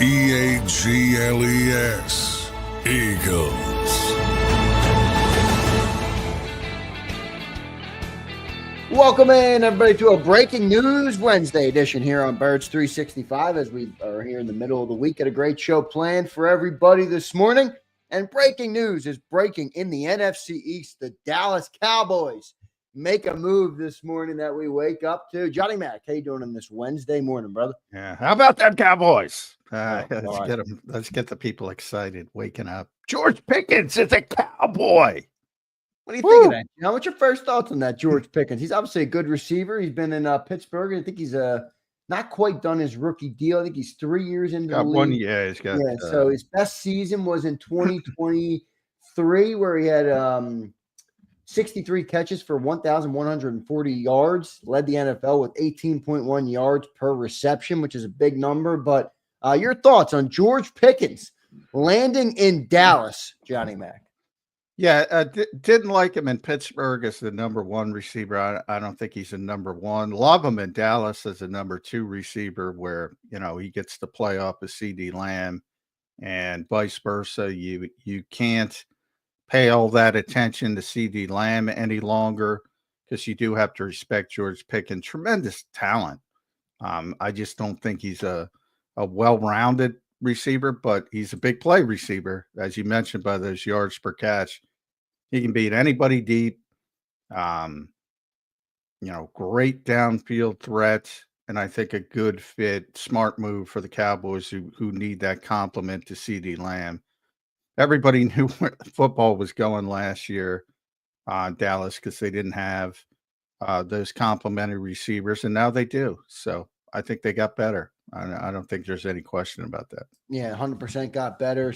Eagles. Eagles. Welcome in, everybody, to a Breaking News Wednesday edition here on Birds 365 as we are here in the middle of the week. Got a great show planned for everybody this morning. And breaking news is breaking in the NFC East. The Dallas Cowboys make a move this morning that we wake up to. Johnny Mac, how you doing on this Wednesday morning, brother? Yeah, how about them Cowboys? Right. Let's get the people excited, waking up. George Pickens is a Cowboy. What do you think of that? You know, what's your first thoughts on that, George Pickens? He's obviously a good receiver. He's been in Pittsburgh. I think he's not quite done his rookie deal. I think he's 3 years into the league. 1 year. He's got. So his best season was in 2023, where he had 63 catches for 1,140 yards. Led the NFL with 18.1 yards per reception, which is a big number. But your thoughts on George Pickens landing in Dallas, Johnny Mac? Yeah, didn't like him in Pittsburgh as the number one receiver. I don't think he's a number one. Love him in Dallas as a number two receiver, where he gets to play off of CD Lamb, and vice versa. You can't pay all that attention to CD Lamb any longer because you do have to respect George Pickens. Tremendous talent. I just don't think he's a well-rounded receiver, but he's a big play receiver, as you mentioned, by those yards per catch. He can beat anybody deep. Great downfield threat, and I think a good fit, smart move for the Cowboys who need that complement to CD Lamb. Everybody knew where football was going last year on Dallas because they didn't have those complementary receivers, and now they do. So I think they got better. I don't think there's any question about that. Yeah, 100% got better.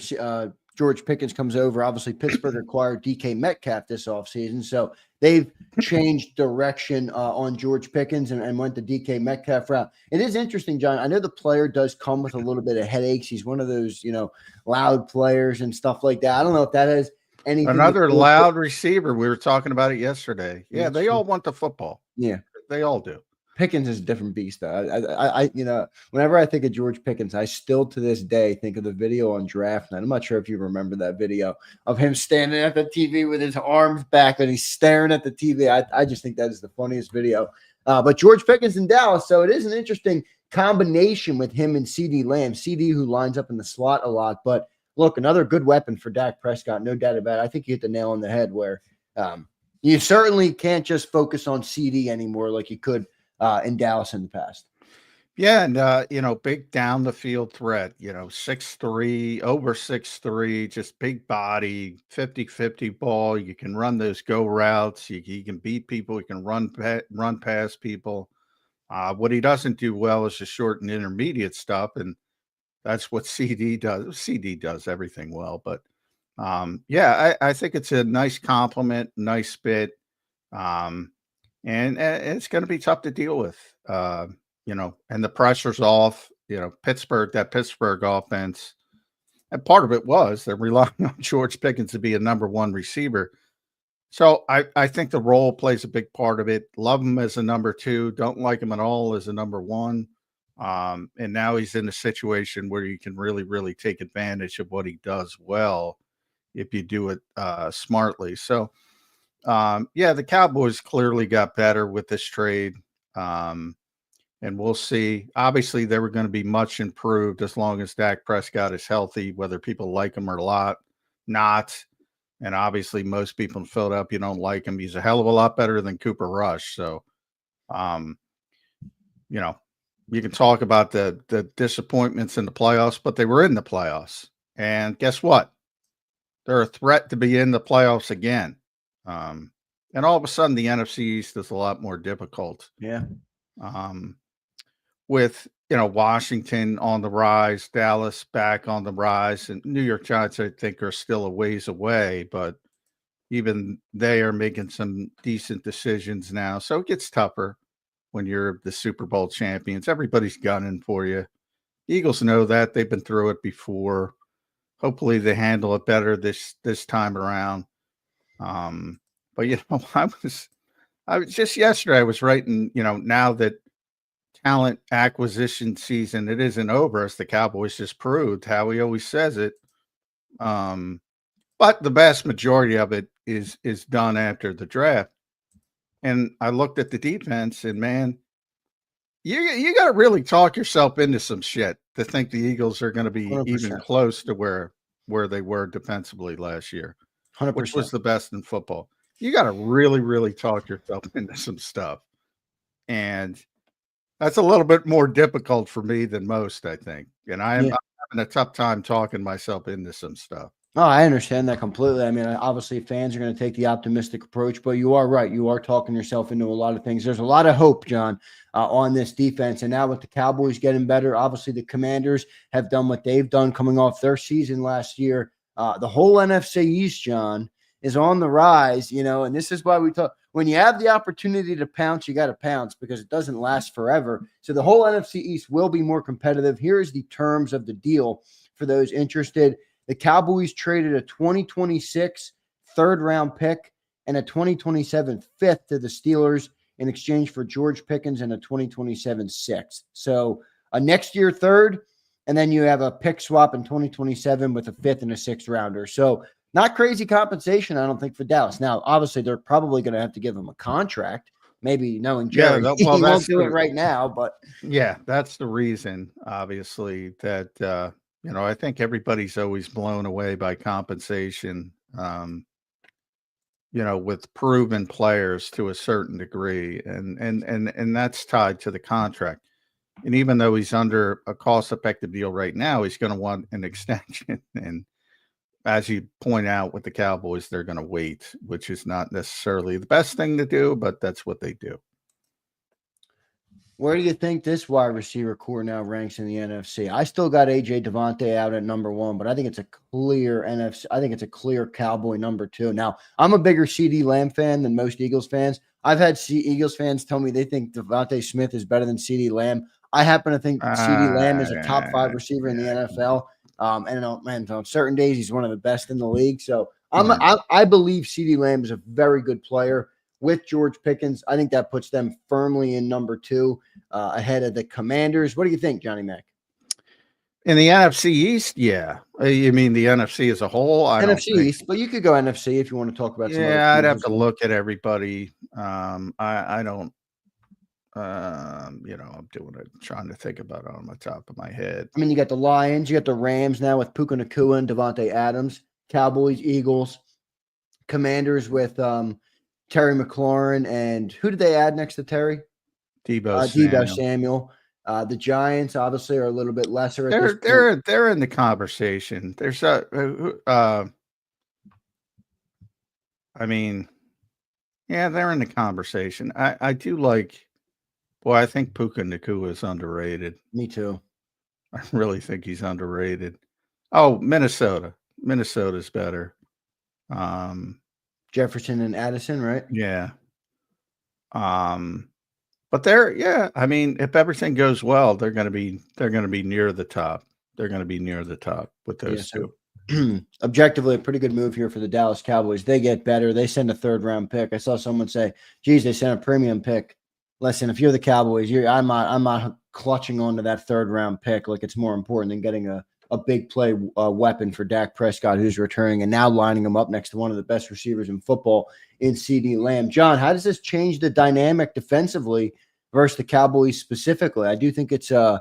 George Pickens comes over. Obviously, Pittsburgh acquired DK Metcalf this offseason. So they've changed direction on George Pickens and went the DK Metcalf route. It is interesting, John. I know the player does come with a little bit of headaches. He's one of those, loud players and stuff like that. I don't know if that has anything. Another loud receiver. We were talking about it yesterday. Yeah, they all want the football. Yeah. They all do. Pickens is a different beast, though. Whenever I think of George Pickens, I still to this day think of the video on draft night. I'm not sure if you remember that video of him standing at the TV with his arms back and he's staring at the TV. I just think that is the funniest video. But George Pickens in Dallas, so it is an interesting combination with him and CD Lamb. CD, who lines up in the slot a lot. But look, another good weapon for Dak Prescott, no doubt about it. I think you hit the nail on the head where you certainly can't just focus on CD anymore like you could in Dallas in the past. Yeah, and big down the field threat, 6'3", over 6'3", just big body, 50-50 ball. You can run those go routes. You can beat people. You can run past people. What he doesn't do well is the short and intermediate stuff, and that's what CD does. CD does everything well, but I think it's a nice compliment, nice fit. And it's going to be tough to deal with, and the pressure's off, that Pittsburgh offense. And part of it was they're relying on George Pickens to be a number one receiver. So I think the role plays a big part of it. Love him as a number two. Don't like him at all as a number one. And now he's in a situation where you can really, really take advantage of what he does well if you do it smartly. So, the Cowboys clearly got better with this trade. And we'll see. Obviously, they were going to be much improved as long as Dak Prescott is healthy, whether people like him or not. And obviously, most people in Philadelphia don't like him. He's a hell of a lot better than Cooper Rush. So, you can talk about the disappointments in the playoffs, but they were in the playoffs. And guess what? They're a threat to be in the playoffs again. And all of a sudden, the NFC East is a lot more difficult. Yeah. With Washington on the rise, Dallas back on the rise, and New York Giants, I think, are still a ways away, but even they are making some decent decisions now. So it gets tougher when you're the Super Bowl champions. Everybody's gunning for you. Eagles know that. They've been through it before. Hopefully they handle it better this time around. But I was just yesterday I was writing, now that talent acquisition season, it isn't over, as the Cowboys just proved. Howie always says it. But the vast majority of it is done after the draft. And I looked at the defense, and man, you got to really talk yourself into some shit to think the Eagles are going to be 100%. even close to where they were defensively last year, 100%. which was the best in football. You got to really, really talk yourself into some stuff. And that's a little bit more difficult for me than most, I think. And I'm having a tough time talking myself into some stuff. Oh, I understand that completely. I mean, obviously fans are going to take the optimistic approach, but you are right. You are talking yourself into a lot of things. There's a lot of hope, John, on this defense. And now with the Cowboys getting better, obviously the Commanders have done what they've done coming off their season last year. The whole NFC East, John, is on the rise, and this is why we talk. When you have the opportunity to pounce, you got to pounce because it doesn't last forever. So the whole NFC East will be more competitive. Here is the terms of the deal for those interested. The Cowboys traded a 2026 third-round pick and a 2027 fifth to the Steelers in exchange for George Pickens and a 2027 sixth. So a next year third, and then you have a pick swap in 2027 with a fifth and a sixth rounder. So not crazy compensation, I don't think, for Dallas. Now, obviously, they're probably going to have to give him a contract. Maybe knowing Jerry, he won't do it right now. But yeah, that's the reason, obviously, that I think everybody's always blown away by compensation, with proven players to a certain degree. And that's tied to the contract. And even though he's under a cost-effective deal right now, he's going to want an extension. And as you point out with the Cowboys, they're going to wait, which is not necessarily the best thing to do, but that's what they do. Where do you think this wide receiver core now ranks in the NFC? I still got AJ Devontae out at number 1, but I think it's a clear NFC. I think it's a clear Cowboy number 2. Now, I'm a bigger CeeDee Lamb fan than most Eagles fans. I've had Eagles fans tell me they think Devontae Smith is better than CeeDee Lamb. I happen to think CeeDee Lamb is a top 5 receiver in the NFL. And on certain days, he's one of the best in the league. So I believe CeeDee Lamb is a very good player. With George Pickens, I think that puts them firmly in number 2 ahead of the Commanders. What do you think, Johnny Mac? In the NFC East, yeah. You mean the NFC as a whole? NFC East, but you could go NFC if you want to talk about some other teams. I'd have to look at everybody. I don't, I'm doing it, trying to think about it on the top of my head. I mean, you got the Lions, you got the Rams now with Puka Nacua and Devontae Adams, Cowboys, Eagles, Commanders with Terry McLaurin, and who did they add next to Terry? Deebo Samuel. The Giants obviously are a little bit lesser. They're in the conversation. There's they're in the conversation. I do like. Boy, I think Puka Nacua is underrated. Me too. I really think he's underrated. Oh, Minnesota. Minnesota's better. Jefferson and Addison, right? Yeah. But if everything goes well, they're going to be near the top. They're going to be near the top with those two. Objectively, a pretty good move here for the Dallas Cowboys. They get better. They send a third-round pick. I saw someone say, "Geez, they sent a premium pick." Listen, if you're the Cowboys, I'm not clutching onto that third-round pick like it's more important than getting a big play weapon for Dak Prescott, who's returning, and now lining him up next to one of the best receivers in football in CeeDee Lamb. John, how does this change the dynamic defensively versus the Cowboys specifically? I do think it's they're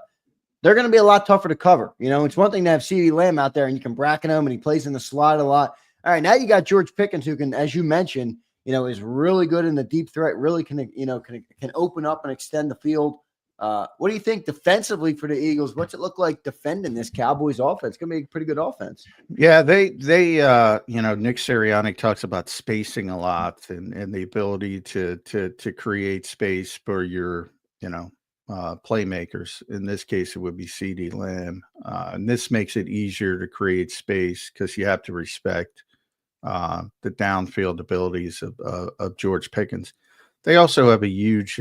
going to be a lot tougher to cover. It's one thing to have CeeDee Lamb out there and you can bracket him and he plays in the slot a lot. All right, now you got George Pickens who can, as you mentioned, is really good in the deep threat, really can open up and extend the field. What do you think defensively for the Eagles? What's it look like defending this Cowboys offense? It's going to be a pretty good offense. Yeah, they Nick Sirianni talks about spacing a lot and the ability to create space for your, playmakers. In this case, it would be CeeDee Lamb. And this makes it easier to create space because you have to respect the downfield abilities of George Pickens. They also have a huge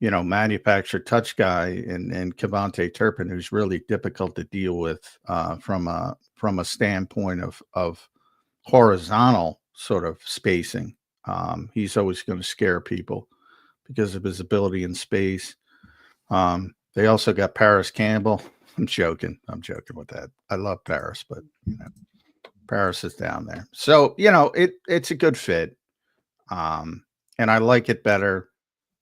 manufactured touch guy and Kevontae Turpin, who's really difficult to deal with from a standpoint of horizontal sort of spacing. He's always going to scare people because of his ability in space. They also got Paris Campbell. I'm joking with that. I love Paris, but Paris is down there. So, it's a good fit. And I like it better.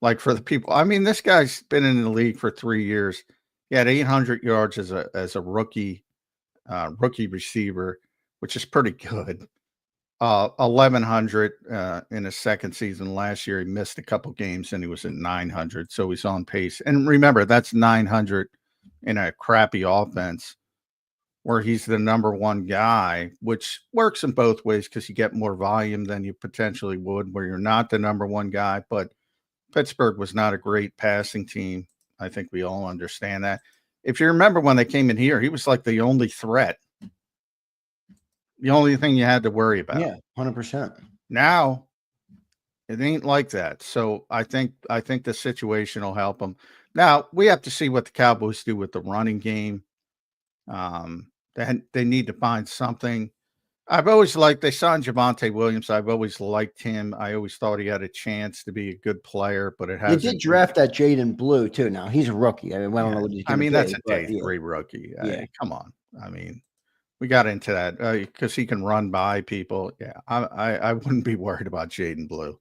Like for the people, I mean, this guy's been in the league for 3 years. He had 800 yards as a rookie receiver, which is pretty good. 1,100 in his second season last year. He missed a couple games and he was at 900, so he's on pace. And remember, that's 900 in a crappy offense where he's the number one guy, which works in both ways because you get more volume than you potentially would where you're not the number one guy. But Pittsburgh was not a great passing team. I think we all understand that. If you remember when they came in here, he was like the only threat. The only thing you had to worry about. Yeah, 100%. Now, it ain't like that. So I think the situation will help them. Now, we have to see what the Cowboys do with the running game. They need to find something. I've always liked, they signed Javonte Williams. I've always liked him. I always thought he had a chance to be a good player, but it hasn't. They did draft that Jaden Blue, too. Now, he's a rookie. I mean, I don't know what he's going to that's a day 3 rookie. Yeah. Come on. I mean, we got into that because he can run by people. Yeah, I wouldn't be worried about Jaden Blue.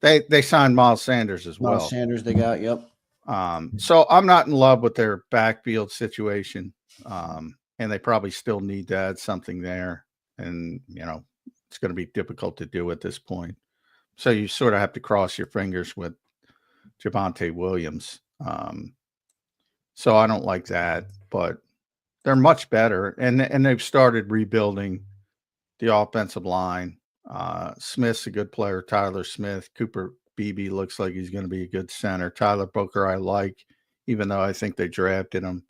They signed Miles Sanders as well. Miles Sanders they got, yep. So I'm not in love with their backfield situation, and they probably still need to add something there. And, it's going to be difficult to do at this point. So you sort of have to cross your fingers with Javonte Williams. So I don't like that, but they're much better. And they've started rebuilding the offensive line. Smith's a good player. Tyler Smith. Cooper Beebe looks like he's going to be a good center. Tyler Booker I like, even though I think they drafted him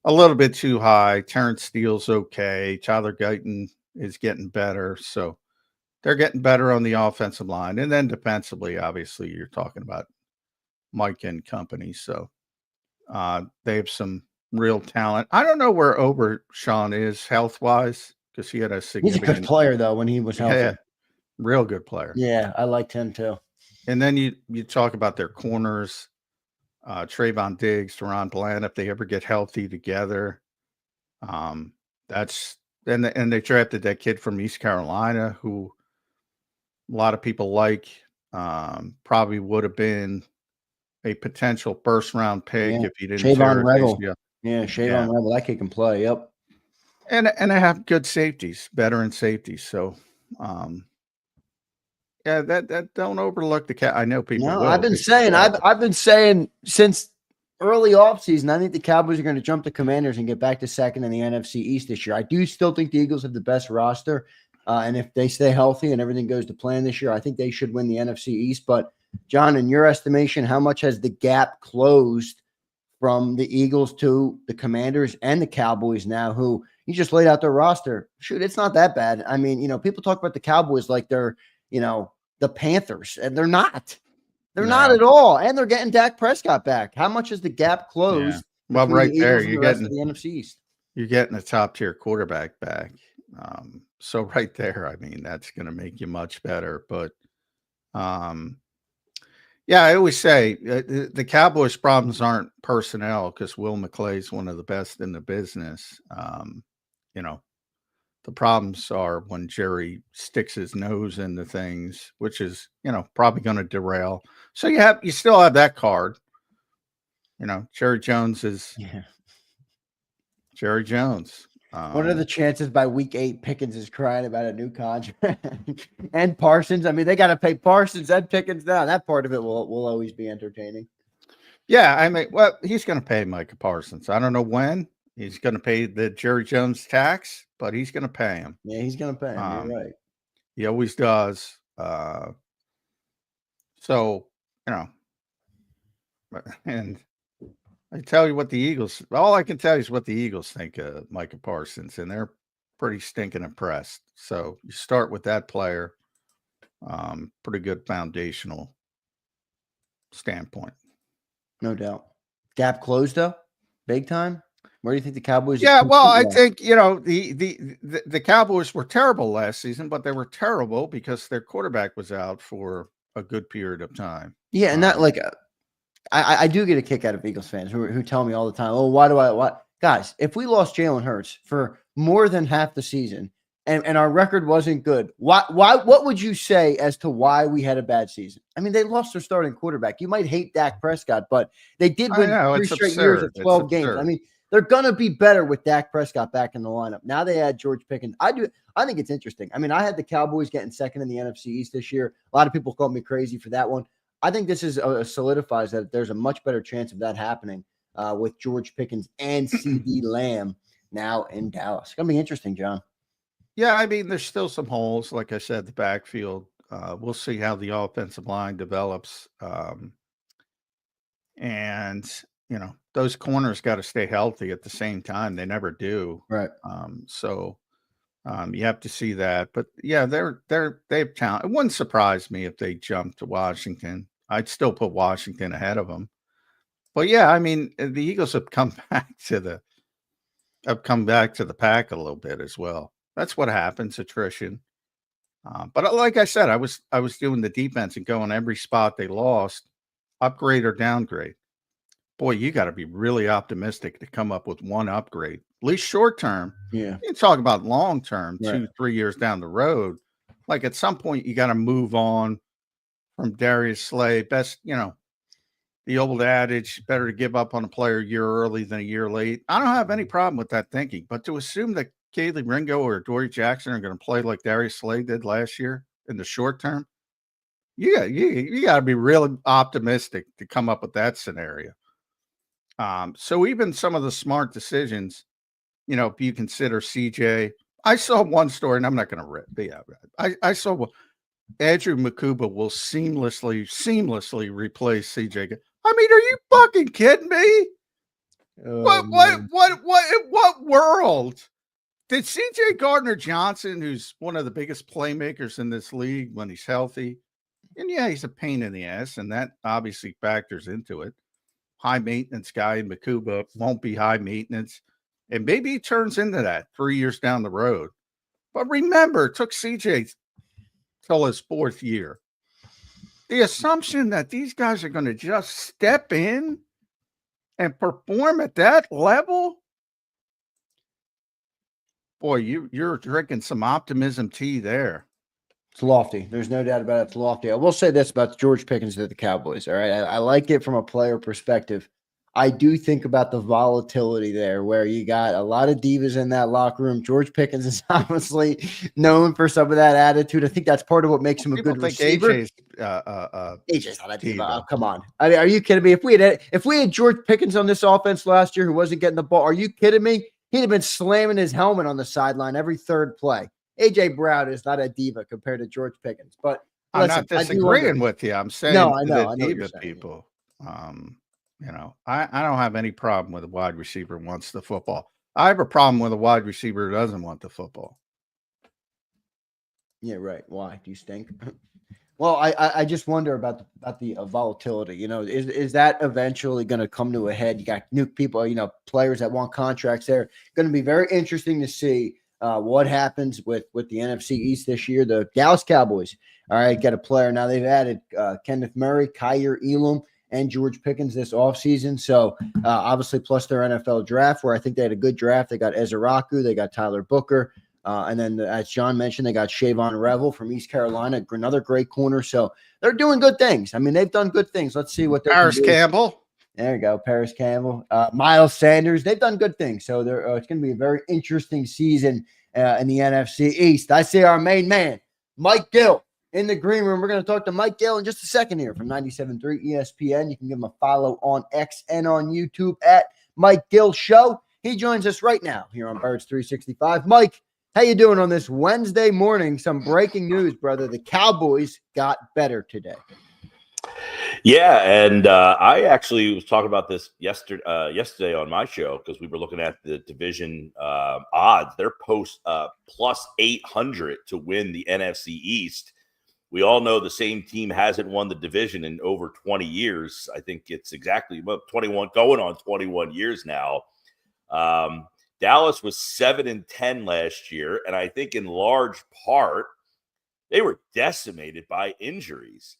a little bit too high. Terrence Steele's okay. Tyler Guyton is getting better. So they're getting better on the offensive line. And then defensively, obviously, you're talking about Mike and company. So they have some real talent. I don't know where Obershawn is health-wise because he had a significant... He's a good player, though, when he was healthy. Yeah, real good player. Yeah, I liked him, too. And then you talk about their corners. Trayvon Diggs, Deron Bland, if they ever get healthy together, and they drafted that kid from East Carolina who a lot of people like, probably would have been a potential first round pick if he didn't. Shavon Revel. Yeah, Shavon Revel. That kid can play. Yep. And they have good safeties, veteran safeties. So, that don't overlook the cat. I know people. No, I've been saying since early offseason, I think the Cowboys are going to jump the Commanders and get back to second in the NFC East this year. I do still think the Eagles have the best roster. And if they stay healthy and everything goes to plan this year, I think they should win the NFC East. But John, in your estimation, how much has the gap closed from the Eagles to the Commanders and the Cowboys now, who you just laid out their roster? Shoot, it's not that bad. I mean, people talk about the Cowboys like they're, the Panthers, and they're not. They're not at all. And they're getting Dak Prescott back. How much is the gap closed? Yeah. Well, right the there, you're getting the NFC East. You're getting a top tier quarterback back. So right there, I mean, that's going to make you much better. But I always say the Cowboys' problems aren't personnel because Will McClay is one of the best in the business. The problems are when Jerry sticks his nose into things, which is, probably going to derail. So you still have that card. Jerry Jones is Jerry Jones. What are the chances by week 8 Pickens is crying about a new contract and Parsons? I mean, they got to pay Parsons and Pickens now. That part of it will always be entertaining. Yeah, I mean, he's going to pay Micah Parsons. I don't know when. He's going to pay the Jerry Jones tax, but he's going to pay him. Yeah, he's going to pay him. You're right. He always does. So, and I tell you what the Eagles, all I can tell you is what the Eagles think of Micah Parsons, and they're pretty stinking impressed. So you start with that player, pretty good foundational standpoint. No doubt. Gap closed, though? Big time? Where do you think the Cowboys? Yeah, well, I think, the Cowboys were terrible last season, but they were terrible because their quarterback was out for a good period of time. Yeah, and that I do get a kick out of Eagles fans who tell me all the time, oh, why? Guys, if we lost Jalen Hurts for more than half the season and our record wasn't good, what would you say as to why we had a bad season? I mean, they lost their starting quarterback. You might hate Dak Prescott, but they did I win know, 3 it's straight years of absurd. It's 12 games. I absurd. mean, they're gonna be better with Dak Prescott back in the lineup. Now they add George Pickens. I think it's interesting. I mean, I had the Cowboys getting second in the NFC East this year. A lot of people called me crazy for that one. I think this is solidifies that there's a much better chance of that happening with George Pickens and CD Lamb now in Dallas. It's going to be interesting, John. Yeah, I mean, there's still some holes. Like I said, the backfield. We'll see how the offensive line develops. And, those corners got to stay healthy at the same time. They never do. Right. So you have to see that. But yeah, they have talent. It wouldn't surprise me if they jumped to Washington. I'd still put Washington ahead of them. But yeah, I mean, the Eagles have come back to the pack a little bit as well. That's what happens, attrition. But like I said, I was doing the defense and going every spot they lost, upgrade or downgrade. Boy, you got to be really optimistic to come up with one upgrade, at least short term. Yeah. You talk about long term, Right. 2-3 years down the road. Like at some point, you got to move on from Darius Slay. Best, the old adage, better to give up on a player a year early than a year late. I don't have any problem with that thinking, but to assume that Kaylee Ringo or Dory Jackson are going to play like Darius Slay did last year in the short term, you got to be really optimistic to come up with that scenario. So even some of the smart decisions, if you consider CJ, I saw one story, and I'm not going to rip. Yeah, I saw Andrew Makuba will seamlessly replace CJ. I mean, are you fucking kidding me? What world did CJ Gardner-Johnson, who's one of the biggest playmakers in this league when he's healthy, and yeah, he's a pain in the ass, and that obviously factors into it. High maintenance guy in Makuba won't be high maintenance, and maybe he turns into that 3 years down the road. But remember, it took CJ till his 4th year. The assumption that these guys are going to just step in and perform at that level, boy, you're drinking some optimism tea there. It's lofty. There's no doubt about it. It's lofty. I will say this about George Pickens to the Cowboys. All right. I like it from a player perspective. I do think about the volatility there where you got a lot of divas in that locker room. George Pickens is obviously known for some of that attitude. I think that's part of what makes him a good receiver. AJ's not a diva. Oh, come on. I mean, are you kidding me? If we had George Pickens on this offense last year who wasn't getting the ball, are you kidding me? He'd have been slamming his helmet on the sideline every third play. A.J. Brown is not a diva compared to George Pickens. But I'm not disagreeing with you. I'm saying I know the diva people. I don't have any problem with a wide receiver who wants the football. I have a problem with a wide receiver who doesn't want the football. Yeah, right. Why? Do you stink? Well, I just wonder about the volatility. Is that eventually going to come to a head? You got new people, players that want contracts there. Going to be very interesting to see what happens with the NFC East this year. The Dallas Cowboys, all right, got a player. Now they've added Kenneth Murray, Kyer Elam, and George Pickens this offseason. So obviously plus their NFL draft, where I think they had a good draft. They got Ezeraku, they got Tyler Booker. And then, as John mentioned, they got Shavon Revel from East Carolina, another great corner. So they're doing good things. I mean, they've done good things. Let's see what they're Paris Campbell. There you go, Paris Campbell. Miles Sanders. They've done good things. So it's going to be a very interesting season in the NFC East. I see our main man, Mike Gill, in the green room. We're going to talk to Mike Gill in just a second here from 97.3 ESPN. You can give him a follow on X and on YouTube at Mike Gill Show. He joins us right now here on Birds 365. Mike, how you doing on this Wednesday morning? Some breaking news, brother. The Cowboys got better today. Yeah, and I actually was talking about this yesterday on my show because we were looking at the division odds. They're post plus 800 to win the NFC East. We all know the same team hasn't won the division in over 20 years. I think it's exactly 21, going on 21 years now. Dallas was 7-10 last year, and I think in large part they were decimated by injuries.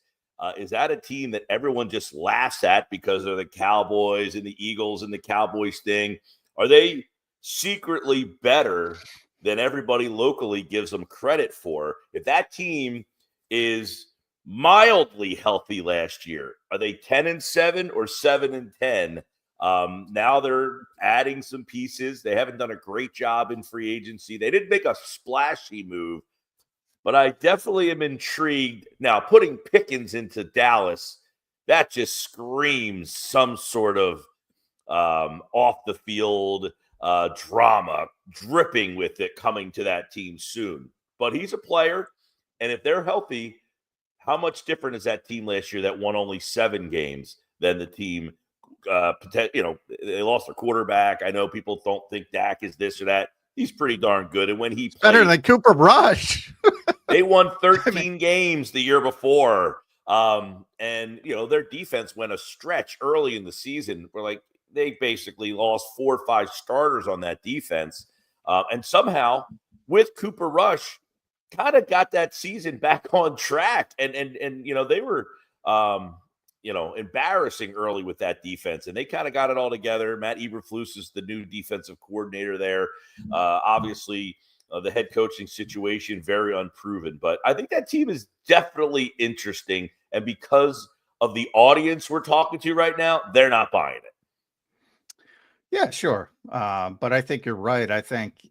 Is that a team that everyone just laughs at because they're the Cowboys and the Eagles and the Cowboys thing? Are they secretly better than everybody locally gives them credit for? If that team is mildly healthy last year, are they 10-7 or 7-10? Now they're adding some pieces. They haven't done a great job in free agency. They didn't make a splashy move, but I definitely am intrigued. Now, putting Pickens into Dallas, that just screams some sort of off the field drama dripping with it coming to that team soon. But he's a player, and if they're healthy, how much different is that team last year that won only 7 games than the team? They lost their quarterback. I know people don't think Dak is this or that. He's pretty darn good. And when he played, better than Cooper Rush. They won 13 games the year before. And their defense went a stretch early in the season where they basically lost 4 or 5 starters on that defense. And somehow with Cooper Rush kind of got that season back on track. And they were embarrassing early with that defense, and they kind of got it all together. Matt Eberflus is the new defensive coordinator there. Obviously, the head coaching situation, very unproven. But I think that team is definitely interesting. And because of the audience we're talking to right now, they're not buying it. Yeah, sure. But I think you're right. I think,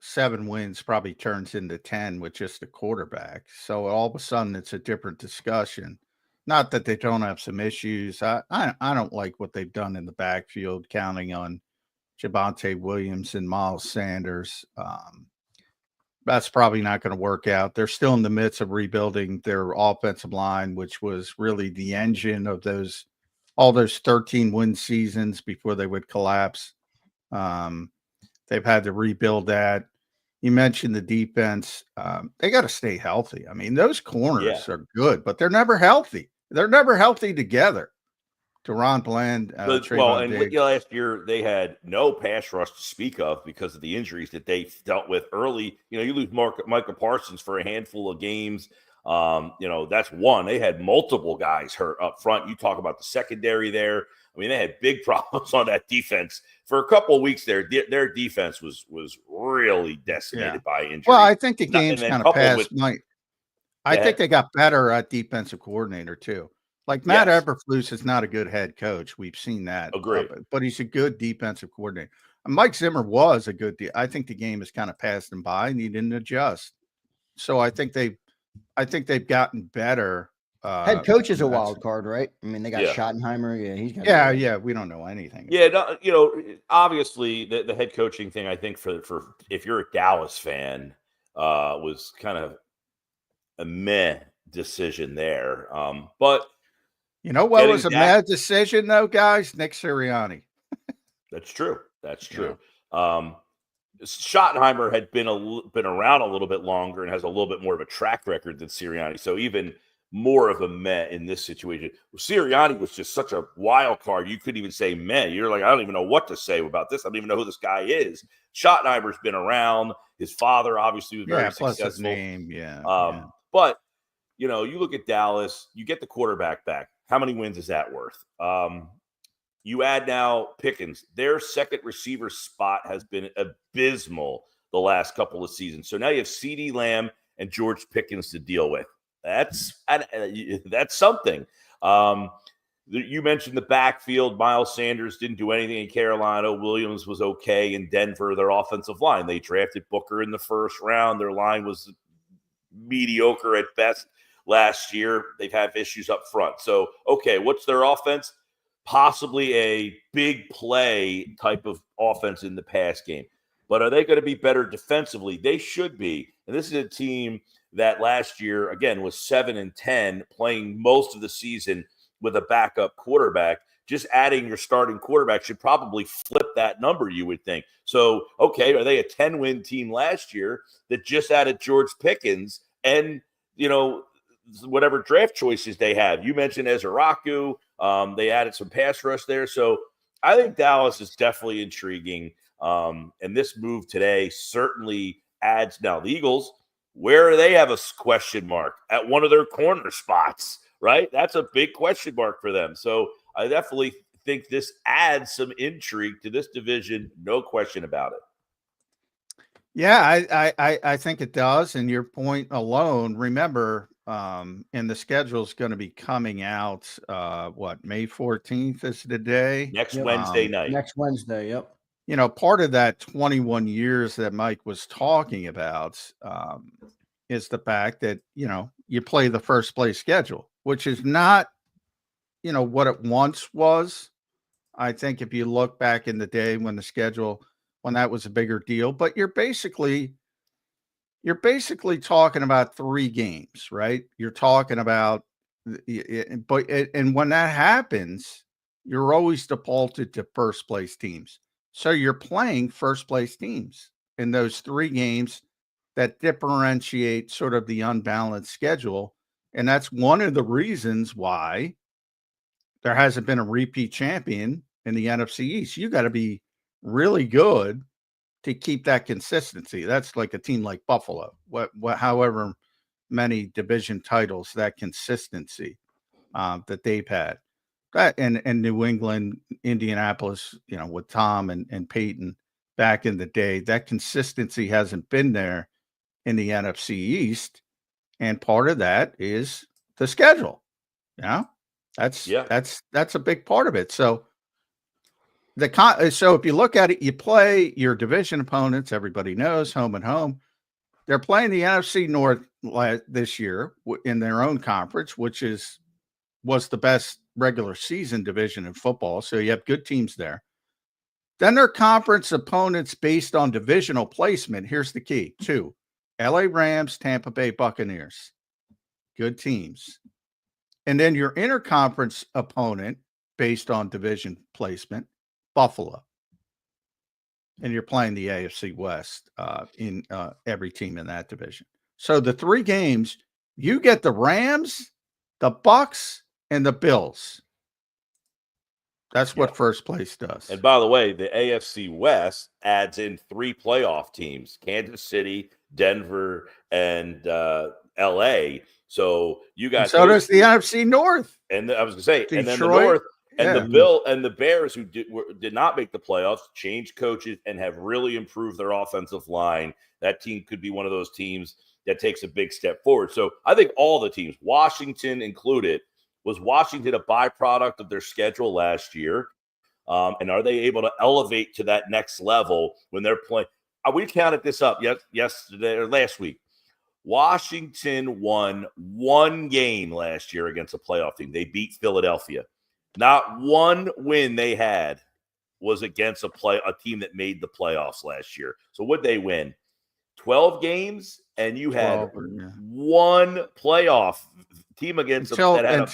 7 wins probably turns into 10 with just a quarterback. So all of a sudden it's a different discussion. Not that they don't have some issues. I don't like what they've done in the backfield, counting on Javonte Williams and Miles Sanders. That's probably not going to work out. They're still in the midst of rebuilding their offensive line, which was really the engine of all those 13-win seasons before they would collapse. They've had to rebuild that. You mentioned the defense. They got to stay healthy. I mean, those corners are good, but they're never healthy. They're never healthy together. Deron Bland, last year they had no pass rush to speak of because of the injuries that they dealt with early. You lose Micah Parsons for a handful of games. That's one. They had multiple guys hurt up front. You talk about the secondary there. I mean, they had big problems on that defense for a couple of weeks there. Their defense was really decimated by injury. Well, I think the game's kind of passed. I think they got better at defensive coordinator too. Like Matt Eberflus is not a good head coach. We've seen that. Agreed. But he's a good defensive coordinator. And Mike Zimmer was a good. I think the game has kind of passed him by, and he didn't adjust. So I think they've gotten better. Head coach is a wild card, right? I mean, they got Schottenheimer. Yeah, he's got. Yeah. We don't know anything. Yeah, obviously the head coaching thing. I think for if you're a Dallas fan, was kind of a meh decision there. But you know what was a mad decision though, guys? Nick Sirianni. That's true. Schottenheimer had been around a little bit longer and has a little bit more of a track record than Sirianni. So even more of a meh in this situation. Sirianni was just such a wild card. You couldn't even say meh. You're like, I don't even know what to say about this. I don't even know who this guy is. Schottenheimer's been around. His father obviously was very successful. His name, But you look at Dallas, you get the quarterback back. How many wins is that worth? You add now Pickens. Their second receiver spot has been abysmal the last couple of seasons. So now you have CeeDee Lamb and George Pickens to deal with. That's something. You mentioned the backfield. Miles Sanders didn't do anything in Carolina. Williams was okay in Denver. Their offensive line. They drafted Booker in the first round. Their line was mediocre at best last year. They've had issues up front. So, okay, what's their offense? Possibly a big play type of offense in the pass game. But are they going to be better defensively? They should be. And this is a team that last year, again, was 7-10, playing most of the season with a backup quarterback. Just adding your starting quarterback should probably flip that number, you would think. So, okay, are they a 10-win team last year that just added George Pickens and, whatever draft choices they have? You mentioned Ezeraku. They added some pass rush there. So I think Dallas is definitely intriguing. And this move today certainly adds. Now, the Eagles, where do they have a question mark? At one of their corner spots, right? That's a big question mark for them. So I definitely think this adds some intrigue to this division. No question about it. Yeah, I think it does. And your point alone, remember, and the schedule is going to be coming out, May 14th is the day? Next Yep. Wednesday night. Next Wednesday. Yep. You know, part of that 21 years that Mike was talking about is the fact that, you know, you play the first place schedule, which is not, you know, what it once was. I think if you look back in the day when when that was a bigger deal, but you're basically talking about 3 games, right? You're talking about, and when that happens, you're always defaulted to first place teams. So you're playing first place teams in those 3 games that differentiate sort of the unbalanced schedule. And that's one of the reasons why there hasn't been a repeat champion in the NFC East. You got to be really good to keep that consistency. That's like a team like Buffalo, however many division titles, that consistency that they've had. That and New England, Indianapolis, you know, with Tom and Peyton back in the day, that consistency hasn't been there in the NFC East. And part of that is the schedule. You know, that's a big part of it. So so if you look at it, you play your division opponents, everybody knows, home and home. They're playing the NFC North this year in their own conference, which was the best regular season division in football. So you have good teams there. Then their conference opponents based on divisional placement. Here's the key: 2, LA Rams, Tampa Bay Buccaneers, good teams. And then your interconference opponent based on division placement, Buffalo. And you're playing the AFC West in every team in that division. So the 3 games, you get the Rams, the Bucs, and the Bills. That's what first place does. And by the way, the AFC West adds in 3 playoff teams: Kansas City, Denver, and LA. So you got. And so does the NFC North. And I was going to say, Detroit, and then the North. And the Bears, who did not make the playoffs, changed coaches and have really improved their offensive line. That team could be one of those teams that takes a big step forward. So I think all the teams, Washington included, was Washington a byproduct of their schedule last year? And are they able to elevate to that next level when they're playing? We counted this up yesterday or last week. Washington won 1 game last year against a playoff team. They beat Philadelphia. Not one win they had was against a team that made the playoffs last year. So would they win 12 games? And you had 1 playoff team against until they made the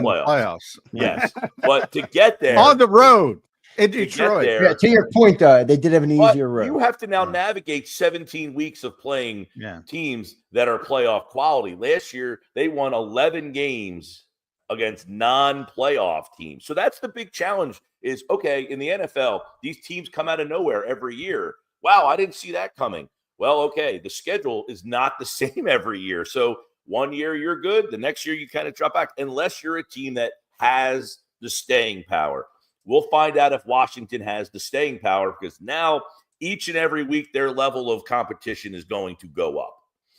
playoffs. Yes, but to get there on the road in Detroit. To your point, they did have an easier road. You have to now navigate 17 weeks of playing teams that are playoff quality. Last year, they won 11 games against non-playoff teams. So that's the big challenge is, okay, in the NFL, these teams come out of nowhere every year. Wow, I didn't see that coming. Well, okay, the schedule is not the same every year. So one year you're good, the next year you kind of drop back, unless you're a team that has the staying power. We'll find out if Washington has the staying power, because now each and every week their level of competition is going to go up.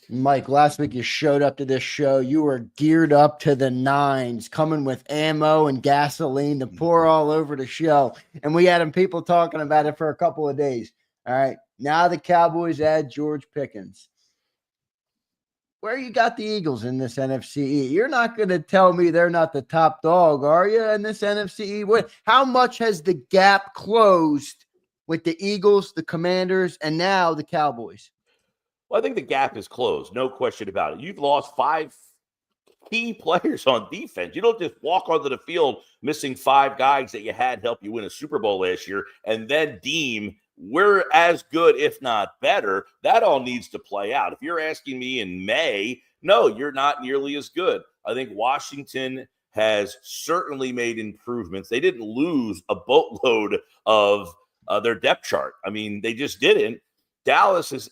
Mike, last week you showed up to this show. You were geared up to the nines, coming with ammo and gasoline to pour all over the show. And we had people talking about it for a couple of days. All right. Now the Cowboys add George Pickens. Where you got the Eagles in this NFC? You're not going to tell me they're not the top dog, are you, in this NFC? How much has the gap closed with the Eagles, the Commanders, and now the Cowboys? Well, I think the gap is closed. No question about it. You've lost 5 key players on defense. You don't just walk onto the field missing 5 guys that you had help you win a Super Bowl last year and then deem we're as good, if not better. That all needs to play out. If you're asking me in May, no, you're not nearly as good. I think Washington has certainly made improvements. They didn't lose a boatload of their depth chart. I mean, they just didn't. Dallas is,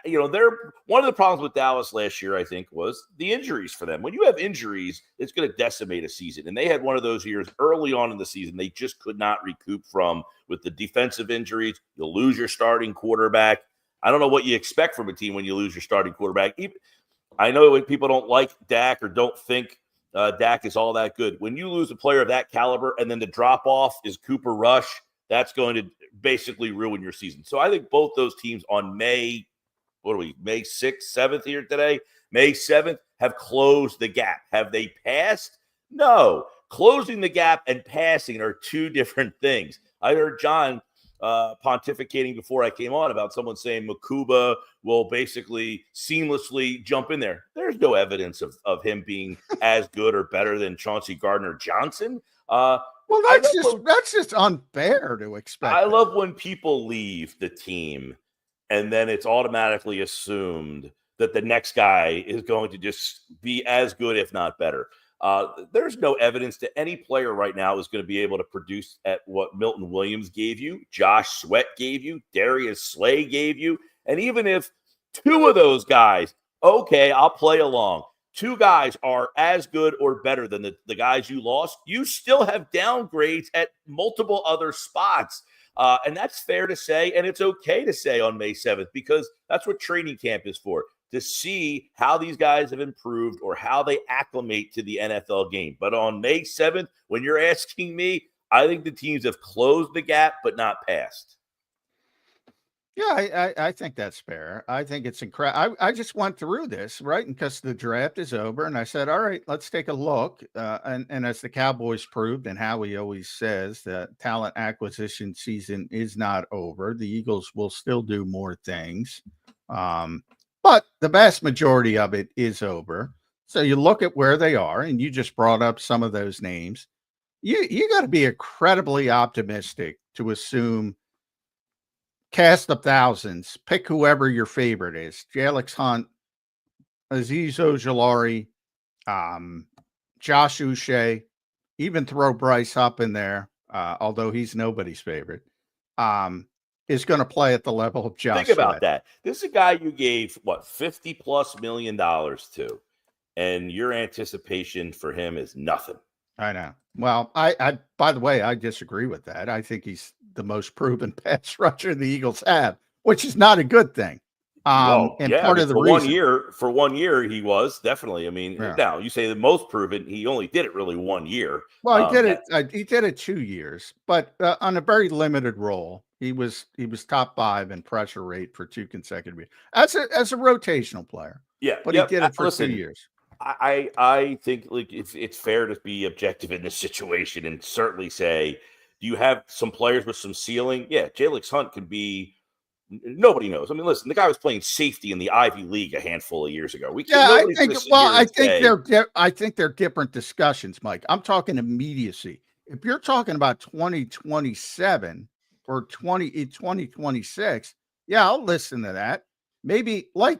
they're one of the problems with Dallas last year, I think, was the injuries for them. When you have injuries, it's going to decimate a season. And they had one of those years early on in the season they just could not recoup from with the defensive injuries. You'll lose your starting quarterback. I don't know what you expect from a team when you lose your starting quarterback. I know when people don't like Dak or don't think Dak is all that good. When you lose a player of that caliber and then the drop-off is Cooper Rush, that's going to basically ruin your season. So I think both those teams on May 6th, 7th here today, May 7th, have closed the gap. Have they passed? No. Closing the gap and passing are two different things. I heard John pontificating before I came on about someone saying Makuba will basically seamlessly jump in there. There's no evidence of him being as good or better than Chauncey Gardner-Johnson. Well, that's just unfair to expect. I love when people leave the team and then it's automatically assumed that the next guy is going to just be as good, if not better. There's no evidence that any player right now is going to be able to produce at what Milton Williams gave you, Josh Sweat gave you, Darius Slay gave you. And even if two of those guys, okay, I'll play along. Two guys are as good or better than the guys you lost, you still have downgrades at multiple other spots. And that's fair to say, and it's okay to say on May 7th, because that's what training camp is for, to see how these guys have improved or how they acclimate to the NFL game. But on May 7th, when you're asking me, I think the teams have closed the gap, but not passed. Yeah, I think that's fair. I think it's incredible. I just went through this, right? Because the draft is over, and I said, all right, let's take a look. And as the Cowboys proved, and Howie always says, that talent acquisition season is not over. The Eagles will still do more things. But the vast majority of it is over. So you look at where they are, and you just brought up some of those names. You got to be incredibly optimistic to assume cast of thousands, pick whoever your favorite is. Jalen Hunt, Azeez Ojulari, Josh Uche, even throw Bryce up in there, although he's nobody's favorite, is going to play at the level of Josh. Think about that. This is a guy you gave, $50+ million to, and your anticipation for him is nothing. I know. Well, I by the way, I disagree with that. I think he's the most proven pass rusher the Eagles have, which is not a good thing. Part of the reason for 1 year, he was definitely. I mean, Now you say the most proven, he only did it really 1 year. Well, he did it 2 years, but on a very limited role. He was top 5 in pressure rate for 2 consecutive years as a rotational player. Yeah, but he did it for 2 years. I think it's fair to be objective in this situation and certainly say, do you have some players with some ceiling? Yeah, Jalen Hunt can be. Nobody knows. I mean, listen, the guy was playing safety in the Ivy League a handful of years ago. I think they're different discussions, Mike. I'm talking immediacy. If you're talking about 2027 or 2026, yeah, I'll listen to that. Maybe I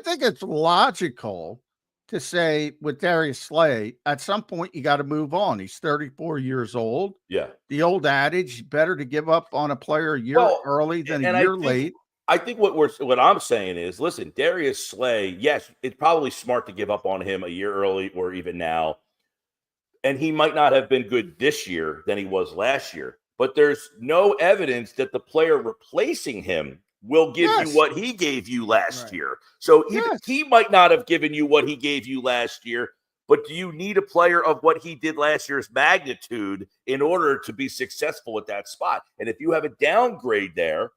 think it's logical to say with Darius Slay, at some point you got to move on. He's 34 years old. Yeah. The old adage, better to give up on a player a year early than a year late. I think what I'm saying is, listen, Darius Slay, yes, it's probably smart to give up on him a year early or even now. And he might not have been good this year than he was last year. But there's no evidence that the player replacing him will give you what he gave you last year. So he might not have given you what he gave you last year, but do you need a player of what he did last year's magnitude in order to be successful at that spot? And if you have a downgrade there,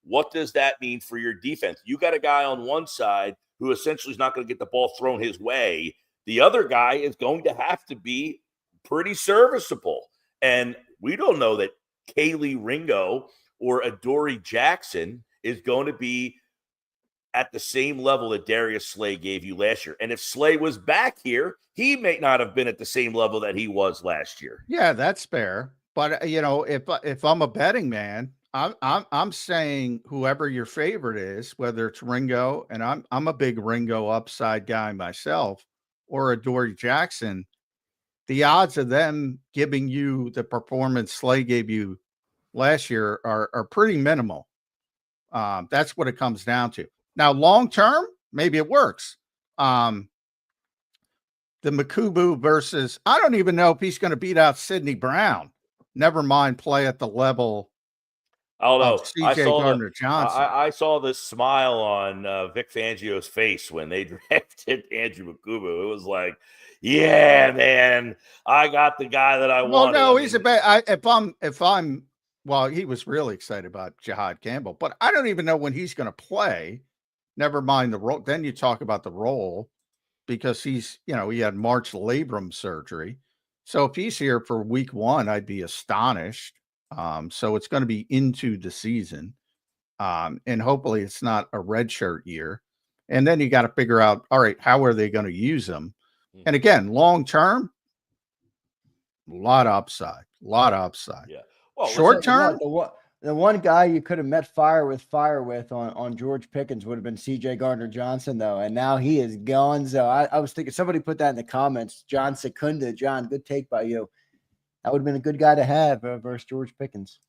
what does that mean for your defense? You got a guy on one side who essentially is not going to get the ball thrown his way. The other guy is going to have to be pretty serviceable. And we don't know that Kaylee Ringo or Adoree Jackson is going to be at the same level that Darius Slay gave you last year. And if Slay was back here, he may not have been at the same level that he was last year. Yeah, that's fair. But if I'm a betting man, I'm saying whoever your favorite is, whether it's Ringo, and I'm a big Ringo upside guy myself, or Adoree Jackson, the odds of them giving you the performance Slay gave you last year are pretty minimal. That's what it comes down to. Now, long term, maybe it works. The Makubu versus, I don't even know if he's going to beat out Sidney Brown. Never mind play at the level Oh no! CJ Gardner-Johnson. I saw this smile on Vic Fangio's face when they drafted Andrew Makubu. It was like, yeah, man, I got the guy that I wanted. No, he's a bad. If I'm, well, he was really excited about Jahad Campbell, but I don't even know when he's going to play. Never mind the role. Then you talk about the role because he's, he had March labrum surgery. So if he's here for week 1, I'd be astonished. So it's going to be into the season. And hopefully it's not a redshirt year. And then you got to figure out, all right, how are they going to use him? And again, long term, a lot of upside. Yeah. Well, short term, the one guy you could have met fire with on George Pickens would have been CJ Gardner-Johnson, though. And now he is gone. So I was thinking, somebody put that in the comments. John Secunda. John, good take by you. That would have been a good guy to have versus George Pickens.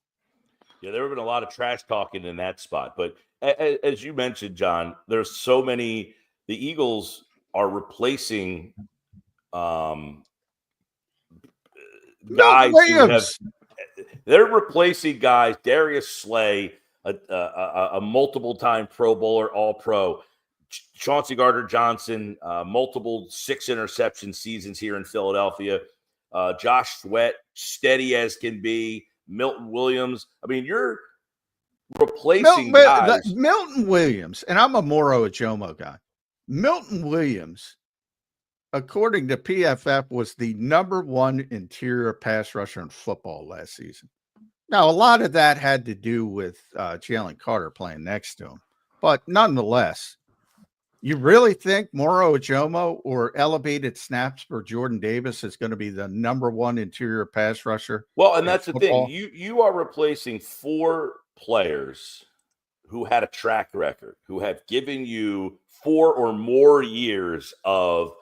Yeah, there would have been a lot of trash talking in that spot. But as you mentioned, John, there's so many. The Eagles are replacing guys who have. They're replacing guys. Darius Slay, a multiple-time Pro Bowler, All-Pro. Chauncey Gardner-Johnson, multiple 6 interception seasons here in Philadelphia. Josh Sweat, steady as can be. Milton Williams. I mean, you're replacing guys. Milton Williams, and I'm a Moro Ajomo guy. Milton Williams, according to PFF, was the #1 interior pass rusher in football last season. Now, a lot of that had to do with Jalen Carter playing next to him. But nonetheless, you really think Moro Ajomo or elevated snaps for Jordan Davis is going to be the #1 interior pass rusher? Well, and that's football? The thing. You are replacing 4 players who had a track record, who have given you 4 or more years of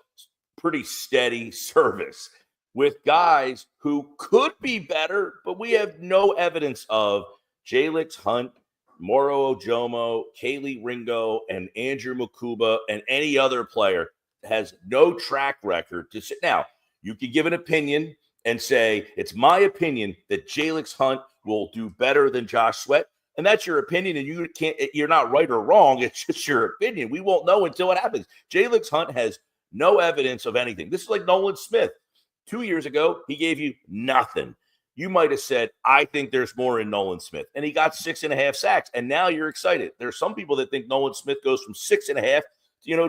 pretty steady service with guys who could be better, but we have no evidence of. Jalix Hunt, Moro Ojomo, Kaylee Ringo, and Andrew Makuba, and any other player has no track record to say. Now, you could give an opinion and say, it's my opinion that Jalix Hunt will do better than Josh Sweat. And that's your opinion, and you're not right or wrong. It's just your opinion. We won't know until it happens. Jalix Hunt has no evidence of anything. This is like Nolan Smith. 2 years ago, he gave you nothing. You might have said, I think there's more in Nolan Smith. And he got 6.5 sacks. And now you're excited. There's some people that think Nolan Smith goes from 6.5,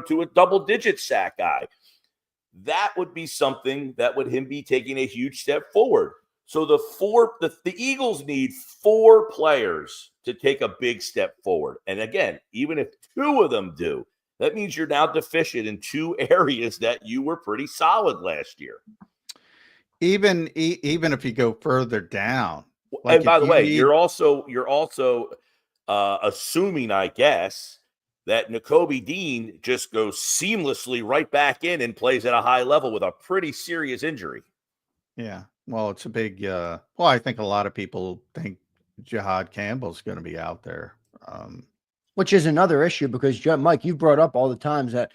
to a double-digit sack guy. That would be something that would him be taking a huge step forward. So the Eagles need 4 players to take a big step forward. And again, even if 2 of them do, that means you're now deficient in 2 areas that you were pretty solid last year. Even if you go further down. Like, and by the way, you're also assuming, I guess, that Nakobe Dean just goes seamlessly right back in and plays at a high level with a pretty serious injury. Yeah. Well, it's a big I think a lot of people think Jahad Campbell's going to be out there. Which is another issue because, Mike, you brought up all the times that,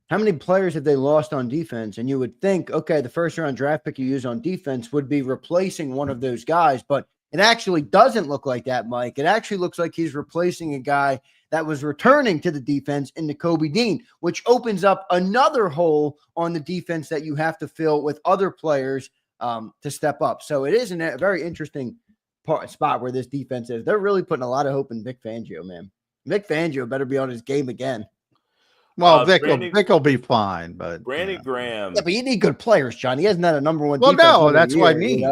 how many players have they lost on defense? And you would think, okay, the first-round draft pick you use on defense would be replacing one of those guys, but it actually doesn't look like that, Mike. It actually looks like he's replacing a guy that was returning to the defense in Nakobe Dean, which opens up another hole on the defense that you have to fill with other players to step up. So it is a very interesting spot where this defense is. They're really putting a lot of hope in Vic Fangio, man. Vic Fangio better be on his game again. Well, Vic will be fine, but Brandon Graham. Yeah, but you need good players, John. He hasn't had a #1 Well, defense. no, that's what I mean.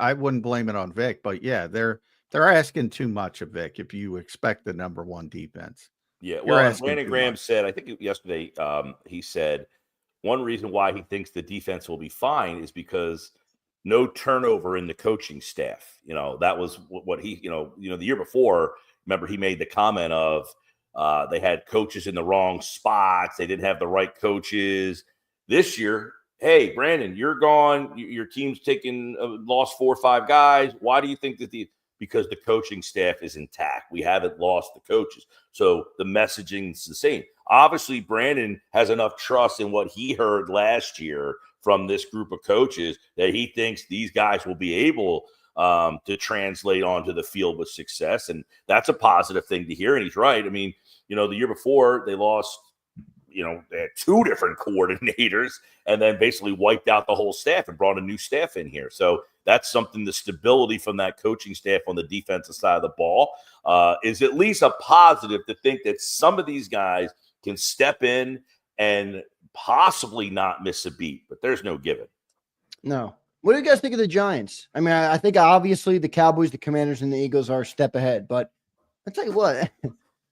I wouldn't blame it on Vic, but yeah, they're asking too much of Vic if you expect the #1 defense. Yeah, well, Brandon Graham said, I think yesterday, he said one reason why he thinks the defense will be fine is because no turnover in the coaching staff. That was what he, the year before. Remember, he made the comment of. They had coaches in the wrong spots. They didn't have the right coaches. This year, hey, Brandon, you're gone. Your team's lost 4 or 5 guys. Why do you think that because the coaching staff is intact. We haven't lost the coaches. So the messaging is the same. Obviously, Brandon has enough trust in what he heard last year from this group of coaches that he thinks these guys will be able to translate onto the field with success. And that's a positive thing to hear. And he's right. I mean, the year before they lost, they had 2 different coordinators and then basically wiped out the whole staff and brought a new staff in here. So that's something, the stability from that coaching staff on the defensive side of the ball is at least a positive, to think that some of these guys can step in and possibly not miss a beat, but there's no given. No. What do you guys think of the Giants? I mean, I think obviously the Cowboys, the Commanders, and the Eagles are a step ahead, but I'll tell you what,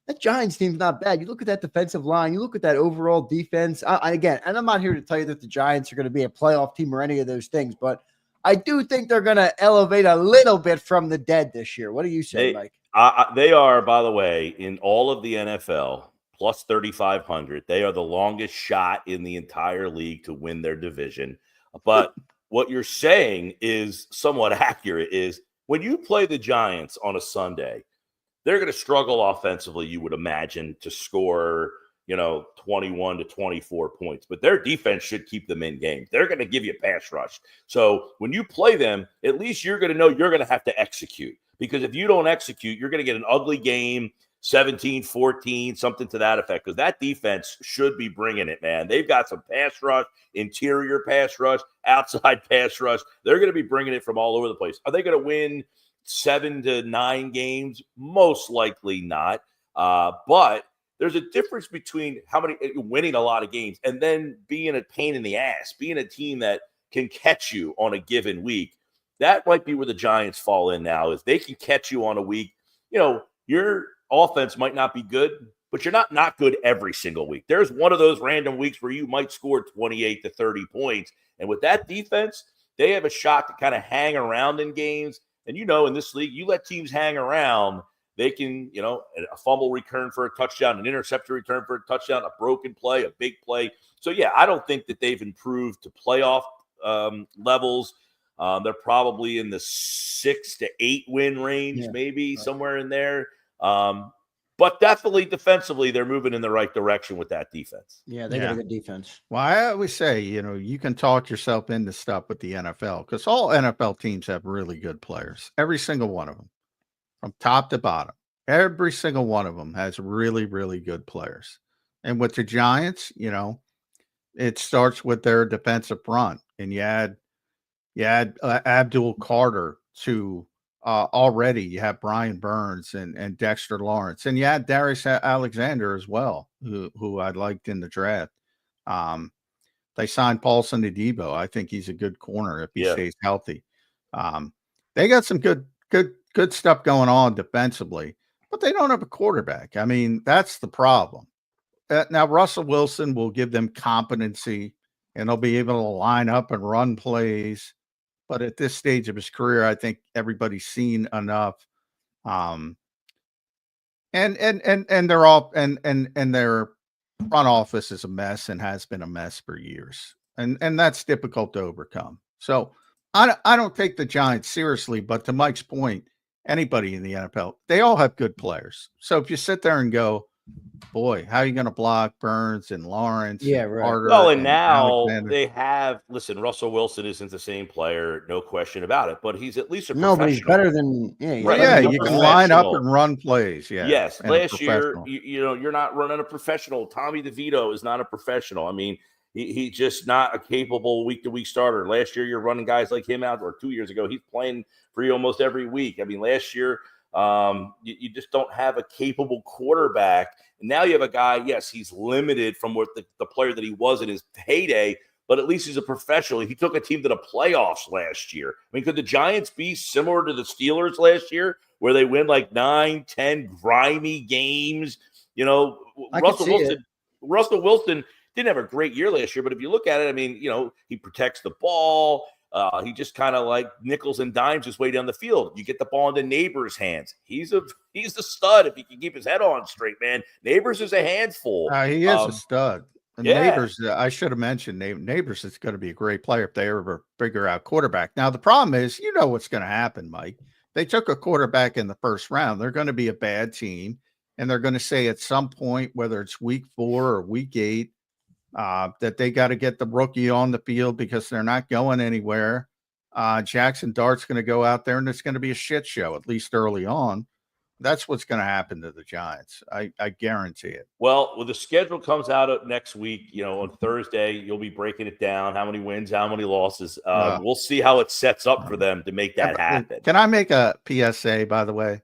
that Giants team's not bad. You look at that defensive line, you look at that overall defense. Again, and I'm not here to tell you that the Giants are going to be a playoff team or any of those things, but I do think they're going to elevate a little bit from the dead this year. What do you say, Mike? They are, by the way, in all of the NFL, plus 3,500. They are the longest shot in the entire league to win their division. But what you're saying is somewhat accurate. Is when you play the Giants on a Sunday, they're going to struggle offensively, you would imagine, to score, 21 to 24 points. But their defense should keep them in game. They're going to give you a pass rush. So when you play them, at least you're going to know you're going to have to execute. Because if you don't execute, you're going to get an ugly game, 17-14, something to that effect. Because that defense should be bringing it, man. They've got some pass rush, interior pass rush, outside pass rush. They're going to be bringing it from all over the place. Are they going to win 7 to 9 games? Most likely not. But there's a difference between winning a lot of games and then being a pain in the ass, being a team that can catch you on a given week. That might be where the Giants fall in now, is they can catch you on a week. Your offense might not be good, but you're not good every single week. There's one of those random weeks where you might score 28 to 30 points. And with that defense, they have a shot to kind of hang around in games. And in this league, you let teams hang around, they can, a fumble return for a touchdown, an interception return for a touchdown, a broken play, a big play. So, yeah, I don't think that they've improved to playoff levels. They're probably in the 6 to 8 win range, maybe somewhere in there. But definitely defensively, they're moving in the right direction with that defense. Yeah, they got a good defense. Well, I always say, you can talk yourself into stuff with the NFL, because all NFL teams have really good players. Every single one of them, from top to bottom. Every single one of them has really, really good players. And with the Giants, it starts with their defensive front. And you add Abdul Carter to already. You have Brian Burns and Dexter Lawrence, and you had Darius Alexander as well, who I liked in the draft. They signed Paulson Adebo. I think he's a good corner if he stays healthy. They got some good stuff going on defensively, but they don't have a quarterback. I mean, that's the problem. Now Russell Wilson will give them competency, and they'll be able to line up and run plays. But at this stage of his career, I think everybody's seen enough. And they're all and their front office is a mess and has been a mess for years. And that's difficult to overcome. So I don't take the Giants seriously, but to Mike's point, anybody in the NFL, they all have good players. So if you sit there and go, boy, how are you going to block Burns and Lawrence? Yeah, right. Carter Well, and now Alexander? they have, listen, Russell Wilson isn't the same player, no question about it, but he's at least a No, professional. but he's better than, Right. Yeah, He's a you can line up professional. and run plays. Yeah. Yes. and a Last year, professional. you're not running a professional. Tommy DeVito is not a professional. I mean, he's just not a capable week-to-week starter. Last year, you're running guys like him out, or 2 years ago, he's playing for you almost every week. I mean, last year, you just don't have a capable quarterback. And now you have a guy, yes, he's limited from what the player that he was in his heyday, but at least he's a professional. He took a team to the playoffs last year. I mean, could the Giants be similar to the Steelers last year, where they win like 9, 10 grimy games? Russell Wilson didn't have a great year last year, but if you look at it, I mean, he protects the ball. He just kind of like nickels and dimes his way down the field. You get the ball into Neighbors' hands. He's the stud if he can keep his head on straight, man. Neighbors is a handful. He is a stud. And yeah. Neighbors, I should have mentioned Neighbors is going to be a great player if they ever figure out quarterback. Now, the problem is, what's going to happen, Mike. They took a quarterback in the first round. They're going to be a bad team, and they're going to say at some point, whether it's week 4 or week 8, that they got to get the rookie on the field because they're not going anywhere. Jackson Dart's going to go out there, and it's going to be a shit show, at least early on. That's what's going to happen to the Giants. I guarantee it. Well, the schedule comes out next week, on Thursday. You'll be breaking it down. How many wins, how many losses. We'll see how it sets up for them to make that happen. Can I make a PSA, by the way?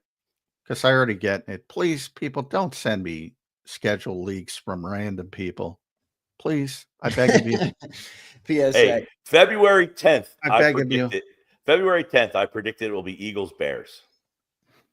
Because I already get it. Please, people, don't send me schedule leaks from random people. Please, I beg of you. PSA. Hey, February 10th. I beg of you. February 10th, I predicted it will be Eagles-Bears.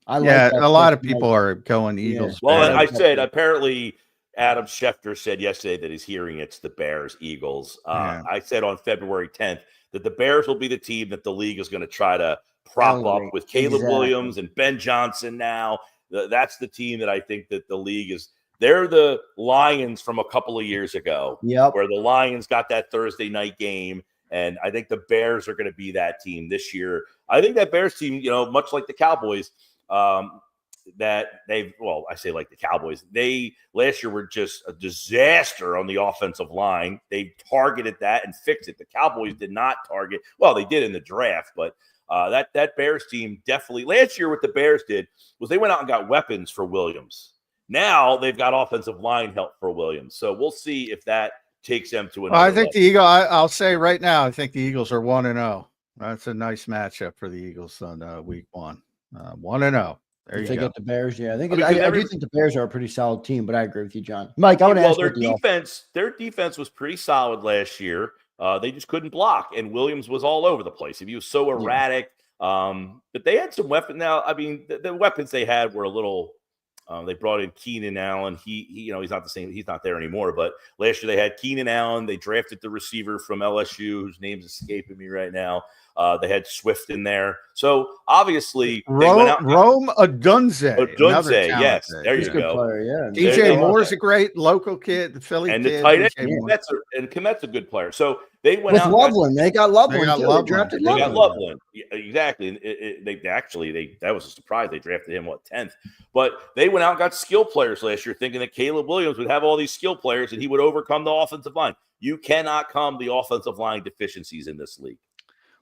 I like a lot of people are going Eagles. Well, Bears. and I said, apparently, Adam Schefter said yesterday that he's hearing it's the Bears-Eagles. I said on February 10th that the Bears will be the team that the league is going to try to prop up with Caleb Williams and Ben Johnson now. That's the team that I think that the league is. They're the Lions from a couple of years ago, where the Lions got that Thursday night game. And I think the Bears are going to be that team this year. I think that Bears team, much like the Cowboys, that I say like the Cowboys, they last year were just a disaster on the offensive line. They targeted that and fixed it. The Cowboys did not target. Well, they did in the draft, but that Bears team definitely last year what the Bears did was they went out and got weapons for Williams. Now they've got offensive line help for Williams. So we'll see if that takes them to another I think level. the Eagles, I'll say right now, I think the Eagles are 1-0. That's a nice matchup for the Eagles on week 1. 1-0. There you go. Get the Bears, I think I do think the Bears are a pretty solid team, but I agree with you, John. Mike, I want to ask you. Their defense was pretty solid last year. They just couldn't block, and Williams was all over the place. He was so erratic. But they had some weapons. Now, I mean, the weapons they had were a little. They brought in Keenan Allen. He he's not the same. He's not there anymore. But last year they had Keenan Allen. They drafted the receiver from LSU, whose name's escaping me right now. They had Swift in there. So obviously they went out. Rome Odunze. Yes, there you go. Player, DJ Moore's a great local kid, the Philly and kid. the tight end Kmet's a good player. So they went out. Loveland. They got Loveland. They drafted Loveland. They got Loveland. Exactly. That was a surprise. They drafted him 10th. But they went out and got skill players last year, thinking that Caleb Williams would have all these skill players and he would overcome the offensive line. You cannot come the offensive line deficiencies in this league.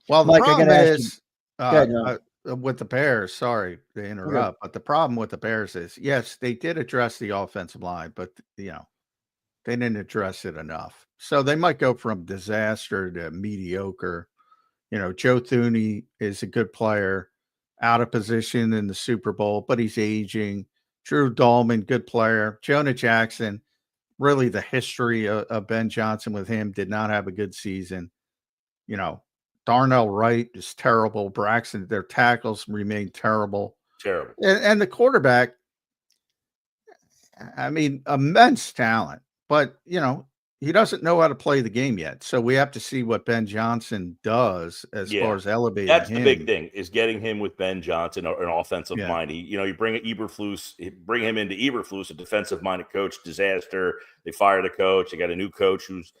Well, the Mike, problem is no. with the Bears, sorry to interrupt, but the problem with the Bears is, yes, they did address the offensive line, but, they didn't address it enough. So they might go from disaster to mediocre. Joe Thuney is a good player, out of position in the Super Bowl, but he's aging. Drew Dahlman, good player. Jonah Jackson, really the history of Ben Johnson with him, did not have a good season. Darnell Wright is terrible. Braxton, their tackles remain terrible. Terrible. And the quarterback, I mean, immense talent, but, he doesn't know how to play the game yet. So we have to see what Ben Johnson does as far as elevating That's him. the big thing, is getting him with Ben Johnson, an offensive mind. You bring him into Eberflus, a defensive-minded coach, disaster. They fire the coach. They got a new coach who's,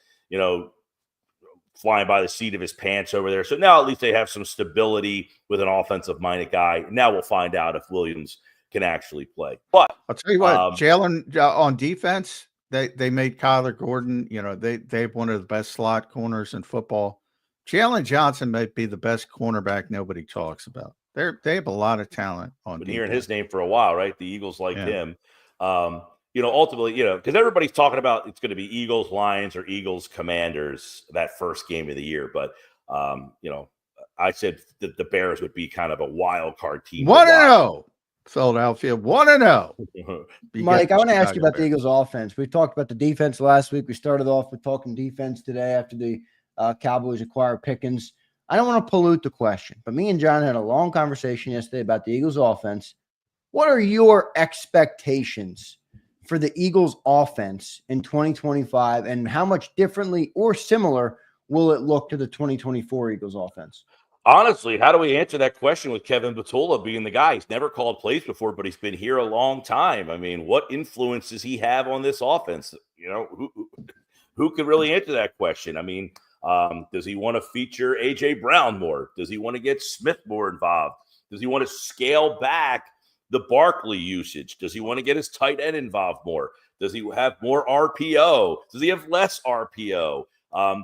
flying by the seat of his pants over there. So now at least they have some stability with an offensive-minded guy. Now we'll find out if Williams can actually play. But I'll tell you what, Jalen on defense, they made Kyler Gordon. They have one of the best slot corners in football. Jalen Johnson might be the best cornerback nobody talks about. They have a lot of talent on defense. Been hearing his name for a while, right? The Eagles like him. Ultimately, because everybody's talking about it's going to be Eagles, Lions, or Eagles, Commanders that first game of the year. But, I said that the Bears would be kind of a wild card team. 1-0, Philadelphia, 1-0. Mike, I want to ask you about the Eagles offense. We talked about the defense last week. We started off with talking defense today after the Cowboys acquired Pickens. I don't want to pollute the question, but me and John had a long conversation yesterday about the Eagles offense. What are your expectations for the Eagles offense in 2025, and how much differently or similar will it look to the 2024 Eagles offense? Honestly, how do we answer that question with Kevin Batula being the guy? He's never called plays before, but he's been here a long time. I mean, what influence does he have on this offense? Who could really answer that question? I mean, does he want to feature A.J. Brown more? Does he want to get Smith more involved? Does he want to scale back the Barkley usage? Does he want to get his tight end involved more? Does he have more RPO? Does he have less RPO?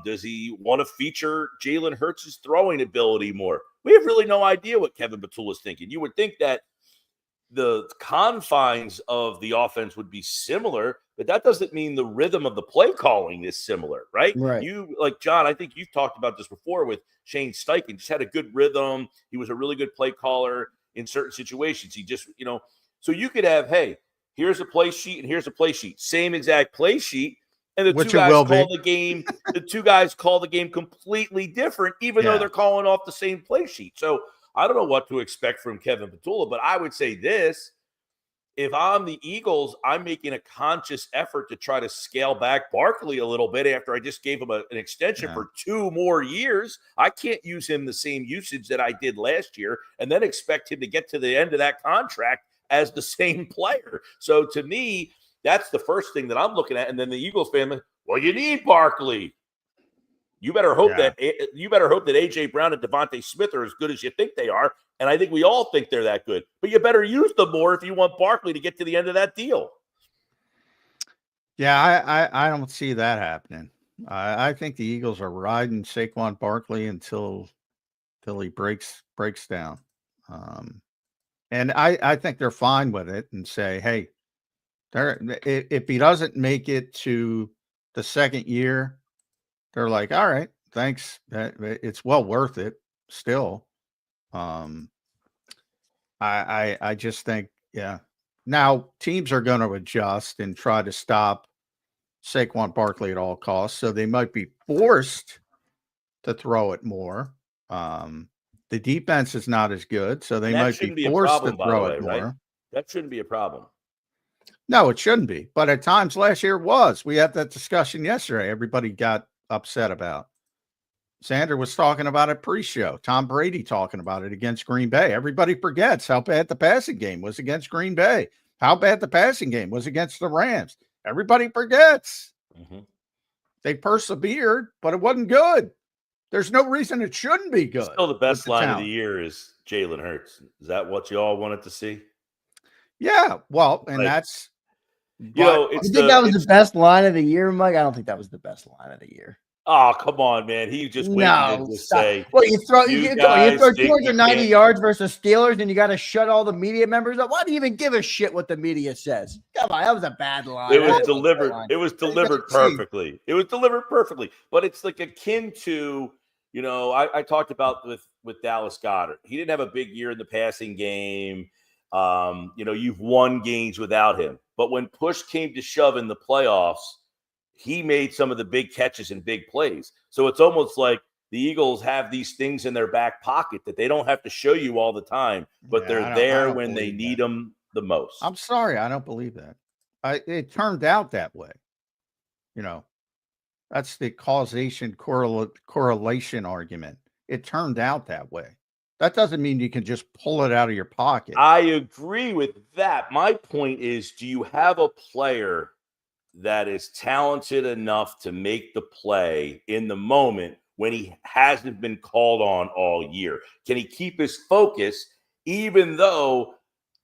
Does he want to feature Jalen Hurts' throwing ability more? We have really no idea what Kevin Batula is thinking. You would think that the confines of the offense would be similar, but that doesn't mean the rhythm of the play calling is similar, right? Right. You, like John, I think you've talked about this before with Shane Steichen, just had a good rhythm. He was a really good play caller in certain situations. He just, so you could have, hey, here's a play sheet and here's a play sheet, same exact play sheet. And the two guys call the game completely different, even though they're calling off the same play sheet. So I don't know what to expect from Kevin Batula, but I would say this. If I'm the Eagles, I'm making a conscious effort to try to scale back Barkley a little bit after I just gave him an extension for 2 more years. I can't use him the same usage that I did last year and then expect him to get to the end of that contract as the same player. So to me, that's the first thing that I'm looking at. And then the Eagles fan, well, you need Barkley. You better hope that A.J. Brown and Devontae Smith are as good as you think they are. And I think we all think they're that good. But you better use them more if you want Barkley to get to the end of that deal. Yeah, I don't see that happening. I think the Eagles are riding Saquon Barkley until he breaks down. And I think they're fine with it and say, hey, if he doesn't make it to the second year, they're like, all right, thanks. It's well worth it still. I just think, now teams are going to adjust and try to stop Saquon Barkley at all costs. So they might be forced to throw it more. The defense is not as good, so they might be forced to throw it more. Right? That shouldn't be a problem. No, it shouldn't be. But at times last year it was. We had that discussion yesterday. Everybody got upset about. Zander was talking about it pre-show. Tom Brady talking about it against Green Bay. Everybody forgets how bad the passing game was against Green Bay. How bad the passing game was against the Rams. Everybody forgets. Mm-hmm. They persevered, but it wasn't good. There's no reason it shouldn't be good. Still the best line of the year is Jalen Hurts. Is that what you all wanted to see? Yeah, well, and that's you think that was the best line of the year, Mike? I don't think that was the best line of the year. Oh, come on, man. He just waited to say. Well, you throw 290 yards versus Steelers, and you got to shut all the media members up. Why do you even give a shit what the media says? Come on, that was a bad line. It was delivered. It was delivered perfectly. It was delivered perfectly. But it's like akin to, I talked about with Dallas Goedert. He didn't have a big year in the passing game. You've won games without him. But when push came to shove in the playoffs, he made some of the big catches and big plays. So it's almost like the Eagles have these things in their back pocket that they don't have to show you all the time, but they're there when they need them the most. I'm sorry, I don't believe that. It turned out that way. That's the causation correlation argument. It turned out that way. That doesn't mean you can just pull it out of your pocket. I agree with that. My point is, do you have a player that is talented enough to make the play in the moment when he hasn't been called on all year? Can he keep his focus even though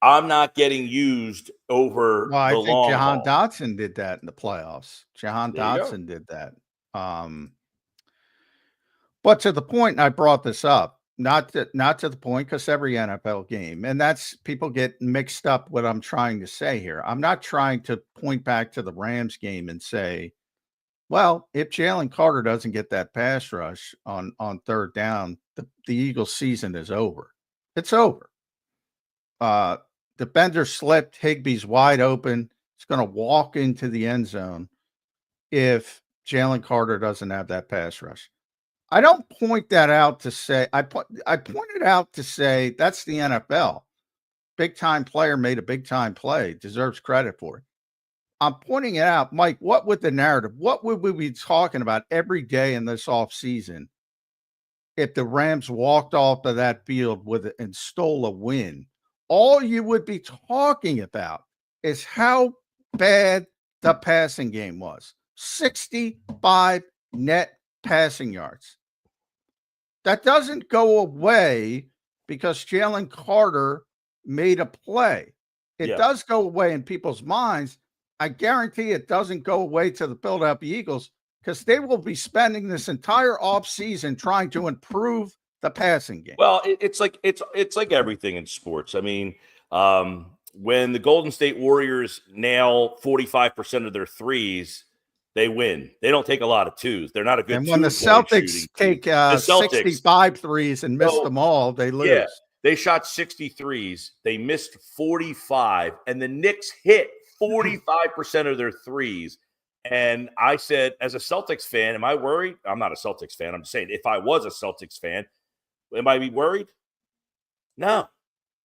I'm not getting used over the long haul? I think Jahan Dotson did that in the playoffs. Jahan Dotson did that. But to the point, I brought this up, not to the point, because every NFL game, and that's people get mixed up what I'm trying to say here. I'm not trying to point back to the Rams game and say, well, if Jalen Carter doesn't get that pass rush on third down, the Eagles season is over. It's over. The bender slipped. Higbee's wide open. It's going to walk into the end zone if Jalen Carter doesn't have that pass rush. I don't point that out to say I pointed out to say that's the NFL. Big time player made a big time play, deserves credit for it. I'm pointing it out, Mike. What would the narrative? What would we be talking about every day in this offseason if the Rams walked off of that field and stole a win? All you would be talking about is how bad the passing game was. 65 net passing yards. That doesn't go away because Jalen Carter made a play. It does go away in people's minds. I guarantee it doesn't go away to the Philadelphia Eagles, because they will be spending this entire offseason trying to improve the passing game. Well, it's like everything in sports. I mean, when the Golden State Warriors nail 45% of their threes, they win. They don't take a lot of twos. They're not a good. And when the Celtics take 65 threes and miss them all, they lose. Yeah, they shot 60 threes. They missed 45, and the Knicks hit 45% of their threes. And I said, as a Celtics fan, am I worried? I'm not a Celtics fan. I'm just saying, if I was a Celtics fan, am I worried? No.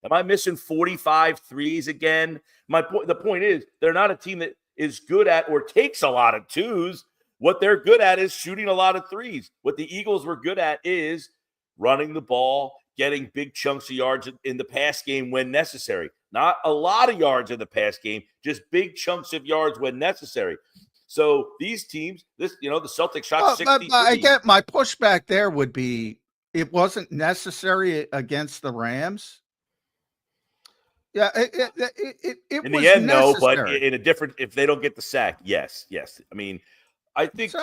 Am I missing 45 threes again? The point is, they're not a team that is good at or takes a lot of twos. What they're good at is shooting a lot of threes. What the Eagles were good at is running the ball, getting big chunks of yards in the pass game when necessary. Not a lot of yards in the pass game, just big chunks of yards when necessary. So these teams, the Celtics shot 60. I get my pushback there would be it wasn't necessary against the Rams. Yeah, it in was the end, necessary. no, but in a different, if they don't get the sack, yes. I mean, I think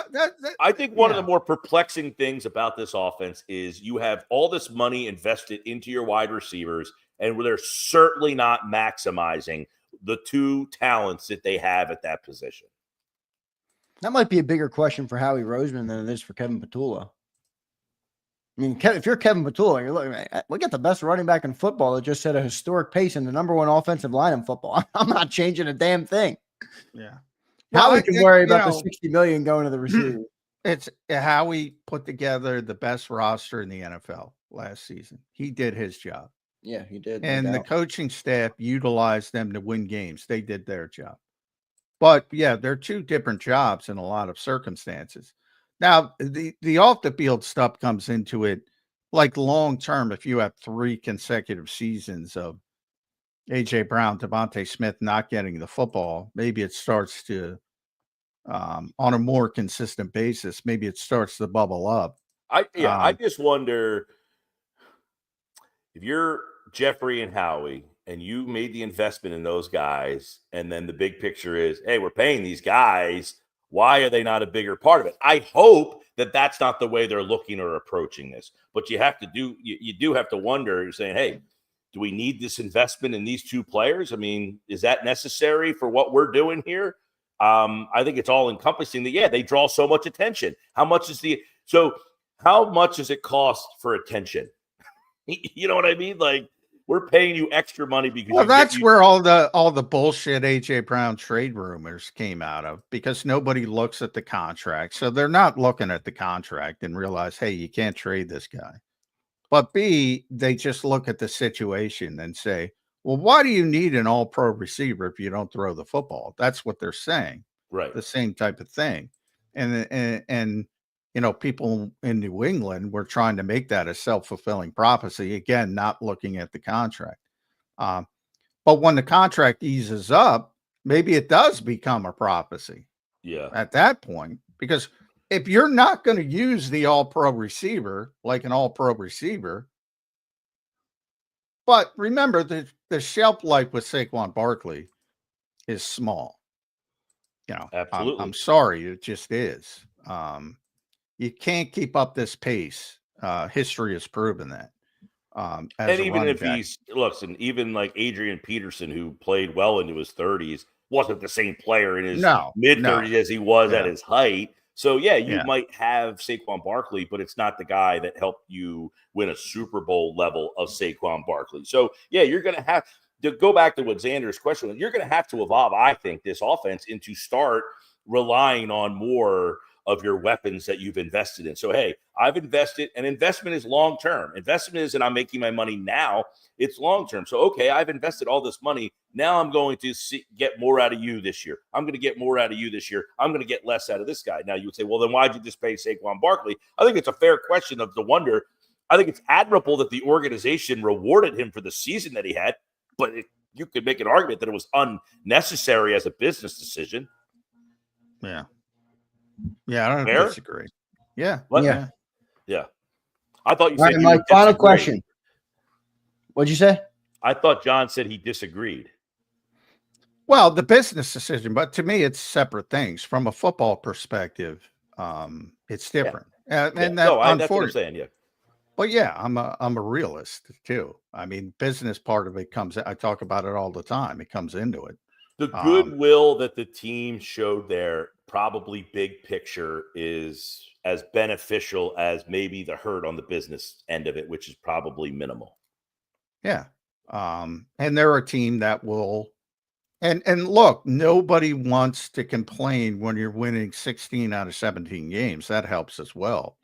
one of the more perplexing things about this offense is you have all this money invested into your wide receivers, and they're certainly not maximizing the two talents that they have at that position. That might be a bigger question for Howie Roseman than it is for Kevin Petula. I mean, if you're Kevin Petula, you're looking, look at the best running back in football that just set a historic pace and the number one offensive line in football. I'm not changing a damn thing. Yeah. Howie can worry about the $60 million going to the receiver. It's Howie put together the best roster in the NFL last season. He did his job. Yeah, he did. And the coaching staff utilized them to win games. They did their job. But yeah, they're two different jobs in a lot of circumstances. Now, the off the field stuff comes into it like long term. If you have 3 consecutive seasons of A.J. Brown, Devontae Smith not getting the football, maybe it starts to, on a more consistent basis, maybe it starts to bubble up. I just wonder if you're Jeffrey and Howie and you made the investment in those guys, and then the big picture is, hey, we're paying these guys. Why are they not a bigger part of it? I hope that that's not the way they're looking or approaching this. But you do have to wonder, you're saying, hey, do we need this investment in these 2 players? I mean, is that necessary for what we're doing here? I think it's all encompassing that, they draw so much attention. How much does it cost for attention? You know what I mean? Like, we're paying you extra money because that's where all the bullshit A.J. Brown trade rumors came out of, because nobody looks at the contract. So they're not looking at the contract and realize, hey, you can't trade this guy. But B, they just look at the situation and say, well, why do you need an all-pro receiver if you don't throw the football? That's what they're saying. Right. The same type of thing. And people in New England were trying to make that a self-fulfilling prophecy. Again, not looking at the contract. But when the contract eases up, maybe it does become a prophecy. Yeah. At that point, because if you're not going to use the all-pro receiver like an all-pro receiver, but remember the shelf life with Saquon Barkley is small. Absolutely. I'm sorry, it just is. You can't keep up this pace. History has proven that. And even if even like Adrian Peterson, who played well into his 30s, wasn't the same player in his mid-30s as he was at his height. So, you might have Saquon Barkley, but it's not the guy that helped you win a Super Bowl level of Saquon Barkley. So, you're going to have to go back to what Xander's question was. You're going to have to evolve, I think, this offense into start relying on more of your weapons that you've invested in. So, hey, I've invested, and investment is long-term. Investment isn't I'm making my money now. It's long-term. So, okay, I've invested all this money. Now I'm going to get more out of you this year. I'm going to get more out of you this year. I'm going to get less out of this guy. Now you would say, well, then why'd you just pay Saquon Barkley? I think it's a fair question of the wonder. I think it's admirable that the organization rewarded him for the season that he had, but you could make an argument that it was unnecessary as a business decision. Yeah. Yeah, I don't disagree. Yeah. Yeah. I thought you said my final question. What'd you say? I thought John said he disagreed. Well, the business decision, but to me, it's separate things. From a football perspective, it's different. And that, that's what I'm unfortunately, saying. Yeah. but yeah, I'm a realist too. I mean, business part of it comes. I talk about it all the time. It comes into it. The goodwill that the team showed there, probably big picture, is as beneficial as maybe the hurt on the business end of it, which is probably minimal. Yeah. And they're a team that will, and look, nobody wants to complain when you're winning 16 out of 17 games. That helps as well.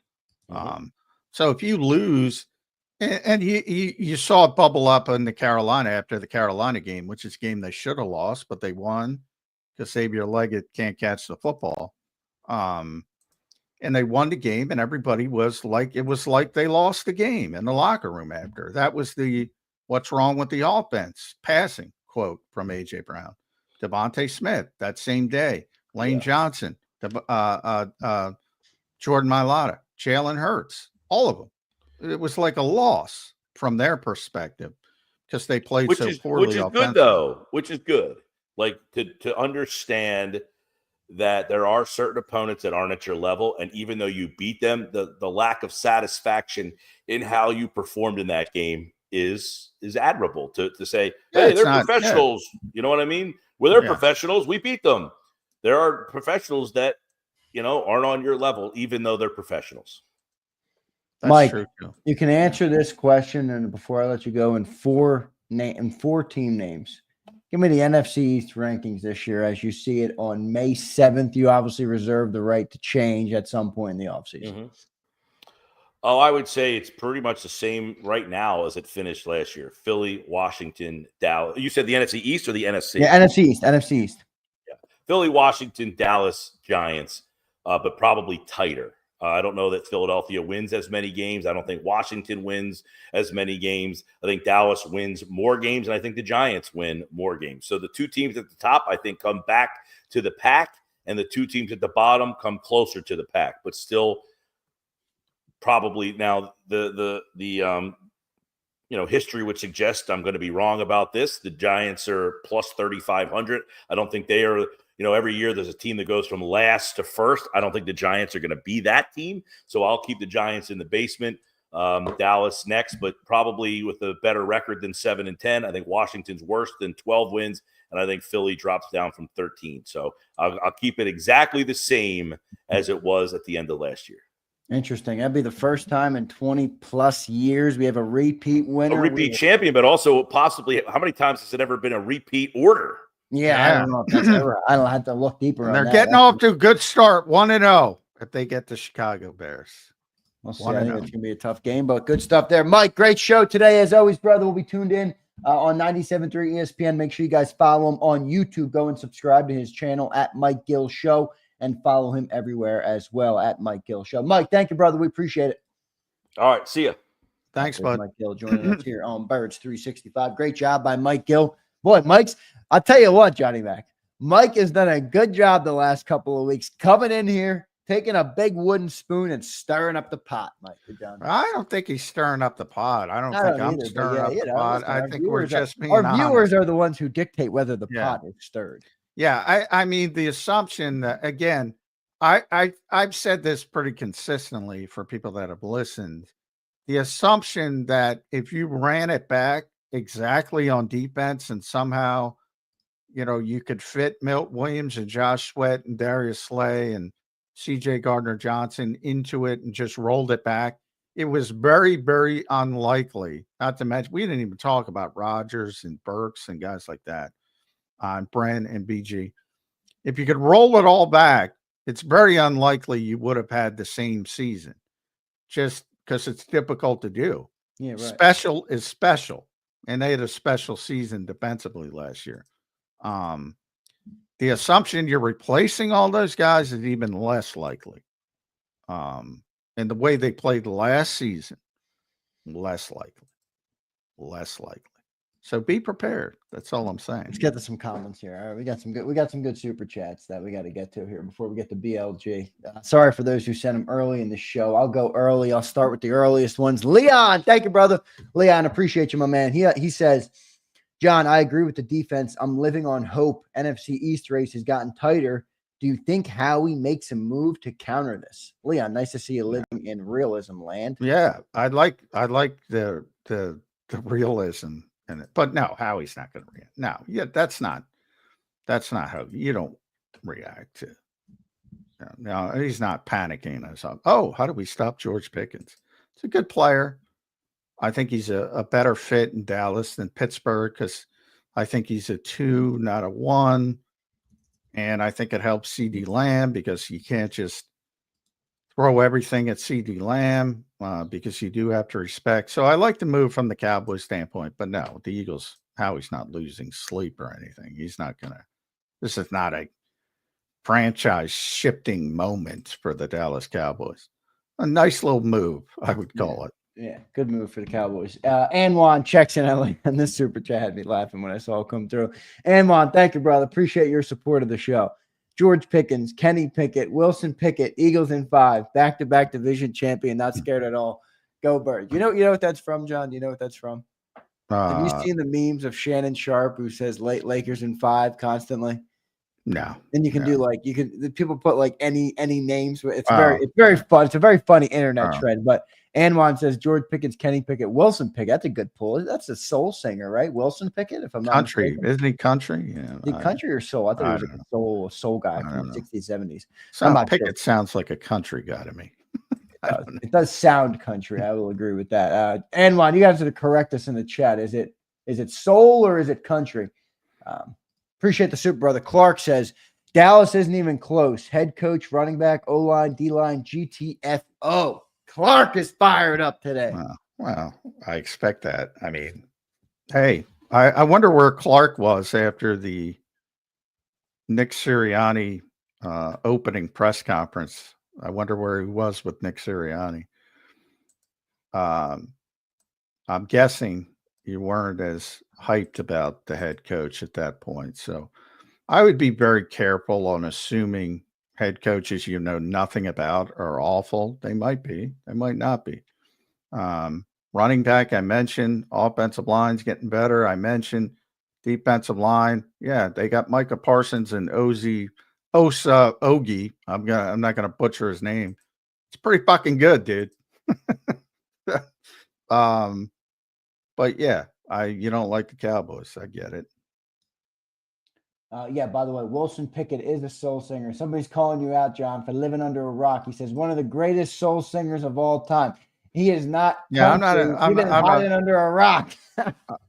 So if you lose, and you saw it bubble up in the Carolina after the Carolina game, which is a game they should have lost, but they won because Xavier Leggett can't catch the football. And they won the game, and everybody was like, it was like they lost the game in the locker room after. That was the what's wrong with the offense passing quote from A.J. Brown. Devontae Smith that same day, Lane Johnson, Jordan Mailata, Jalen Hurts, all of them. It was like a loss from their perspective because they played so poorly. Which is good, though. Which is good. Like to understand that there are certain opponents that aren't at your level, and even though you beat them, the lack of satisfaction in how you performed in that game is admirable. To say, hey, they're professionals. You know what I mean? Well, they're professionals. We beat them. There are professionals that aren't on your level, even though they're professionals. That's Mike, true. You can answer this question, and before I let you go, in four team names. Give me the NFC East rankings this year as you see it on May 7th. You obviously reserve the right to change at some point in the offseason. Oh, I would say it's pretty much the same right now as it finished last year. Philly, Washington, Dallas. You said the NFC East or the NFC? Yeah, NFC East. Yeah. Philly, Washington, Dallas, Giants, but probably tighter. I don't know that Philadelphia wins as many games. I don't think Washington wins as many games. I think Dallas wins more games, and I think the Giants win more games. So the two teams at the top, I think, come back to the pack, and the two teams at the bottom come closer to the pack, but still probably now the history would suggest I'm going to be wrong about this. The Giants are plus 3,500. I don't think they are. Every year there's a team that goes from last to first. I don't think the Giants are going to be that team. So I'll keep the Giants in the basement. Dallas next, but probably with a better record than 7-10. I think Washington's worse than 12 wins, and I think Philly drops down from 13. So I'll keep it exactly the same as it was at the end of last year. Interesting. That'd be the first time in 20-plus years we have a repeat winner. A repeat champion, but also possibly, how many times has it ever been a repeat order? Yeah, I don't know if that's ever. I don't have to look deeper. They're getting off to a good start, 1-0. If they get the Chicago Bears, we'll see. I think it's gonna be a tough game, but good stuff there, Mike. Great show today, as always, brother. We'll be tuned in on 97.3 ESPN. Make sure you guys follow him on YouTube. Go and subscribe to his channel at Mike Gill Show, and follow him everywhere as well at Mike Gill Show. Mike, thank you, brother. We appreciate it. All right, see ya. Thanks, bud. Mike Gill joining us here on Birds 365. Great job by Mike Gill. Boy, I'll tell you what, Johnny Mac. Mike has done a good job the last couple of weeks coming in here, taking a big wooden spoon and stirring up the pot, Mike. I don't think he's stirring up the pot. I don't think I'm stirring up the pot. I think we're just being honest. Our viewers are the ones who dictate whether the pot is stirred. Yeah, I mean, the assumption that, again, I've said this pretty consistently for people that have listened. The assumption that if you ran it back exactly on defense and somehow, you could fit Milt Williams and Josh Sweat and Darius Slay and CJ Gardner-Johnson into it and just rolled it back, it was very, very unlikely. Not to mention, we didn't even talk about Rodgers and Burks and guys like that, Brent and BG. If you could roll it all back, it's very unlikely you would have had the same season, just because it's difficult to do. Yeah, right. Special is special, and they had a special season defensively last year. The assumption you're replacing all those guys is even less likely. And the way they played last season, less likely. So be prepared. That's all I'm saying. Let's get to some comments here. All right, we got some good super chats that we got to get to here before we get to BLG. Sorry for those who sent them early in the show. I'll go early. I'll start with the earliest ones. Leon, thank you, brother. Leon, appreciate you, my man. He says, John, I agree with the defense. I'm living on hope. NFC East race has gotten tighter. Do you think Howie makes a move to counter this? Leon, nice to see you living in realism land. Yeah, I like the realism in it, but no, Howie's not going to react. No, yeah, that's not how you don't react to. No, he's not panicking or something. Oh, how do we stop George Pickens? It's a good player. I think he's a better fit in Dallas than Pittsburgh because I think he's a 2, not a 1. And I think it helps CD Lamb because you can't just throw everything at CD Lamb because you do have to respect. So I like the move from the Cowboys standpoint, but no, the Eagles, Howie's not losing sleep or anything. He's not going to, this is not a franchise shifting moment for the Dallas Cowboys. A nice little move, I would call it. Yeah, good move for the Cowboys. Anwan checks in, and this super chat had me laughing when I saw it come through. Anwan, thank you, brother. Appreciate your support of the show. George Pickens, Kenny Pickett, Wilson Pickett, Eagles in 5, back-to-back division champion, not scared at all. Go Birds. You know what that's from, John? Do you know what that's from? Have you seen the memes of Shannon Sharp who says Lakers in 5 constantly? No. And you can do people put like any names. It's very fun. It's a very funny internet trend. But Anwan says George Pickens, Kenny Pickett, Wilson Pickett. That's a good pull. That's a soul singer, right? Wilson Pickett, if I'm not country, mistaken. Isn't he country? Yeah, The country or soul? I thought he was a soul guy from the 60s, 70s. Pickett sounds like a country guy to me. It does sound country. I will agree with that. Anwan, you guys have to correct us in the chat. Is it soul or is it country? Appreciate the super brother. Clark says Dallas isn't even close. Head coach, running back, O-line, D-line, GTFO. Clark is fired up today. Well, I expect that. I mean, hey, I wonder where Clark was after the Nick Sirianni opening press conference. I wonder where he was with Nick Sirianni. I'm guessing you weren't as hyped about the head coach at that point. So I would be very careful on assuming head coaches you know nothing about are awful. They might be. They might not be. Running back, I mentioned. Offensive line's getting better. I mentioned defensive line. Yeah, they got Micah Parsons and Ogie. I'm not gonna butcher his name. It's pretty fucking good, dude. But yeah, you don't like the Cowboys. I get it. Yeah, by the way, Wilson Pickett is a soul singer. Somebody's calling you out, John, for living under a rock. He says one of the greatest soul singers of all time. He is not. Yeah, I'm not hiding under a rock.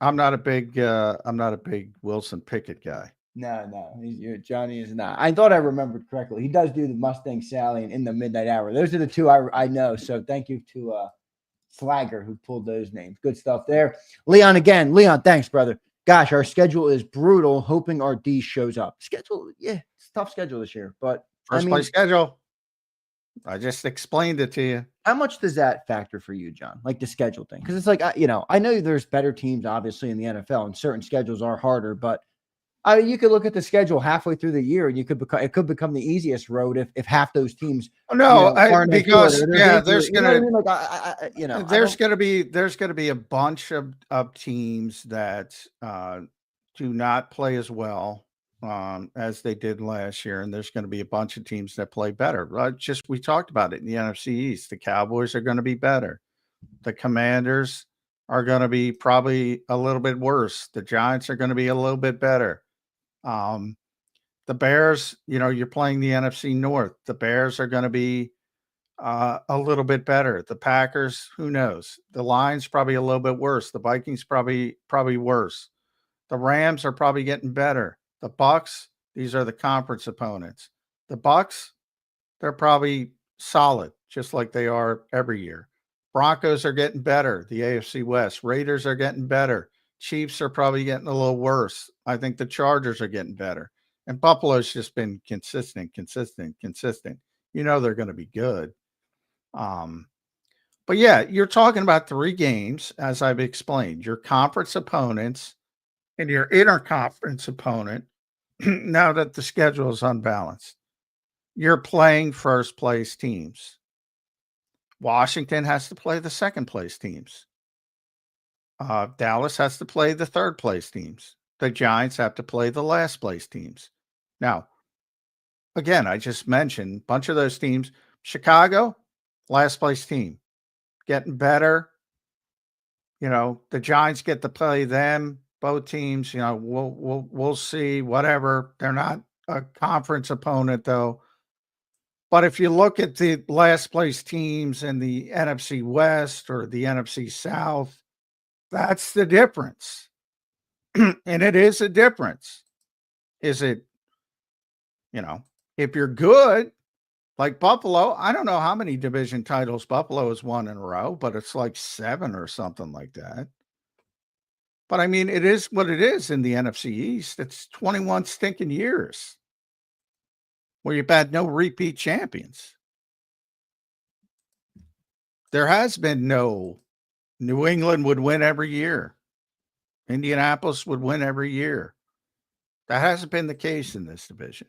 I'm not a big Wilson Pickett guy. No, Johnny is not. I thought I remembered correctly. He does do the Mustang Sally and In the Midnight Hour. Those are the two I know. So thank you to Slagger who pulled those names. Good stuff there. Leon again. Leon, thanks, brother. Gosh, our schedule is brutal. Hoping our D shows up. Schedule, yeah, it's a tough schedule this year. But First place schedule. I just explained it to you. How much does that factor for you, John? Like the schedule thing? Because it's like, I know there's better teams, obviously, in the NFL, and certain schedules are harder. But you could look at the schedule halfway through the year, and it could become the easiest road if half those teams. There's going to be a bunch of teams that do not play as well as they did last year, and there's going to be a bunch of teams that play better. We talked about it in the NFC East. The Cowboys are going to be better. The Commanders are going to be probably a little bit worse. The Giants are going to be a little bit better. The Bears, you're playing the NFC North. The Bears are going to be a little bit better. The Packers, who knows? The Lions probably a little bit worse. The Vikings probably worse. The Rams are probably getting better. The Bucks, these are the conference opponents. The Bucks, they're probably solid, just like they are every year. Broncos are getting better. The AFC West. Raiders are getting better. Chiefs are probably getting a little worse. I think the Chargers are getting better. And Buffalo's just been consistent. They're going to be good. But yeah, you're talking about 3 games, as I've explained. Your conference opponents and your interconference opponent, now that the schedule is unbalanced, you're playing first place teams. Washington has to play the second place teams. Dallas has to play the third place teams. The Giants have to play the last place teams. Now, again, I just mentioned a bunch of those teams. Chicago, last place team, getting better. The Giants get to play them. Both teams, we'll see. Whatever. They're not a conference opponent though. But if you look at the last place teams in the NFC West or the NFC South, that's the difference. And it is a difference. Is it, if you're good, like Buffalo, I don't know how many division titles Buffalo has won in a row, but it's like 7 or something like that. But I mean, it is what it is in the NFC East. It's 21 stinking years where you've had no repeat champions. There has been no New England would win every year. Indianapolis would win every year. That hasn't been the case in this division.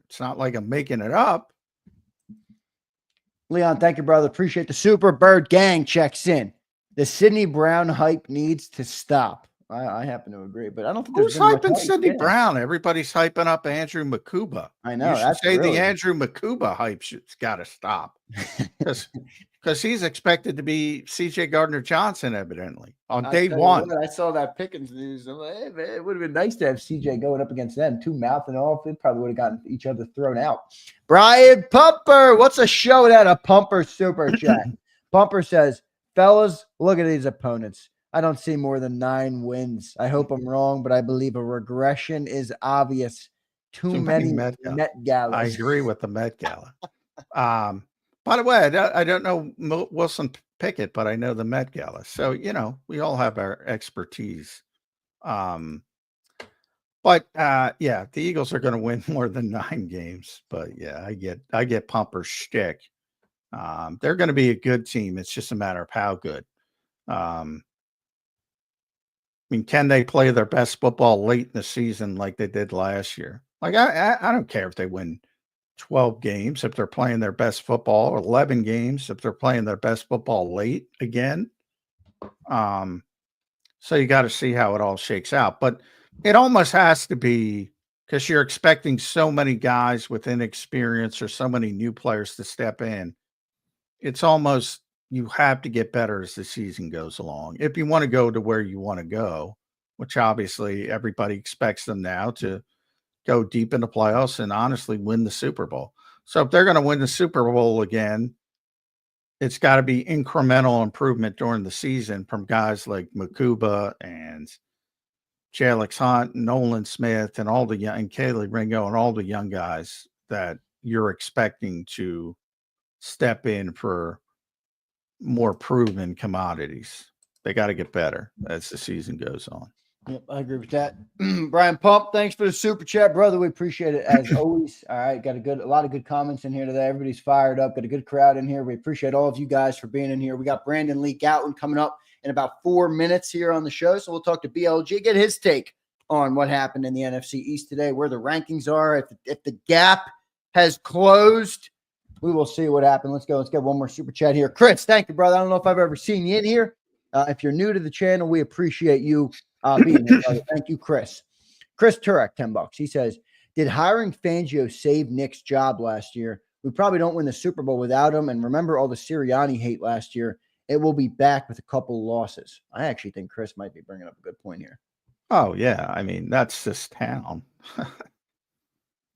It's not like I'm making it up. Leon, thank you, brother. Appreciate the Super Bird Gang checks in. The Sidney Brown hype needs to stop. I happen to agree, but I don't think who's hyping Sidney Brown. Everybody's hyping up Andrew Makuba. I know. You should say the Andrew Makuba hype's got to stop because he's expected to be CJ Gardner-Johnson, evidently, on day one. I saw that Pickens news. I'm like, hey, man, it would have been nice to have CJ going up against them, two mouthing off. It probably would have gotten each other thrown out. Brian Pumper, what's a show without a Pumper super chat? Pumper says, fellas, look at these opponents. I don't see more than 9 wins. I hope I'm wrong, but I believe a regression is obvious. Too many Met Galas. I agree with the Met Gala. By the way, I don't know Wilson Pickett, but I know the Met Gala. So, we all have our expertise. The Eagles are going to win more than 9 games. But yeah, I get Pumper's shtick. They're going to be a good team. It's just a matter of how good. Can they play their best football late in the season like they did last year? Like, I don't care if they win 12 games, if they're playing their best football, or 11 games, if they're playing their best football late again. So you got to see how it all shakes out. But it almost has to be because you're expecting so many guys with inexperience or so many new players to step in. It's almost you have to get better as the season goes along. If you want to go to where you want to go, which obviously everybody expects them now to go deep in the playoffs and honestly win the Super Bowl. So if they're going to win the Super Bowl again, it's got to be incremental improvement during the season from guys like Makuba and Jalix Hunt, Nolan Smith, and all the young, and Kaylee Ringo, and all the young guys that you're expecting to step in for more proven commodities. They got to get better as the season goes on. Yep, I agree with that. Brian Pump, thanks for the super chat, brother. We appreciate it as always. All right, got a lot of good comments in here today. Everybody's fired up. Got a good crowd in here. We appreciate all of you guys for being in here. We got Brandon Lee Goutland coming up in about 4 minutes here on the show, so we'll talk to BLG, get his take on what happened in the NFC East today, where the rankings are, if the gap has closed. We will see what happened. Let's go. Let's get one more super chat here. Chris, thank you, brother. I don't know if I've ever seen you in here. If you're new to the channel, we appreciate you being here, brother. Thank you, Chris. Chris Turek, $10. He says, did hiring Fangio save Nick's job last year? We probably don't win the Super Bowl without him. And remember all the Sirianni hate last year. It will be back with a couple losses. I actually think Chris might be bringing up a good point here. Oh, yeah. I mean, that's this town.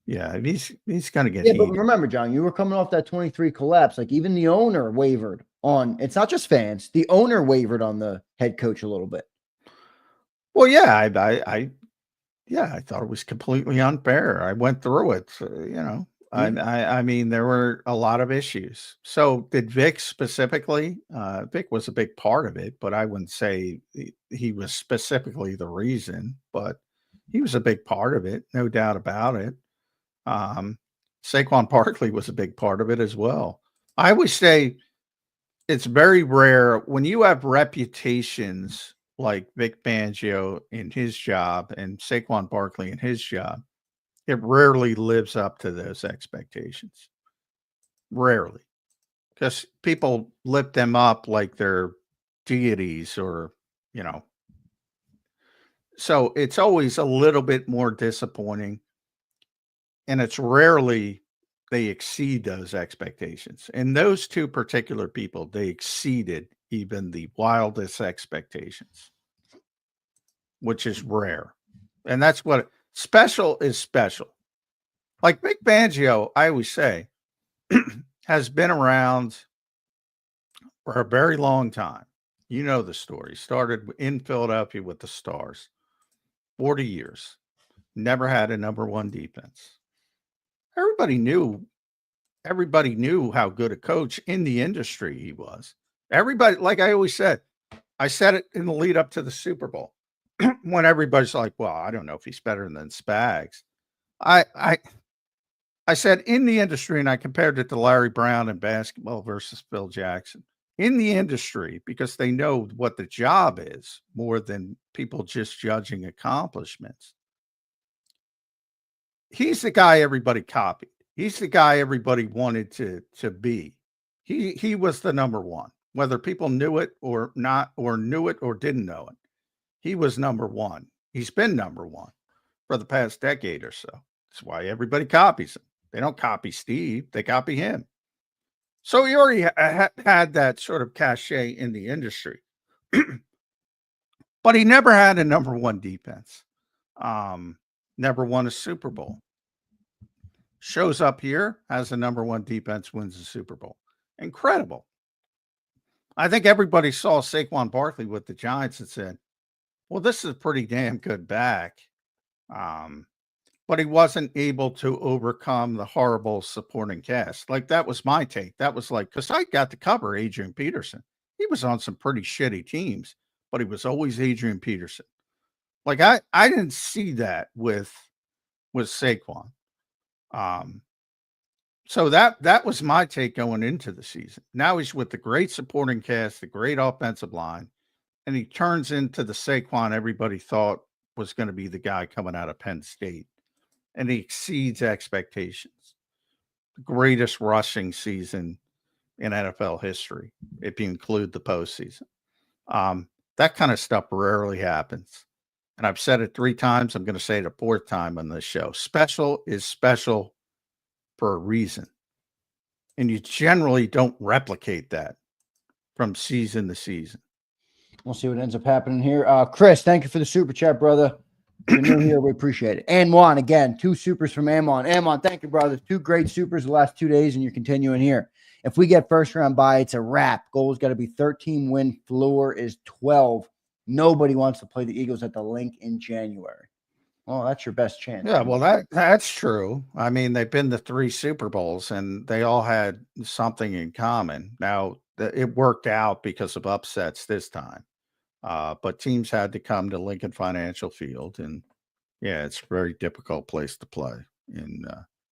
Yeah, he's going to get heat. But remember, John, you were coming off that 23 collapse. Like, even the owner wavered on – it's not just fans. The owner wavered on the head coach a little bit. Well, yeah, I thought it was completely unfair. I went through it, I mean, there were a lot of issues. So did Vic specifically? Vic was a big part of it, but I wouldn't say he was specifically the reason, but he was a big part of it, no doubt about it. Saquon Barkley was a big part of it as well. I always say it's very rare when you have reputations like Vic Fangio in his job and Saquon Barkley in his job, it rarely lives up to those expectations. Rarely. Because people lift them up like they're deities or, you know. So it's always a little bit more disappointing. And it's rarely they exceed those expectations. And those two particular people, they exceeded even the wildest expectations, which is rare. And that's what special is special. Like Vic Fangio, I always say, has been around for a very long time. You know the story. Started in Philadelphia with the Stars. 40 years. Never had a number one defense. Everybody knew how good a coach in the industry he was. Everybody, like I always said, I said it in the lead up to the Super Bowl when everybody's like, well, I don't know if he's better than Spags. I said in the industry, and I compared it to Larry Brown in basketball versus Phil Jackson. In the industry, because they know what the job is more than people just judging accomplishments. He's the guy everybody copied. He's the guy everybody wanted to be. He was the number one, whether people knew it or not, or knew it or didn't know it. He was number one. He's been number one for the past decade or so. That's why everybody copies him. They don't copy Steve. They copy him. So he already had that sort of cachet in the industry. But he never had a number one defense. Never won a Super Bowl. Shows up here, has a number one defense, wins the Super Bowl. Incredible. I think everybody saw Saquon Barkley with the Giants and said, well, this is a pretty damn good back. But he wasn't able to overcome the horrible supporting cast. Like, that was my take. That was like, because I got to cover Adrian Peterson. He was on some pretty shitty teams, but he was always Adrian Peterson. Like, I didn't see that with Saquon. So that was my take going into the season. Now he's with the great supporting cast, the great offensive line, and he turns into the Saquon everybody thought was going to be the guy coming out of Penn State. And he exceeds expectations. The greatest rushing season in NFL history, if you include the postseason. That kind of stuff rarely happens. And I've said it 3 times. I'm going to say it a 4th time on this show. Special is special for a reason. And you generally don't replicate that from season to season. We'll see what ends up happening here. Chris, thank you for the super chat, brother. If you're new here, we appreciate it. And Juan, again, 2 supers from Amon. Amon, thank you, brother. 2 great supers the last 2 days, and you're continuing here. If we get first round bye, it's a wrap. Goal's got to be 13 win. Floor is 12. Nobody wants to play the Eagles at the Link in January. Well, that's your best chance. Yeah, well, that's true. I mean, they've been to 3 Super Bowls, and they all had something in common. Now, it worked out because of upsets this time. But teams had to come to Lincoln Financial Field, and yeah, it's a very difficult place to play in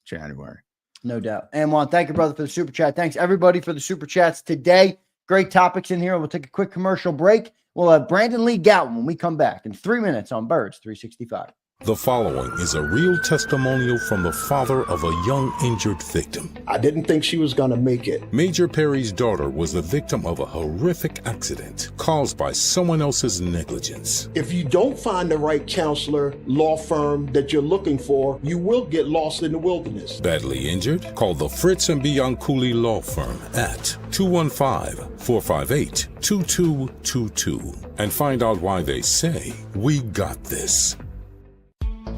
January. No doubt. And Juan, thank you, brother, for the super chat. Thanks, everybody, for the super chats today. Great topics in here. We'll take a quick commercial break. We'll have Brandon Lee Gowton when we come back in 3 minutes on Birds 365. The following is a real testimonial from the father of a young injured victim. I didn't think she was going to make it. Major Perry's daughter was the victim of a horrific accident caused by someone else's negligence. If you don't find the right counselor, law firm that you're looking for, you will get lost in the wilderness. Badly injured? Call the Fritz and Bianculli Law Firm at 215-458-2222 and find out why they say, "We got this."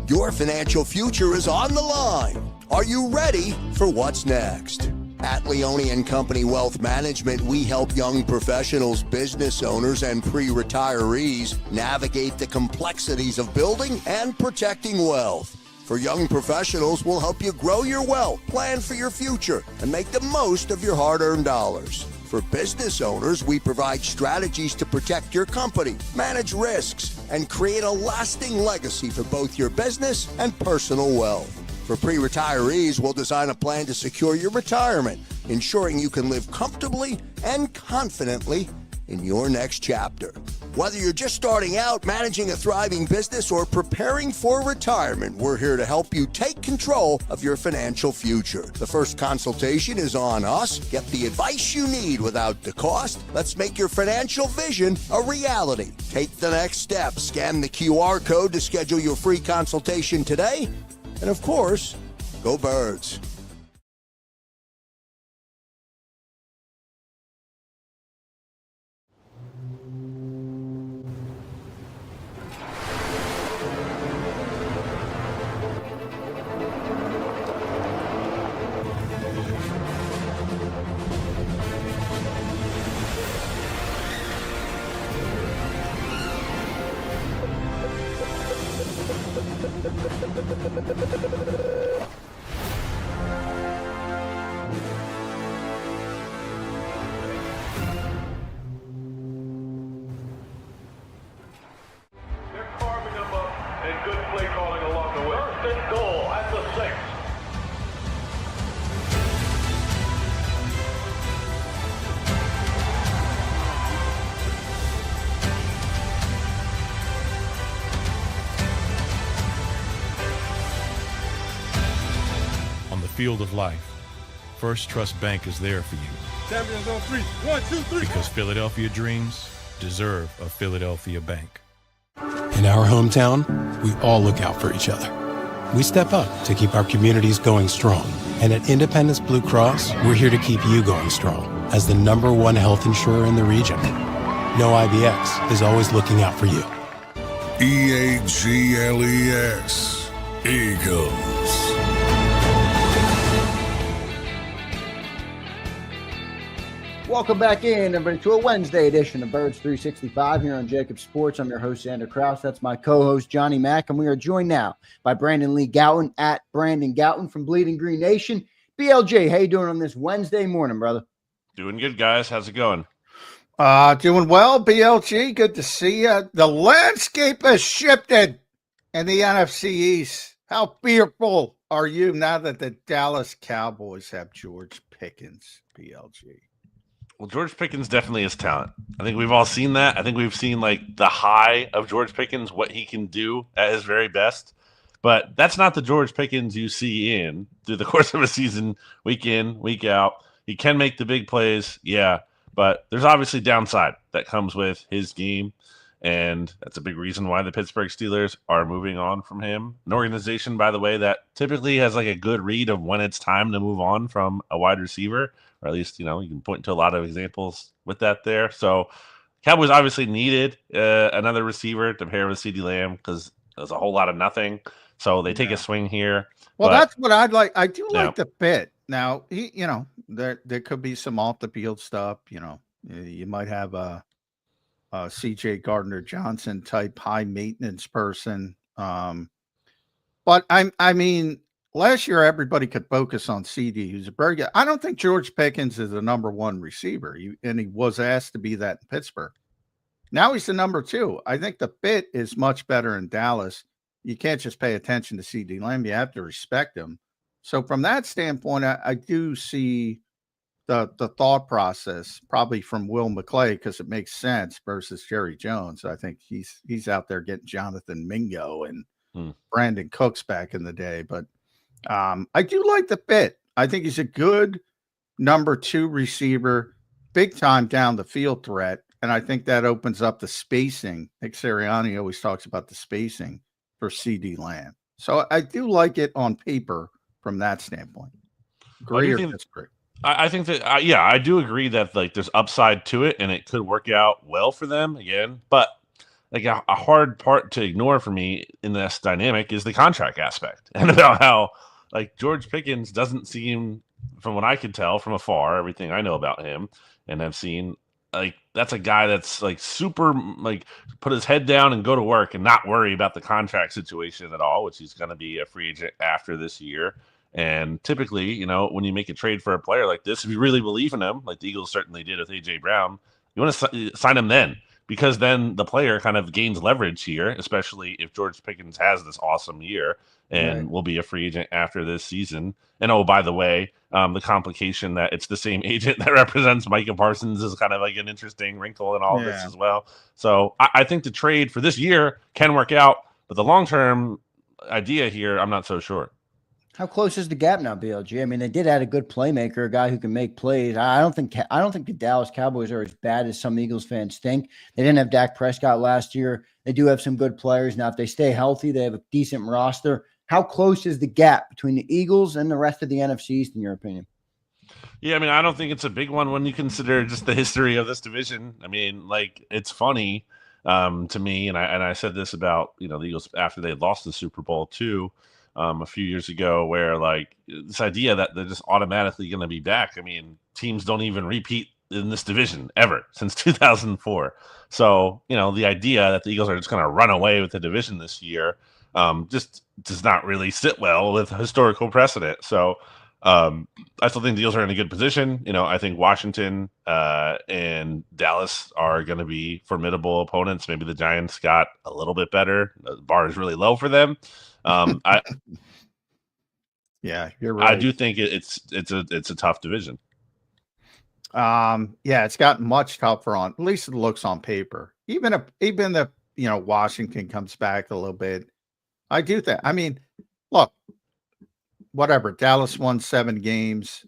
Your financial future is on the line. Are you ready for what's next? At Leone & Company Wealth Management, we help young professionals, business owners, and pre-retirees navigate the complexities of building and protecting wealth. For young professionals, we'll help you grow your wealth, plan for your future, and make the most of your hard-earned dollars. For business owners, we provide strategies to protect your company, manage risks, and create a lasting legacy for both your business and personal wealth. For pre-retirees, we'll design a plan to secure your retirement, ensuring you can live comfortably and confidently in your next chapter. Whether you're just starting out, managing a thriving business, or preparing for retirement, we're here to help you take control of your financial future. The first consultation is on us. Get the advice you need without the cost. Let's make your financial vision a reality. Take the next step. Scan the QR code to schedule your free consultation today. And of course, go Birds. Field of life, First Trust Bank is there for you. Champions on 3. 1, 2, 3. Because Philadelphia dreams deserve a Philadelphia bank. In our hometown, we all look out for each other. We step up to keep our communities going strong. And at Independence Blue Cross, we're here to keep you going strong as the #1 health insurer in the region. No IBX is always looking out for you. EAGLES, Eagles. Welcome back in, everybody, to a Wednesday edition of Birds 365 here on JAKIB Sports. I'm your host, Zander Krause. That's my co-host, Johnny Mack, and we are joined now by Brandon Lee Gouton at Brandon Gouton from Bleeding Green Nation. BLJ, how you doing on this Wednesday morning, brother? Doing good, guys. How's it going? Doing well, BLG. Good to see you. The landscape has shifted in the NFC East. How fearful are you now that the Dallas Cowboys have George Pickens, BLG? Well, George Pickens definitely is talent. I think we've all seen that. I think we've seen like the high of George Pickens, what he can do at his very best. But that's not the George Pickens you see in through the course of a season, week in, week out. He can make the big plays, yeah, but there's obviously downside that comes with his game, and that's a big reason why the Pittsburgh Steelers are moving on from him. An organization, by the way, that typically has like a good read of when it's time to move on from a wide receiver. Or at least, you know, you can point to a lot of examples with that there. So Cowboys obviously needed another receiver to pair with CeeDee Lamb because there's a whole lot of nothing. So they take a swing here. Well, that's what I'd like. I do like the fit. Now, there could be some off the field stuff. You know, you might have a CJ Gardner-Johnson type high maintenance person. But I mean, last year, everybody could focus on CD, who's a very good. I don't think George Pickens is the #1 receiver, and he was asked to be that in Pittsburgh. Now he's the #2. I think the fit is much better in Dallas. You can't just pay attention to CD Lamb. You have to respect him. So from that standpoint, I do see the thought process probably from Will McClay because it makes sense versus Jerry Jones. I think he's out there getting Jonathan Mingo and Brandon Cooks back in the day, but I do like the fit. I think he's a good #2 receiver, big time down the field threat. And I think that opens up the spacing. Nick Sirianni always talks about the spacing for CD Lamb. So I do like it on paper from that standpoint. Agree or disagree? I think that, I do agree that like there's upside to it and it could work out well for them again. But like a hard part to ignore for me in this dynamic is the contract aspect and about how like George Pickens doesn't seem, from what I can tell from afar, everything I know about him and have seen, like that's a guy that's like super like put his head down and go to work and not worry about the contract situation at all, which he's going to be a free agent after this year. And typically, you know, when you make a trade for a player like this, if you really believe in him, like the Eagles certainly did with A.J. Brown, you want to sign him then because then the player kind of gains leverage here, especially if George Pickens has this awesome year and will be a free agent after this season. And oh, by the way, the complication that it's the same agent that represents Micah Parsons is kind of like an interesting wrinkle in all of this as well. So I think the trade for this year can work out, but the long-term idea here, I'm not so sure. How close is the gap now, BLG? I mean, they did add a good playmaker, a guy who can make plays. I don't think the Dallas Cowboys are as bad as some Eagles fans think. They didn't have Dak Prescott last year. They do have some good players. Now, if they stay healthy, they have a decent roster. How close is the gap between the Eagles and the rest of the NFC East, in your opinion? Yeah, I mean, I don't think it's a big one when you consider just the history of this division. I mean, like, it's funny to me, and I said this about, the Eagles after they lost the Super Bowl too, a few years ago, where like this idea that they're just automatically going to be back. I mean, teams don't even repeat in this division ever since 2004. So, the idea that the Eagles are just going to run away with the division this year just does not really sit well with historical precedent. So I still think the Eagles are in a good position. I think Washington and Dallas are going to be formidable opponents. Maybe the Giants got a little bit better. The bar is really low for them. Yeah, you're right. I do think it's a tough division. It's gotten much tougher on, at least it looks on paper. Even if Washington comes back a little bit, I do think. I mean, look, whatever. Dallas won 7 games.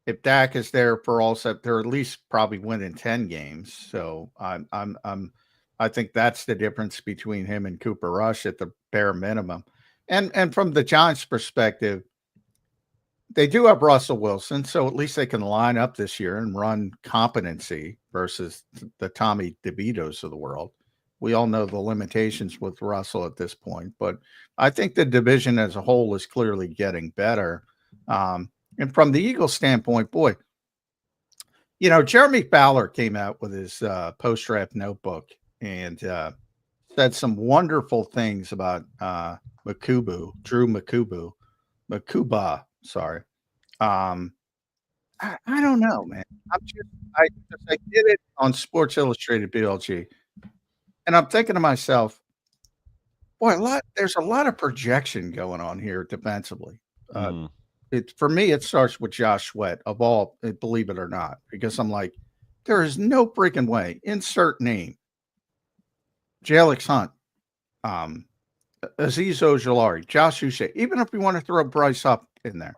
If Dak is there for all set, they're at least probably winning 10 games. So I think that's the difference between him and Cooper Rush at the bare minimum. And from the Giants' perspective, they do have Russell Wilson, so at least they can line up this year and run competency versus the Tommy DeVitos of the world. We all know the limitations with Russell at this point, but I think the division as a whole is clearly getting better. And from the Eagles standpoint, boy, Jeremy Fowler came out with his post-draft notebook and said some wonderful things about Drew Makuba. Sorry. I don't know, man. I did it on Sports Illustrated BLG, and I'm thinking to myself, boy, there's a lot of projection going on here defensively. For me, it starts with Josh Sweat, of all, believe it or not, because I'm like, there is no freaking way. Insert name. Jalix Hunt, Azeez Ojulari, Josh Uche, even if you want to throw Bryce up in there,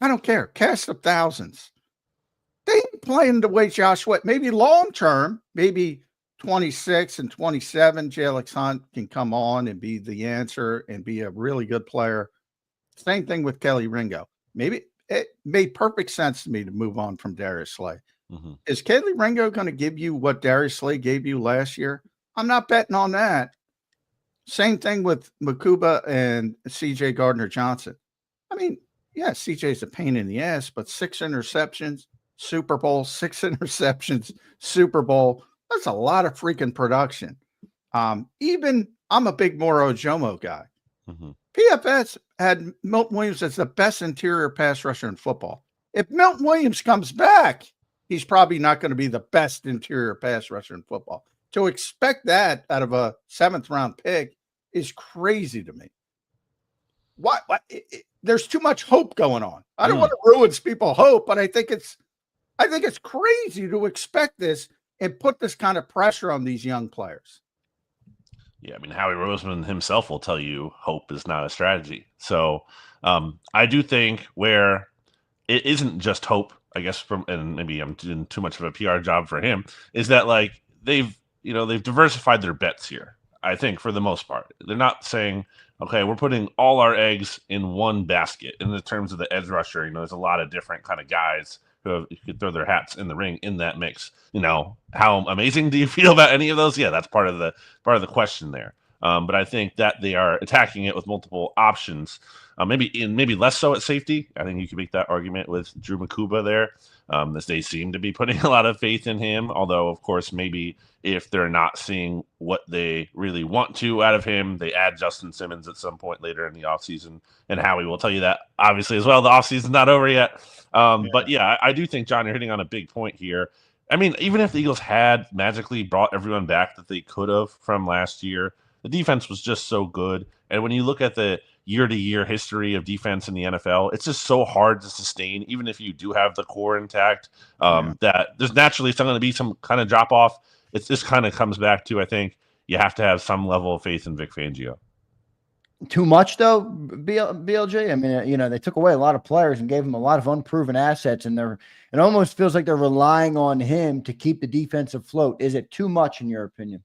I don't care. Cast of thousands. They ain't playing the way Josh Sweat. Maybe long term, maybe 26 and 27, Jalix Hunt can come on and be the answer and be a really good player. Same thing with Kelly Ringo. Maybe it made perfect sense to me to move on from Darius Slay. Mm-hmm. Is Kelly Ringo going to give you what Darius Slay gave you last year? I'm not betting on that. Same thing with Makuba and CJ Gardner-Johnson. I mean, yeah, CJ's a pain in the ass, but 6 interceptions, Super Bowl, 6 interceptions, Super Bowl. That's a lot of freaking production. Even I'm a big Moro Jomo guy. Mm-hmm. PFS had Milton Williams as the best interior pass rusher in football. If Milton Williams comes back, he's probably not going to be the best interior pass rusher in football. To expect that out of a 7th round pick is crazy to me. Why? There's too much hope going on. I don't want to ruin people's hope, but I think it's crazy to expect this and put this kind of pressure on these young players. Yeah, I mean, Howie Roseman himself will tell you hope is not a strategy. So I do think where it isn't just hope, I guess, and maybe I'm doing too much of a PR job for him, is that like they've diversified their bets here. I think for the most part, they're not saying, okay, we're putting all our eggs in one basket. In the terms of the edge rusher, there's a lot of different kind of guys who could throw their hats in the ring in that mix. How amazing do you feel about any of those? Yeah, that's part of the question there. But I think that they are attacking it with multiple options. Maybe less so at safety. I think you can make that argument with Drew Makuba there, as they seem to be putting a lot of faith in him. Although, of course, maybe if they're not seeing what they really want to out of him, they add Justin Simmons at some point later in the offseason. And Howie will tell you that, obviously, as well. The offseason's not over yet. But, yeah, I do think, John, you're hitting on a big point here. I mean, even if the Eagles had magically brought everyone back that they could have from last year, the defense was just so good. And when you look at the year-to-year history of defense in the NFL, it's just so hard to sustain, even if you do have the core intact, that there's naturally going to be some kind of drop-off. It's just kind of comes back to, I think, you have to have some level of faith in Vic Fangio. Too much, though, BLJ? I mean, they took away a lot of players and gave him a lot of unproven assets, and it almost feels like they're relying on him to keep the defense afloat. Is it too much, in your opinion?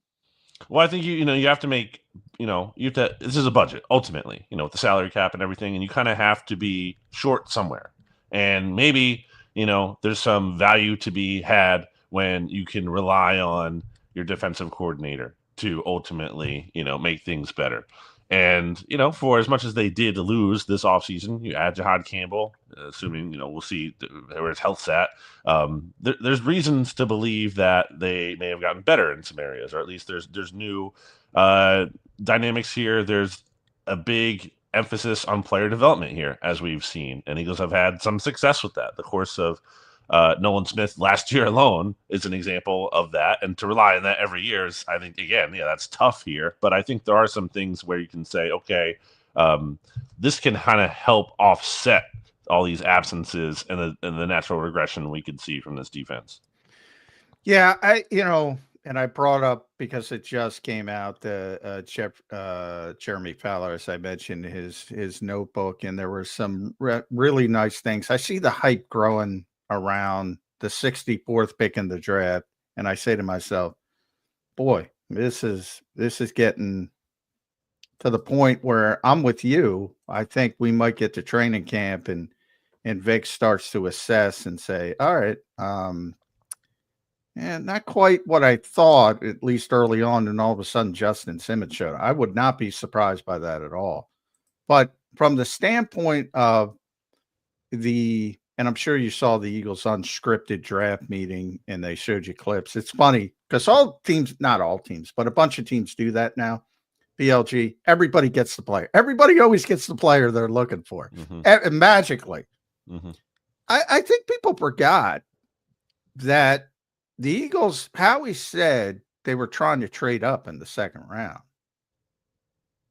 Well, I think you have to make, this is a budget ultimately, with the salary cap and everything, and you kind of have to be short somewhere. And maybe, there's some value to be had when you can rely on your defensive coordinator to ultimately, make things better. And, for as much as they did lose this offseason, you add Jahad Campbell, assuming, we'll see where his health's at. There's reasons to believe that they may have gotten better in some areas, or at least there's new dynamics here. There's a big emphasis on player development here, as we've seen. And Eagles have had some success with that. The course of Nolan Smith last year alone is an example of that. And to rely on that every year is, I think, again, that's tough here. But I think there are some things where you can say, okay, this can kind of help offset all these absences and the natural regression we could see from this defense. Yeah, and I brought up, because it just came out, the Jeremy Fowler, as I mentioned, his notebook, and there were some really nice things. I see the hype growing around the 64th pick in the draft, and I say to myself, boy, this is getting to the point where I'm with you. I think we might get to training camp and Vic starts to assess and say, all right, and not quite what I thought, at least early on, and all of a sudden Justin Simmons showed. I would not be surprised by that at all. But from the standpoint of and I'm sure you saw the Eagles unscripted draft meeting and they showed you clips. It's funny because not all teams, but a bunch of teams do that now. BLG, everybody gets the player. Everybody always gets the player they're looking for, magically. Mm-hmm. I think people forgot that the Eagles, Howie said they were trying to trade up in the second round.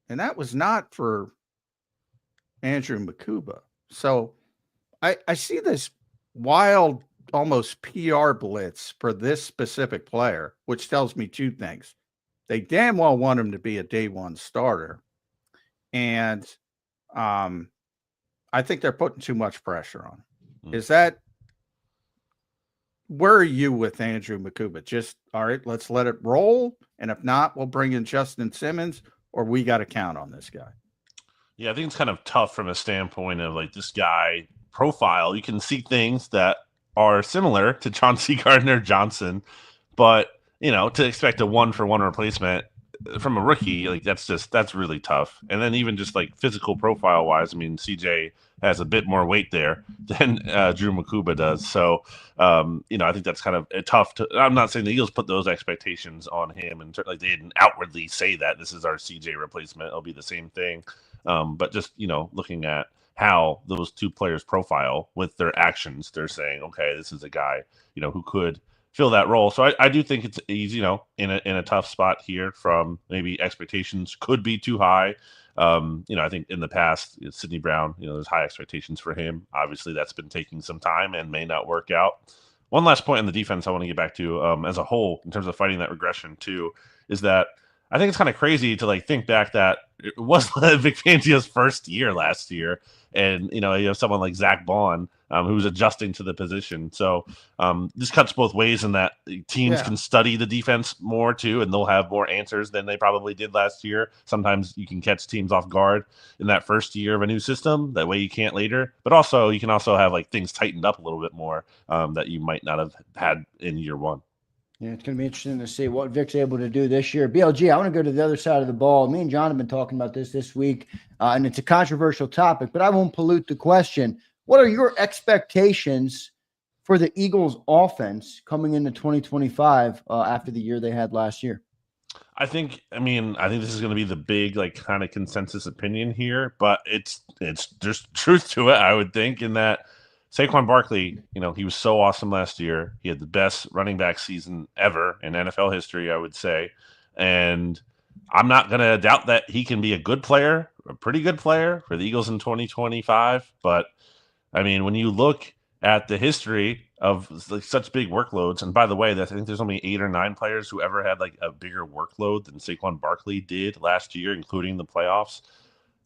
And that was not for Andrew Makuba. So I see this wild, almost PR blitz for this specific player, which tells me two things. They damn well want him to be a day one starter. And I think they're putting too much pressure on him. Is that, where are you with Andrew Makuba? Just, all right, let's let it roll. And if not, we'll bring in Justin Simmons, or we got to count on this guy. Yeah, I think it's kind of tough from a standpoint of like this guy profile. You can see things that are similar to Chauncey Gardner-Johnson, but to expect a 1-for-1 replacement from a rookie, like that's really tough. And then even just like physical profile wise, I mean, CJ has a bit more weight there than Drew Makuba does. So, I think that's kind of tough I'm not saying the Eagles put those expectations on him, and like they didn't outwardly say that this is our CJ replacement. It'll be the same thing. But just, looking at how those two players profile with their actions, they're saying, okay, this is a guy, who could fill that role. So I do think it's easy, in a tough spot here from maybe expectations could be too high. I think in the past, Sidney Brown, there's high expectations for him. Obviously, that's been taking some time and may not work out. One last point on the defense I want to get back to as a whole in terms of fighting that regression too, is that I think it's kind of crazy to like think back that it was Vic Fangio's first year last year. And, you have someone like Zach Bond who's adjusting to the position. So this cuts both ways in that teams can study the defense more too, and they'll have more answers than they probably did last year. Sometimes you can catch teams off guard in that first year of a new system. That way you can't later. But also you can also have like things tightened up a little bit more that you might not have had in year one. Yeah, it's going to be interesting to see what Vic's able to do this year. BLG, I want to go to the other side of the ball. Me and John have been talking about this week, and it's a controversial topic, but I won't pollute the question. What are your expectations for the Eagles offense coming into 2025 after the year they had last year? I think this is going to be the big, like, kind of consensus opinion here, but it's there's truth to it, I would think, in that Saquon Barkley, he was so awesome last year. He had the best running back season ever in NFL history, I would say. And I'm not going to doubt that he can be a good player, a pretty good player for the Eagles in 2025. But, I mean, when you look at the history of such big workloads, and by the way, I think there's only 8 or 9 players who ever had a bigger workload than Saquon Barkley did last year, including the playoffs.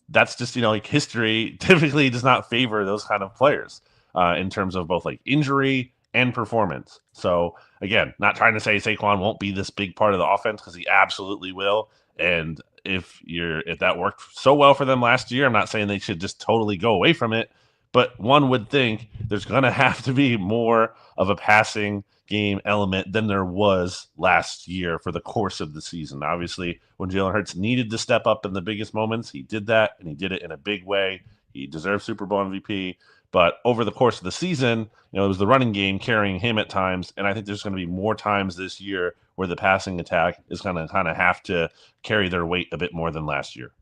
That's just, history typically does not favor those kind of players in terms of both injury and performance. So again, not trying to say Saquon won't be this big part of the offense, because he absolutely will. And if that worked so well for them last year, I'm not saying they should just totally go away from it, but one would think there's going to have to be more of a passing game element than there was last year for the course of the season. Obviously, when Jalen Hurts needed to step up in the biggest moments, he did that, and he did it in a big way. He deserves Super Bowl MVP. But over the course of the season, it was the running game carrying him at times, and I think there's going to be more times this year where the passing attack is going to kind of have to carry their weight a bit more than last year.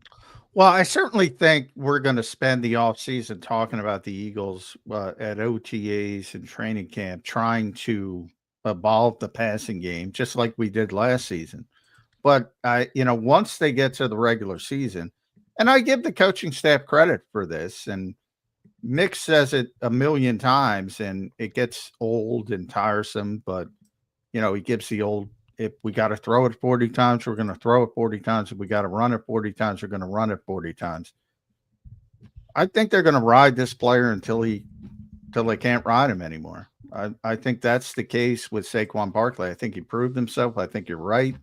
Well, I certainly think we're going to spend the offseason talking about the Eagles at OTAs and training camp, trying to evolve the passing game, just like we did last season. But once they get to the regular season, and I give the coaching staff credit for this, and Mick says it a million times, and it gets old and tiresome, but he gives the old, if we got to throw it 40 times, we're going to throw it 40 times. If we got to run it 40 times, we're going to run it 40 times. I think they're going to ride this player until they can't ride him anymore. I think that's the case with Saquon Barkley. I think he proved himself. I think you're right.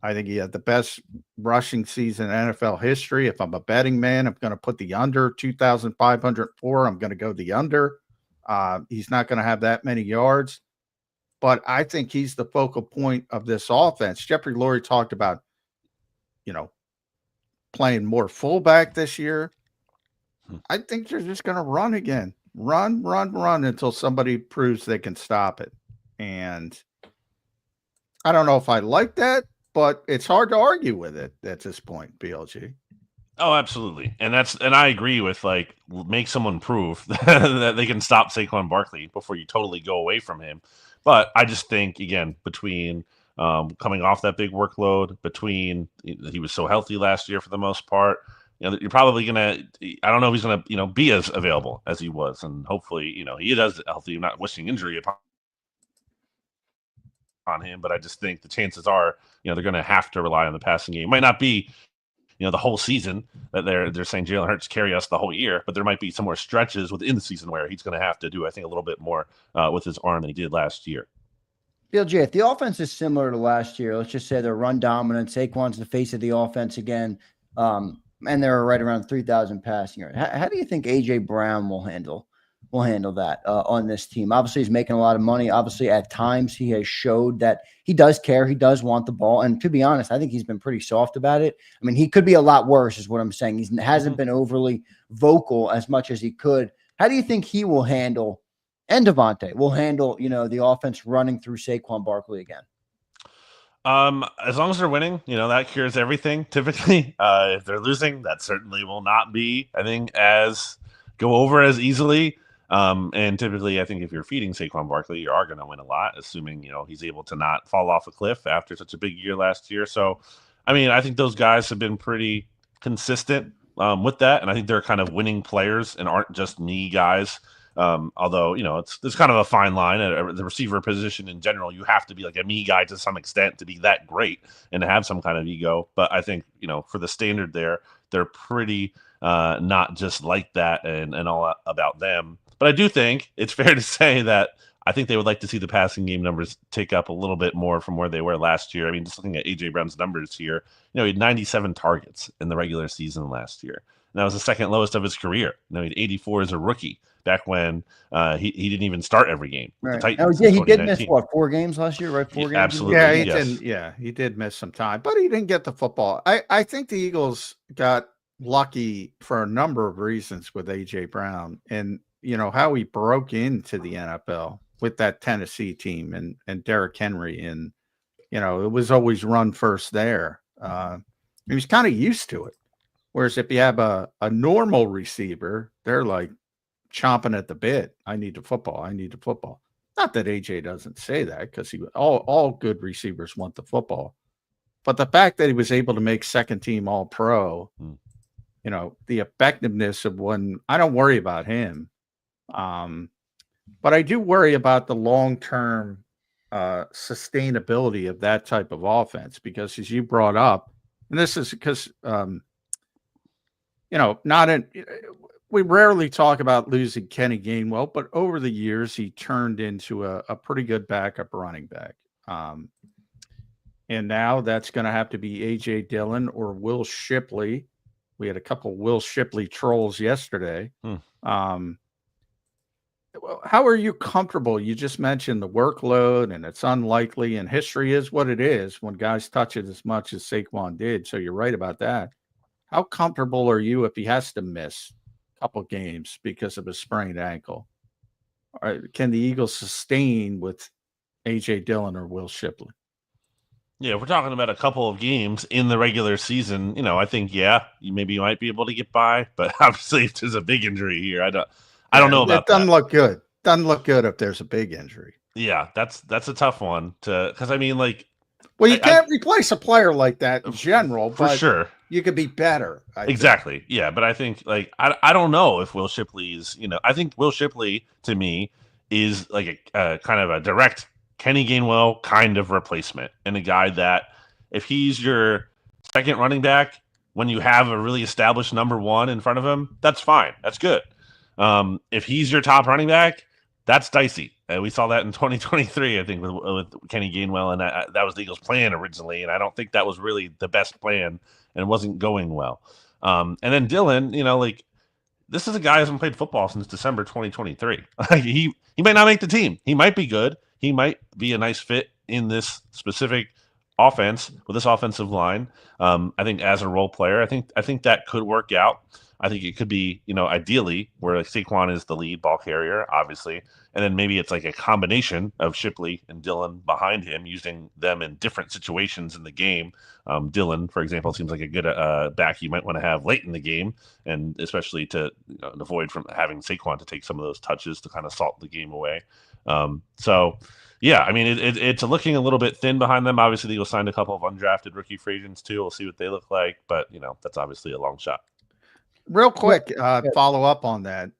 I think he had the best rushing season in NFL history. If I'm a betting man, I'm going to put the under 2,504. I'm going to go the under. He's not going to have that many yards, but I think he's the focal point of this offense. Jeffrey Lurie talked about, playing more fullback this year. I think they're just going to run again. Run until somebody proves they can stop it. And I don't know if I like that, but it's hard to argue with it at this point, BLG. Oh, absolutely. And I agree with make someone prove that they can stop Saquon Barkley before you totally go away from him. But I just think, again, between coming off that big workload, between he was so healthy last year for the most part, you're probably going to, I don't know if he's going to, be as available as he was. And hopefully, he does healthy. I'm not wishing injury upon him, but I just think the chances are, they're going to have to rely on the passing game. It might not be, the whole season that they're saying Jalen Hurts carry us the whole year, but there might be some more stretches within the season where he's going to have to do, I think, a little bit more with his arm than he did last year. BLJ, if the offense is similar to last year, let's just say they're run dominant, Saquon's the face of the offense again, and they're right around 3,000 passing yards. How do you think A.J. Brown will handle that on this team? Obviously, he's making a lot of money. Obviously, at times he has showed that he does care. He does want the ball. And to be honest, I think he's been pretty soft about it. I mean, he could be a lot worse is what I'm saying. He hasn't been overly vocal as much as he could. How do you think he will handle, and Devontae will handle, the offense running through Saquon Barkley again? As long as they're winning, that cures everything. Typically, if they're losing, that certainly will not be, I think, go over as easily. And typically, I think if you're feeding Saquon Barkley, you are going to win a lot, assuming, he's able to not fall off a cliff after such a big year last year. So, I mean, I think those guys have been pretty consistent with that. And I think they're kind of winning players and aren't just me guys. Although, there's kind of a fine line at the receiver position in general. You have to be like a me guy to some extent to be that great and to have some kind of ego. But I think, for the standard there, they're pretty not just like that and all about them. But I do think it's fair to say that I think they would like to see the passing game numbers take up a little bit more from where they were last year. I mean, just looking at A.J. Brown's numbers here, he had 97 targets in the regular season last year. And that was the second lowest of his career. He had 84 as a rookie back when he didn't even start every game. Right. The Oh, yeah, he did miss 4 games last year, right? 4 games. Absolutely. He did miss some time, but he didn't get the football. I think the Eagles got lucky for a number of reasons with A.J. Brown and, how he broke into the NFL with that Tennessee team and Derrick Henry. And, it was always run first there. He was kind of used to it. Whereas if you have a normal receiver, they're like, chomping at the bit. I need the football. I need the football. Not that AJ doesn't say that, because all good receivers want the football. But the fact that he was able to make second team all pro, you know, the effectiveness of when I don't worry about him. But I do worry about the long-term sustainability of that type of offense, because as you brought up, and this is because, you know, we rarely talk about losing Kenny Gainwell, but over the years, he turned into a pretty good backup running back. And now that's going to have to be A.J. Dillon or Will Shipley. We had a couple Will Shipley trolls yesterday. How are you comfortable? You just mentioned the workload, and it's unlikely, and history is what it is when guys touch it as much as Saquon did. So you're right about that. How comfortable are you if he has to miss a couple games because of a sprained ankle? Can the Eagles sustain with A.J. Dillon or Will Shipley? Yeah, if we're talking about a couple of games in the regular season, you know, I think, maybe you might be able to get by, but obviously if there's a big injury here, I don't know about that. It doesn't look good. Doesn't look good if there's a big injury. Yeah, that's a tough one because I mean, like, well, you can't replace a player like that in general, for but sure. You could be better. Exactly. Yeah, but I think, like, I don't know if Will Shipley's, you know, I think Will Shipley to me is like a kind of a direct Kenny Gainwell kind of replacement, and a guy that if he's your second running back when you have a really established number one in front of him, that's fine. That's good. If he's your top running back, that's dicey. We saw that in 2023, I think, with Kenny Gainwell, and that was the Eagles' plan originally, and I don't think that was really the best plan, and it wasn't going well. And then Dillon, you know, like, this is a guy who hasn't played football since December 2023. He might not make the team. He might be good. He might be a nice fit in this specific offense with this offensive line. I think as a role player, I think that could work out. I think it could be, you know, ideally where like Saquon is the lead ball carrier, obviously, and then maybe it's like a combination of Shipley and Dillon behind him, using them in different situations in the game. Dillon, for example, seems like a good back you might want to have late in the game, and especially to avoid from having Saquon to take some of those touches to kind of salt the game away. So, yeah, I mean, it's looking a little bit thin behind them. Obviously, the Eagles signed a couple of undrafted rookie free agents too. We'll see what they look like, but, you know, that's obviously a long shot. Real quick, follow up on that.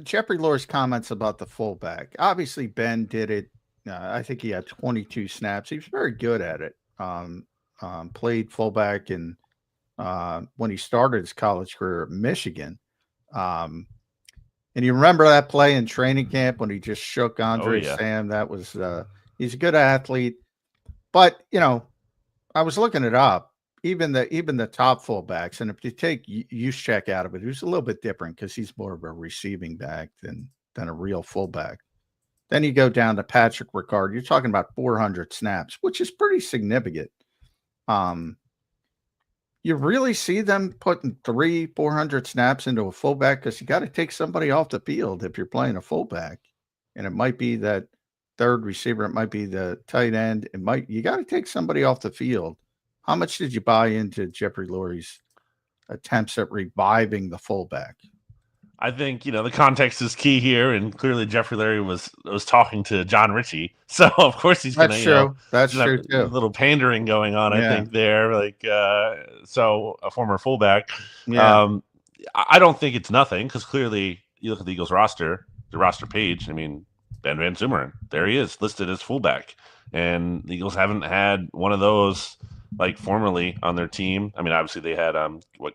Jeffrey Lurie's comments about the fullback. Obviously, Ben did it. I think he had 22 snaps. He was very good at it. Played fullback when he started his college career at Michigan. And you remember that play in training camp when he just shook Andre Sam? That was he's a good athlete. But, you know, I was looking it up. Even the top fullbacks, and if you take Juszczyk out of it, who's a little bit different because he's more of a receiving back than a real fullback. Then you go down to Patrick Ricard. You're talking about 400 snaps, which is pretty significant. You really see them putting 400 snaps into a fullback, because you got to take somebody off the field if you're playing a fullback, and it might be that third receiver, it might be the tight end, you got to take somebody off the field. How much did you buy into Jeffrey Lurie's attempts at reviving the fullback? I think, you know, the context is key here, and clearly Jeffrey Lurie was talking to John Ritchie, so of course he's going to. That's true too. A little pandering going on, I think there, like so a former fullback. Yeah. I don't think it's nothing, because clearly you look at the Eagles roster, the roster page. I mean, Ben Van Sumeren, there he is listed as fullback, and the Eagles haven't had one of those like formerly on their team. I mean, obviously they had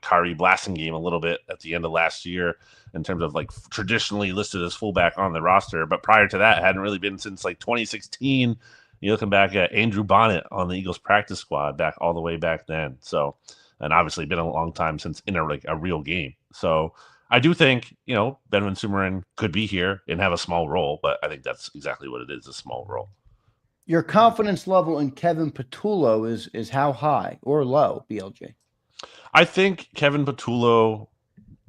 Kyrie Blasingame a little bit at the end of last year in terms of like traditionally listed as fullback on the roster, but prior to that, it hadn't really been since like 2016. You're looking back at Andrew Bonnet on the Eagles practice squad all the way back then. So, and obviously been a long time since in a real game. So I do think, you know, Ben Van Sumeren could be here and have a small role, but I think that's exactly what it is, a small role. Your confidence level in Kevin Patullo is how high or low, BLJ? I think Kevin Patullo,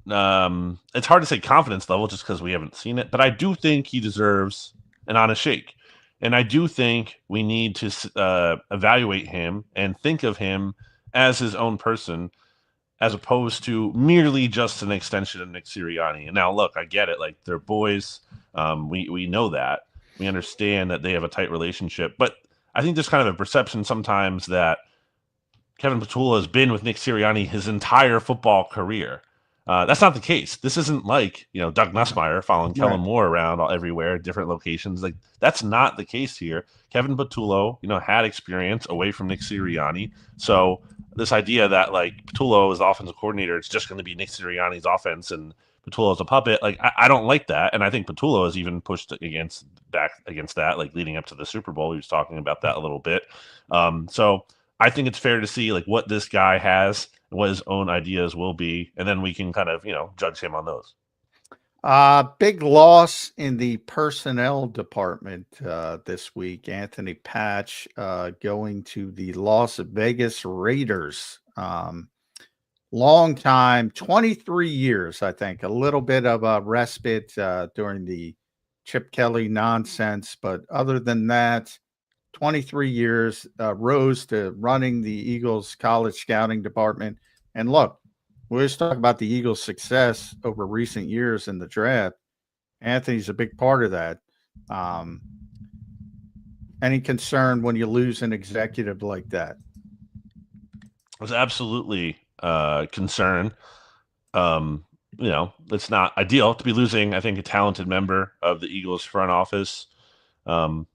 it's hard to say confidence level just because we haven't seen it, but I do think he deserves an honest shake. And I do think we need to evaluate him and think of him as his own person. as opposed to merely just an extension of Nick Sirianni. And now, look, I get it. Like, they're boys. We know that. We understand that they have a tight relationship. But I think there's kind of a perception sometimes that Kevin Patullo has been with Nick Sirianni his entire football career. That's not the case. This isn't like, Doug Nussmeier following Kellen Moore around everywhere, different locations. Like, that's not the case here. Kevin Patullo, had experience away from Nick Sirianni. So this idea that, like, Patullo is the offensive coordinator, it's just going to be Nick Sirianni's offense and Patullo's a puppet. Like, I don't like that. And I think Patullo has even pushed back against that, like, leading up to the Super Bowl. He was talking about that a little bit. So I think it's fair to see, like, what this guy has and what his own ideas will be, and then we can kind of, judge him on those. Big loss in the personnel department this week. Anthony Patch going to the Las Vegas Raiders. Long time, 23 years, I think. A little bit of a respite during the Chip Kelly nonsense, but other than that, 23 years, rose to running the Eagles college scouting department. And look, we always talk about the Eagles' success over recent years in the draft. Anthony's a big part of that. Any concern when you lose an executive like that? There's absolutely concern. It's not ideal to be losing, I think, a talented member of the Eagles front office. And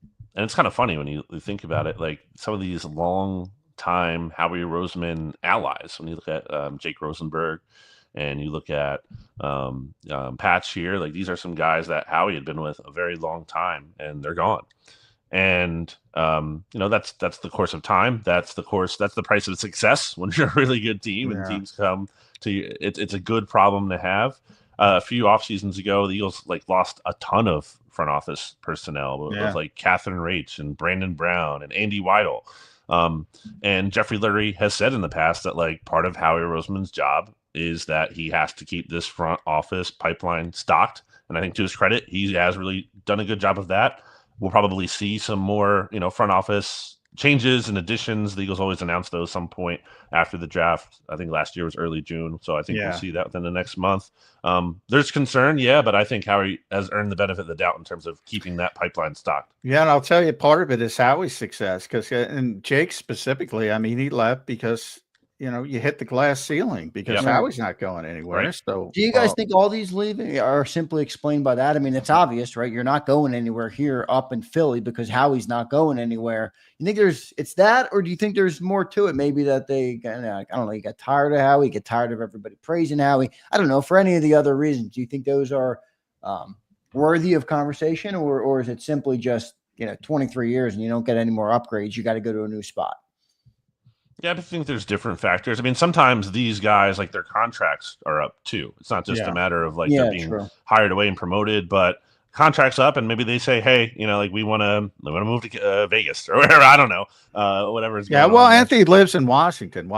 it's kind of funny when you think about it, like some of these long time Howie Roseman allies, when you look at Jake Rosenberg and you look at Patch here, like these are some guys that Howie had been with a very long time and they're gone. And, that's the course of time. That's the price of success when you're a really good team and teams come to you. It's a good problem to have. A few off seasons ago, the Eagles lost a ton of front office personnel. It was like Catherine Raich and Brandon Brown and Andy Weidel. And Jeffrey Lurie has said in the past that part of Howie Roseman's job is that he has to keep this front office pipeline stocked. And I think to his credit, he has really done a good job of that. We'll probably see some more, front office changes and additions. The Eagles always announce those some point after the draft. I think last year was early June. So I think we'll see that within the next month. There's concern, but I think Howie has earned the benefit of the doubt in terms of keeping that pipeline stocked. Yeah, and I'll tell you, part of it is Howie's success and Jake specifically. I mean, he left because you hit the glass ceiling because Howie's not going anywhere. Right. So, do you guys think all these leaving are simply explained by that? I mean, it's obvious, right? You're not going anywhere here up in Philly because Howie's not going anywhere. You think it's that, or do you think there's more to it? Maybe that they, I don't know, you got tired of Howie, get tired of everybody praising Howie. I don't know. For any of the other reasons, do you think those are worthy of conversation, or is it simply just 23 years and you don't get any more upgrades? You got to go to a new spot. Yeah, I think there's different factors. I mean, sometimes these guys, their contracts are up too. It's not just a matter of they're being hired away and promoted, but contracts up, and maybe they say, hey, we want to move to Vegas or whatever. I don't know, whatever is going on. Well, Anthony lives in Washington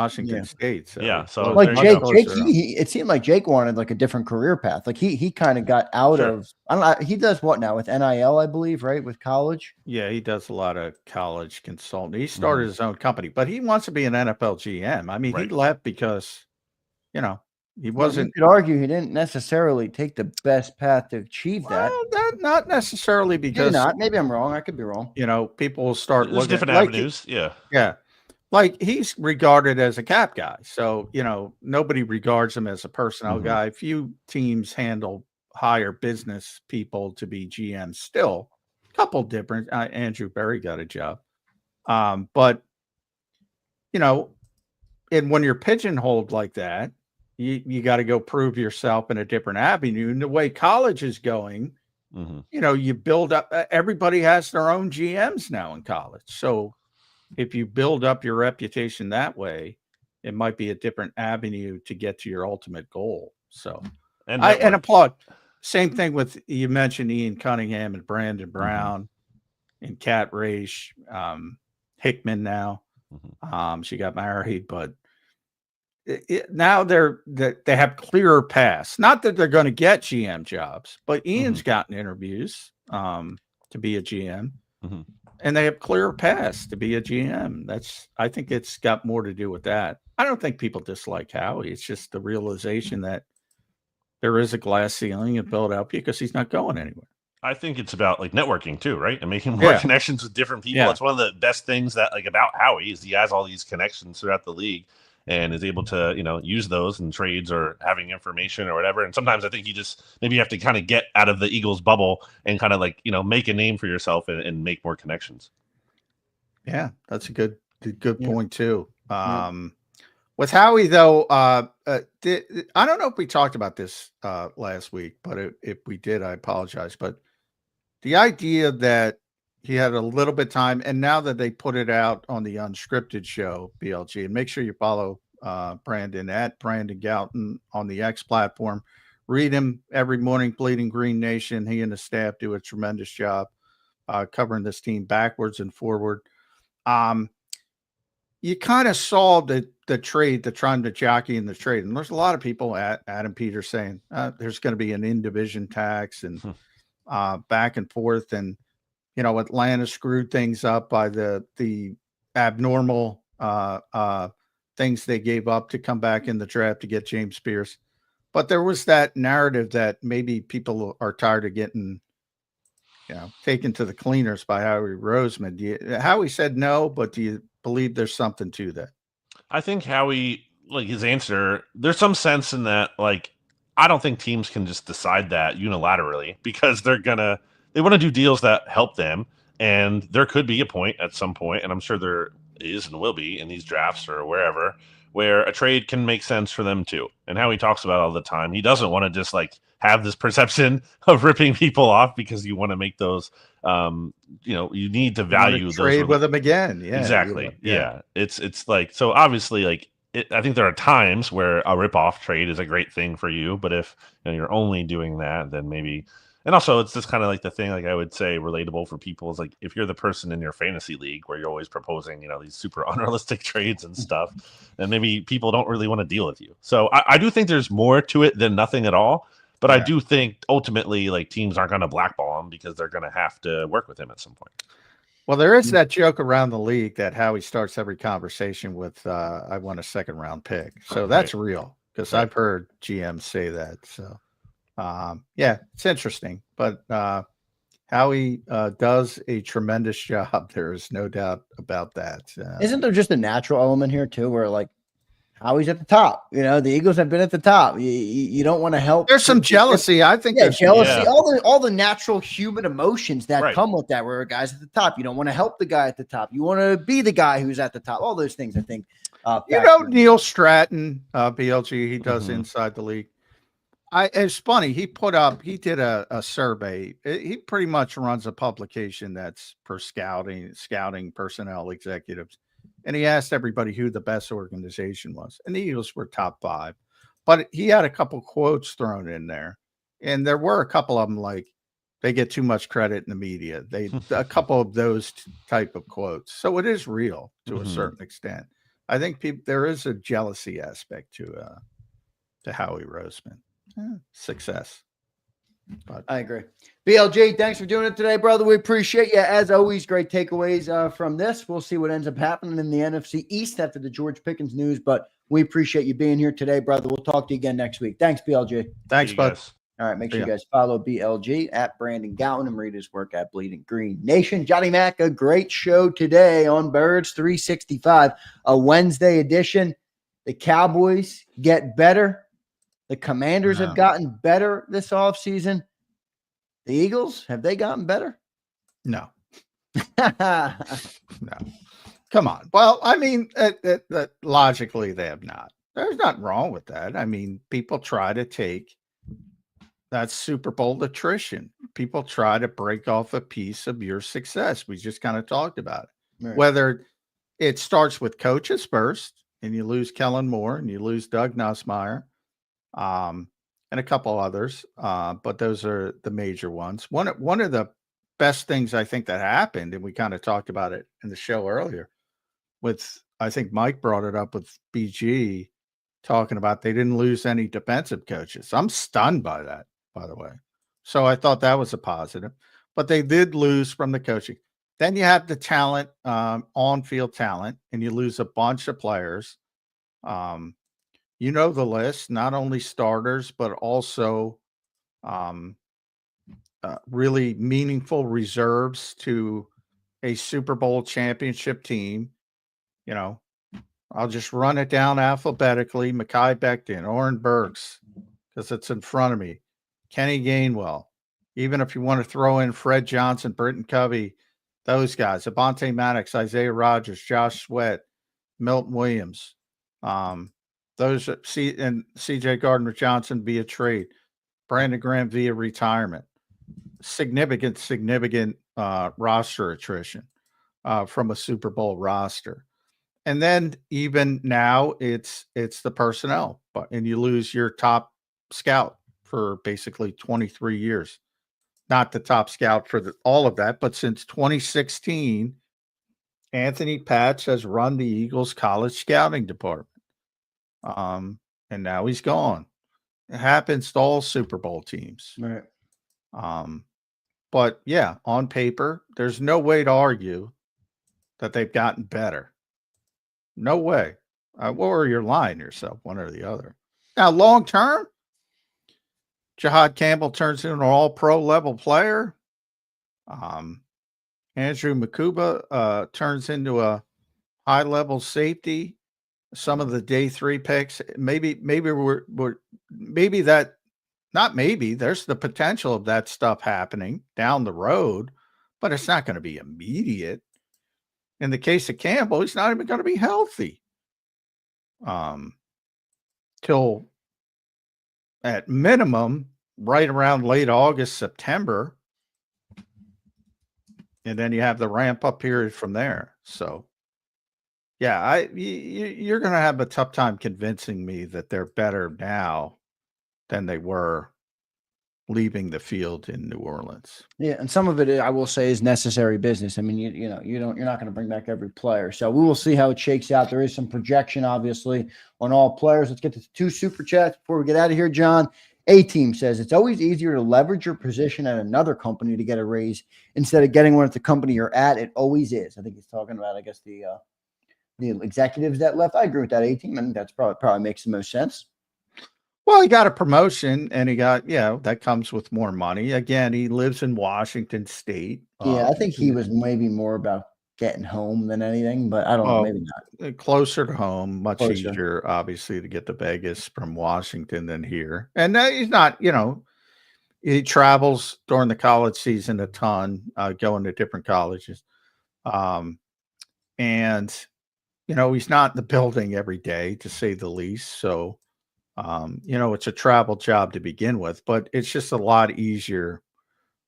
State. So. So Jake, it seemed like Jake wanted a different career path. He kind of got out of. I don't know. He does what now with NIL, I believe, right? With college. Yeah, he does a lot of college consulting. He started his own company, but he wants to be an NFL GM. I mean, he left because, he wasn't. You could argue he didn't necessarily take the best path to achieve that. Well, not necessarily because. Maybe I'm wrong. I could be wrong. People will start There's looking different avenues. Yeah. He's regarded as a cap guy. So, nobody regards him as a personnel guy. Few teams hire business people to be GMs still. A couple different. Andrew Berry got a job. But, and when you're pigeonholed like that, you got to go prove yourself in a different avenue. And the way college is going, you build up. Everybody has their own GMs now in college. So if you build up your reputation that way, it might be a different avenue to get to your ultimate goal. So, and applaud. Same thing with, you mentioned Ian Cunningham and Brandon Brown and Kat Raish, Hickman now. She got married, but now they have clearer paths. Not that they're going to get GM jobs, but Ian's gotten interviews to be a GM. and they have clearer paths to be a GM. I think it's got more to do with that. I don't think people dislike Howie. It's just the realization that there is a glass ceiling in Philadelphia because he's not going anywhere. I think it's about like networking too, right? And making more connections with different people. That's one of the best things that like about Howie is he has all these connections throughout the league and is able to, use those in trades or having information or whatever. And sometimes I think you just maybe have to kind of get out of the Eagles bubble and kind of like, make a name for yourself and make more connections. Yeah, that's a good point too. With Howie, though, I don't know if we talked about this last week, but if we did, I apologize. But the idea that he had a little bit of time, and now that they put it out on the unscripted show, BLG, and make sure you follow Brandon at Brandon Gouton on the X platform. Read him every morning, Bleeding Green Nation. He and the staff do a tremendous job covering this team backwards and forward. You kind of saw the trade, the trying to jockey in the trade. And there's a lot of people at Adam Peters saying there's going to be an in-division tax and back and forth. And, Atlanta screwed things up by the abnormal things they gave up to come back in the draft to get James Spears. But there was that narrative that maybe people are tired of getting, taken to the cleaners by Howie Roseman. Howie said no, but do you believe there's something to that? I think Howie, like his answer, there's some sense in that, like, I don't think teams can just decide that unilaterally because they want to do deals that help them. And there could be a point at some point, and I'm sure there is and will be in these drafts or wherever, where a trade can make sense for them too. And Howie talks about all the time. He doesn't want to just like have this perception of ripping people off because you want to make those, you need to value those. Trade with them again. Yeah, exactly. Yeah. It's like, so obviously like, I think there are times where a rip-off trade is a great thing for you, but if you're only doing that, then maybe. And also, it's just kind of like the thing, like I would say, relatable for people is like if you're the person in your fantasy league where you're always proposing, these super unrealistic trades and stuff, then maybe people don't really want to deal with you. So I do think there's more to it than nothing at all. But I do think ultimately, like teams aren't going to blackball him because they're going to have to work with him at some point. Well, there is that joke around the league that Howie starts every conversation with, I want a second round pick. So that's real because I've heard GMs say that. So, it's interesting. But Howie does a tremendous job. There is no doubt about that. Isn't there just a natural element here, too, where like Howie's at the top? The Eagles have been at the top. You don't want to help. There's some jealousy. I think there's jealousy. Yeah. All the natural human emotions that come with that, where a guy's at the top. You don't want to help the guy at the top. You want to be the guy who's at the top. All those things, I think. Neil Stratton, BLG, he does inside the league. It's funny. He did a survey. He pretty much runs a publication that's for scouting personnel executives. And he asked everybody who the best organization was. And the Eagles were top 5. But he had a couple quotes thrown in there. And there were a couple of them like, they get too much credit in the media. A couple of those type of quotes. So it is real to a certain extent. I think there is a jealousy aspect to Howie Roseman. Success. But I agree. BLG, thanks for doing it today, brother. We appreciate you. As always, great takeaways from this. We'll see what ends up happening in the NFC East after the George Pickens news, but we appreciate you being here today, brother. We'll talk to you again next week. Thanks, BLG. Thanks, bud. All right, make sure you guys follow BLG at Brandon Gouton and read his work at Bleeding Green Nation. Johnny Mac, a great show today on Birds 365, a Wednesday edition. The Cowboys get better. The Commanders have gotten better this offseason. The Eagles, have they gotten better? No. No. Come on. Well, I mean, logically, they have not. There's nothing wrong with that. I mean, people try to take that Super Bowl attrition. People try to break off a piece of your success. We just kind of talked about it. Right. Whether it starts with coaches first, and you lose Kellen Moore, and you lose Doug Nussmeier, and a couple others, but those are the major ones. One of the best things I think that happened, and we kind of talked about it in the show earlier, I think Mike brought it up with BG, talking about they didn't lose any defensive coaches. I'm stunned by that, by the way. So I thought that was a positive, but they did lose from the coaching. Then you have the talent, on-field talent, and you lose a bunch of players. You know the list, not only starters, but also really meaningful reserves to a Super Bowl championship team. You know, I'll just run it down alphabetically. Mekhi Becton, Oren Burks, because it's in front of me. Kenny Gainwell. Even if you want to throw in Fred Johnson, Britton Covey, those guys. Avonte Maddox, Isaiah Rodgers, Josh Sweat, Milton Williams. Those and CJ Gardner-Johnson via trade. Brandon Graham via retirement. Significant roster attrition from a Super Bowl roster. And then even now it's the personnel, and you lose your top scout for basically 23 years. Not the top scout for all of that, but since 2016, Anthony Patch has run the Eagles college scouting department. And now he's gone. It happens to all Super Bowl teams. Right. But yeah, on paper, there's no way to argue that they've gotten better. No way. Or you're lying to yourself, one or the other. Now, long term, Jahad Campbell turns into an all-pro level player. Andrew Makuba turns into a high-level safety. Some of the day 3 picks, maybe that. Not maybe. There's the potential of that stuff happening down the road, but it's not going to be immediate. In the case of Campbell, he's not even going to be healthy till at minimum right around late August, September. And then you have the ramp up period from there. So, yeah, you're going to have a tough time convincing me that they're better now than they were leaving the field in New Orleans. Yeah, and some of it, I will say, is necessary business. I mean, you're not going to bring back every player. So we will see how it shakes out. There is some projection, obviously, on all players. Let's get to 2 super chats before we get out of here, John. A-Team says, it's always easier to leverage your position at another company to get a raise instead of getting one at the company you're at. It always is. I think he's talking about, I guess, the executives that left. I agree with that, A-Team. I think that's probably makes the most sense. Well, he got a promotion and he got, that comes with more money. Again, he lives in Washington State. Yeah, I think he was maybe more about getting home than anything, but I don't know, maybe not. Closer to home, much Closer. easier, obviously, to get to Vegas from Washington than here. And he's not, he travels during the college season a ton, going to different colleges. And, he's not in the building every day, to say the least. So, it's a travel job to begin with, but it's just a lot easier.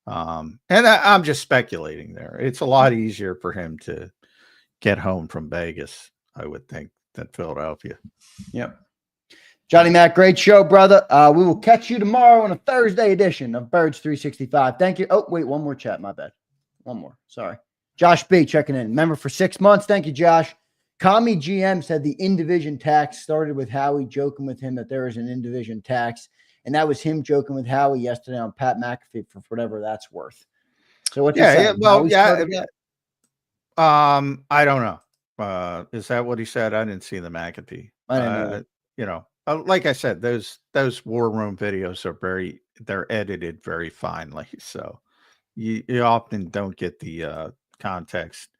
And I'm just speculating there. It's a lot easier for him to get home from Vegas, I would think, than Philadelphia. Yep. Johnny Mac, great show, brother. We will catch you tomorrow on a Thursday edition of Birds 365. Thank you. Oh, wait, one more chat. My bad. One more. Sorry. Josh B checking in. Member for 6 months. Thank you, Josh. Kami GM said the in-division tax started with Howie joking with him that there is an in-division tax. And that was him joking with Howie yesterday on Pat McAfee for whatever that's worth. So what? I don't know. Is that what he said? I didn't see the McAfee. I didn't know. Like I said, those war room videos are they're edited very finely. So you often don't get the context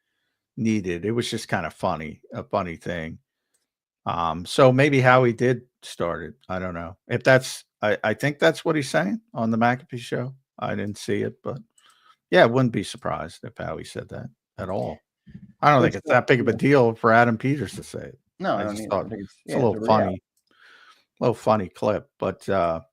needed. It was just kind of a funny thing. So maybe Howie did start it. I don't know if I think that's what he's saying on the McAfee show. I didn't see it, but yeah, I wouldn't be surprised if Howie said that at all. I don't think it's that big of a deal for Adam Peters to say it. No, I just thought it's a little funny clip, but I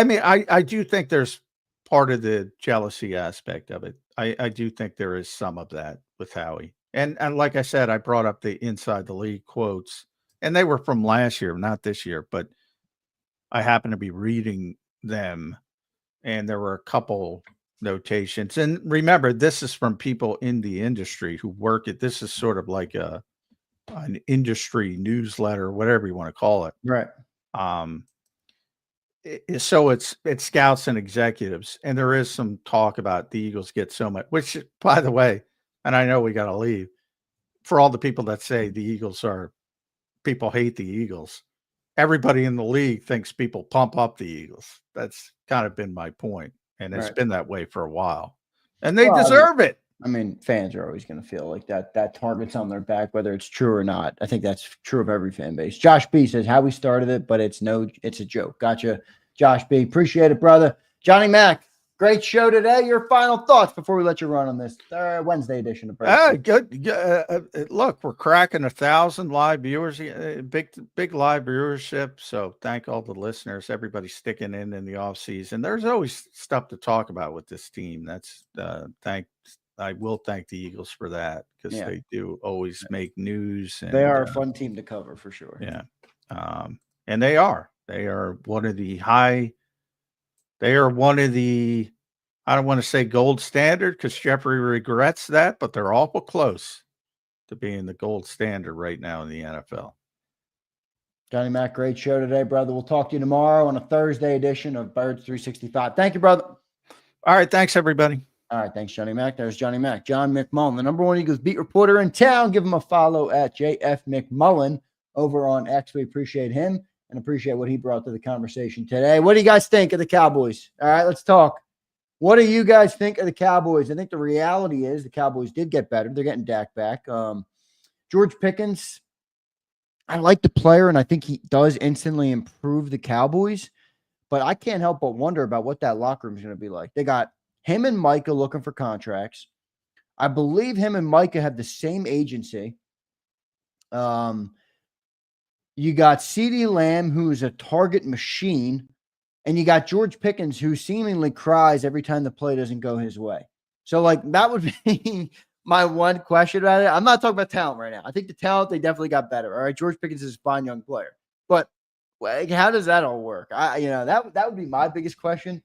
mean, I do think there's part of the jealousy aspect of it. I do think there is some of that with Howie. And like I said, I brought up the Inside the League quotes, and they were from last year, not this year, but I happened to be reading them, and there were a couple notations. And remember, this is from people in the industry who work it. This is sort of like an industry newsletter, whatever you want to call it. Right. So it's scouts and executives, and there is some talk about the Eagles get so much, which, by the way, and I know we got to leave, for all the people that say the Eagles people hate the Eagles, everybody in the league thinks people pump up the Eagles. That's kind of been my point, and it's been that way for a while, and they deserve it. I mean, fans are always going to feel like that target's on their back, whether it's true or not. I think that's true of every fan base. Josh B says, Howie started it, but it's a joke. Gotcha, Josh B. Appreciate it, brother. Johnny Mac, great show today. Your final thoughts before we let you run on this Wednesday edition of Good. Look, we're cracking 1,000 live viewers, big live viewership. So thank all the listeners, everybody sticking in the off season. There's always stuff to talk about with this team. That's I will thank the Eagles for that, because they do always make news. And, they are a fun team to cover for sure. Yeah. And they are one of the I don't want to say gold standard, because Jeffrey regrets that, but they're awful close to being the gold standard right now in the NFL. Johnny Mac, great show today, brother. We'll talk to you tomorrow on a Thursday edition of Birds 365. Thank you, brother. All right. Thanks, everybody. All right, thanks, Johnny Mac. There's Johnny Mac. John McMullen, the #1 Eagles beat reporter in town. Give him a follow at JF McMullen over on X. We appreciate him and appreciate what he brought to the conversation today. What do you guys think of the Cowboys? All right, let's talk. What do you guys think of the Cowboys? I think the reality is the Cowboys did get better. They're getting Dak back. George Pickens, I like the player, and I think he does instantly improve the Cowboys, but I can't help but wonder about what that locker room is going to be like. They got him and Micah looking for contracts. I believe him and Micah have the same agency. You got CeeDee Lamb, who is a target machine, and you got George Pickens, who seemingly cries every time the play doesn't go his way. So, that would be my one question about it. I'm not talking about talent right now. I think the talent, they definitely got better. All right, George Pickens is a fine young player. But how does that all work? That would be my biggest question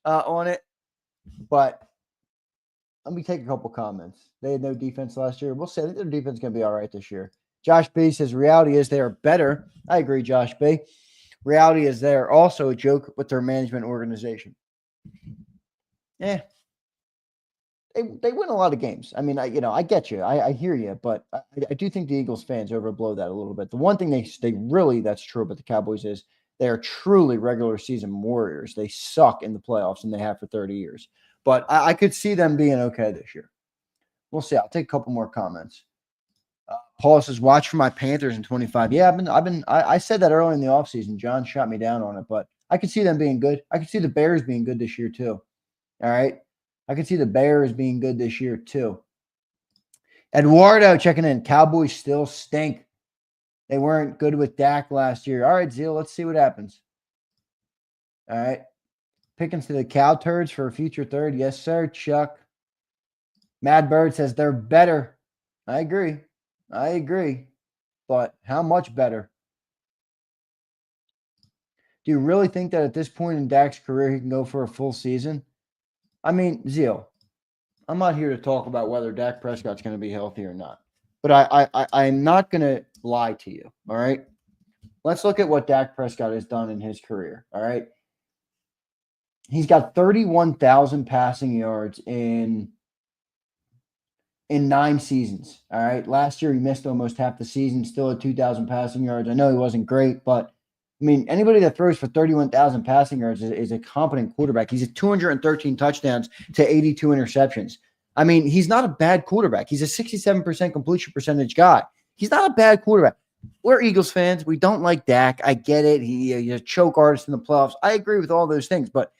on it. But let me take a couple comments. They had no defense last year. We'll say that their defense is going to be all right this year. Josh B says, reality is they are better. I agree, Josh B. Reality is they're also a joke with their management organization. They win a lot of games. I mean, I get you. I hear you, but I do think the Eagles fans overblow that a little bit. The one thing they really, that's true about the Cowboys, is they are truly regular season warriors. They suck in the playoffs, and they have for 30 years. But I could see them being okay this year. We'll see. I'll take a couple more comments. Paul says, watch for my Panthers in 25. Yeah, I said that early in the offseason. John shot me down on it, but I could see them being good. I could see the Bears being good this year too. All right. I could see the Bears being good this year too. Eduardo checking in. Cowboys still stink. They weren't good with Dak last year. All right, Zeal, let's see what happens. All right. Pickens to the cow turds for a future third. Yes, sir, Chuck. Mad Bird says they're better. I agree. But how much better? Do you really think that at this point in Dak's career he can go for a full season? I mean, Zeal, I'm not here to talk about whether Dak Prescott's going to be healthy or not. But I'm not going to lie to you, all right? Let's look at what Dak Prescott has done in his career, all right? He's got 31,000 passing yards in 9 seasons, all right? Last year, he missed almost half the season, still at 2,000 passing yards. I know he wasn't great, but, I mean, anybody that throws for 31,000 passing yards is a competent quarterback. He's at 213 touchdowns to 82 interceptions. I mean, he's not a bad quarterback. He's a 67% completion percentage guy. He's not a bad quarterback. We're Eagles fans. We don't like Dak. I get it. He's a choke artist in the playoffs. I agree with all those things, but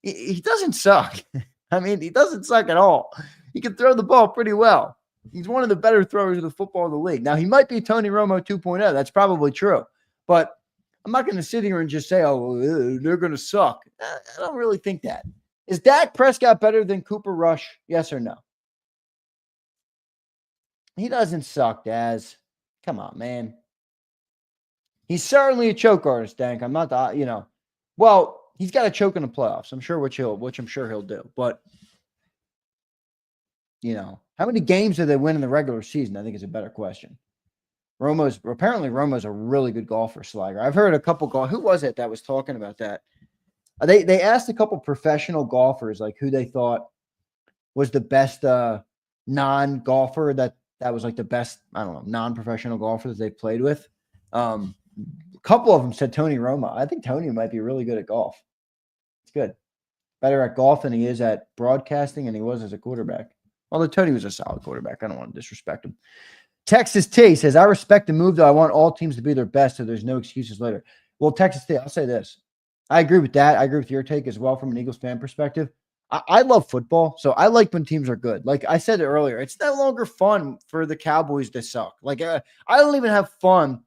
he doesn't suck. I mean, he doesn't suck at all. He can throw the ball pretty well. He's one of the better throwers of the football in the league. Now, he might be Tony Romo 2.0. That's probably true. But I'm not going to sit here and just say, oh, they're going to suck. I don't really think that. Is Dak Prescott better than Cooper Rush? Yes or no? He doesn't suck, Daz. Come on, man. He's certainly a choke artist, Dank. I'm not the, well, he's got a choke in the playoffs. I'm sure which I'm sure he'll do. But, how many games do they win in the regular season? I think is a better question. Romo's a really good golfer, Slager. I've heard a couple who was it that was talking about that? They asked a couple professional golfers like who they thought was the best non-golfer that was like the best, I don't know, non-professional golfer that they played with. A couple of them said Tony Romo. I think Tony might be really good at golf. It's good. Better at golf than he is at broadcasting, and he was as a quarterback. Although Tony was a solid quarterback. I don't want to disrespect him. Texas T says, I respect the move, though. I want all teams to be their best so there's no excuses later. Well, Texas T, I'll say this. I agree with that. I agree with your take as well from an Eagles fan perspective. I love football, so I like when teams are good. Like I said earlier, it's no longer fun for the Cowboys to suck. Like I don't even have fun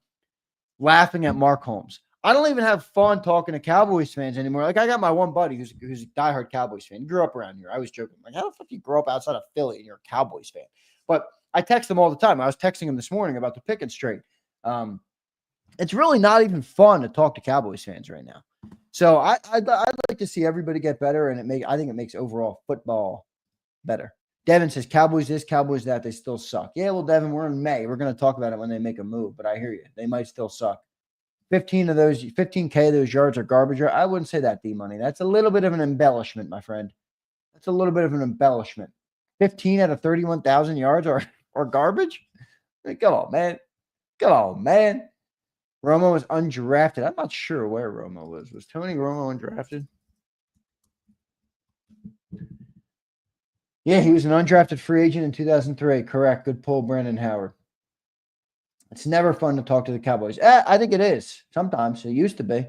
laughing at Mark Holmes. I don't even have fun talking to Cowboys fans anymore. Like I got my one buddy who's a diehard Cowboys fan. He grew up around here. I was joking. Like, how the fuck do you grow up outside of Philly and you're a Cowboys fan? But I text him all the time. I was texting him this morning about the Pickens trade. It's really not even fun to talk to Cowboys fans right now. So I'd like to see everybody get better, and I think it makes overall football better. Devin says, Cowboys this, Cowboys that, they still suck. Yeah, well, Devin, we're in May. We're going to talk about it when they make a move, but I hear you. They might still suck. 15K of those yards are garbage. I wouldn't say that, D-Money. That's a little bit of an embellishment, my friend. That's a little bit of an embellishment. 15 out of 31,000 yards are garbage? I mean, come on, man. Come on, man. Romo was undrafted. I'm not sure where Romo was. Was Tony Romo undrafted? Yeah, he was an undrafted free agent in 2003. Correct. Good pull, Brandon Howard. It's never fun to talk to the Cowboys. I think it is. Sometimes. It used to be.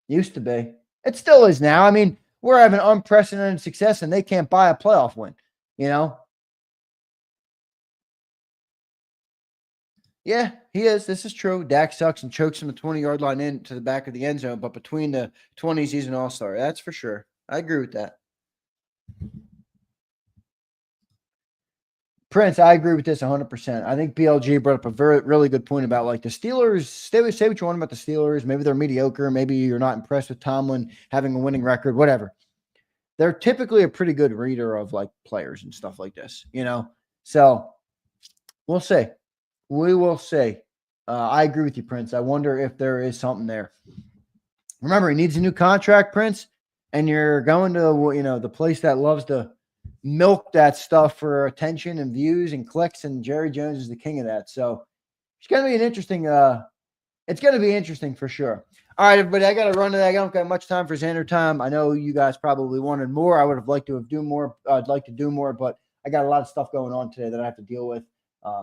Used to be. It still is now. I mean, we're having unprecedented success, and they can't buy a playoff win. You know? Yeah, he is. This is true. Dak sucks and chokes from the 20-yard line into the back of the end zone, but between the 20s, he's an all-star. That's for sure. I agree with that. Prince, I agree with this 100%. I think BLG brought up a really good point about like the Steelers. Say what you want about the Steelers. Maybe they're mediocre. Maybe you're not impressed with Tomlin having a winning record, whatever. They're typically a pretty good reader of like players and stuff like this, you know? So we'll see. We will see. I agree with you, Prince. I wonder if there is something there. Remember, he needs a new contract, Prince, and you're going to, you know, the place that loves to milk that stuff for attention and views and clicks, and Jerry Jones is the king of that. So it's going to be an interesting it's going to be interesting for sure. All right, everybody, I got to run today. I don't got much time for Zander time. I know you guys probably wanted more. I would have liked to do more. I'd like to do more, but I got a lot of stuff going on today that I have to deal with.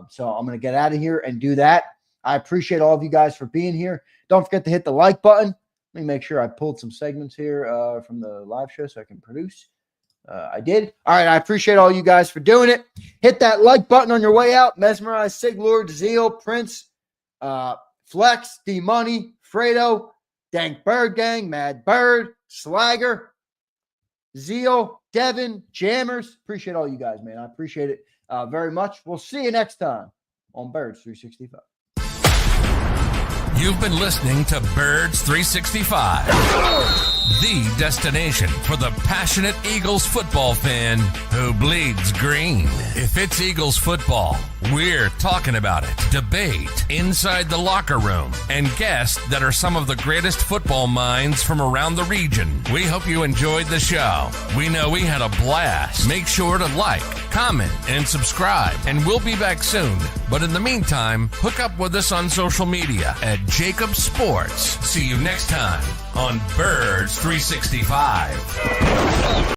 So I'm going to get out of here and do that. I appreciate all of you guys for being here. Don't forget to hit the like button. Let me make sure I pulled some segments here from the live show so I can produce. I did. All right. I appreciate all you guys for doing it. Hit that like button on your way out. Mesmerize, Sig Lord, Zeal, Prince, Flex, D-Money, Fredo, Dank Bird Gang, Mad Bird, Slagger, Zeal, Devin, Jammers. Appreciate all you guys, man. I appreciate it very much. We'll see you next time on Birds 365. You've been listening to Birds 365, the destination for the passionate Eagles football fan who bleeds green. If it's Eagles football, we're talking about it. Debate inside the locker room and guests that are some of the greatest football minds from around the region. We hope you enjoyed the show. We know we had a blast. Make sure to like, comment, and subscribe, and we'll be back soon. But in the meantime, hook up with us on social media at JAKIB Sports. See you next time on Birds 365.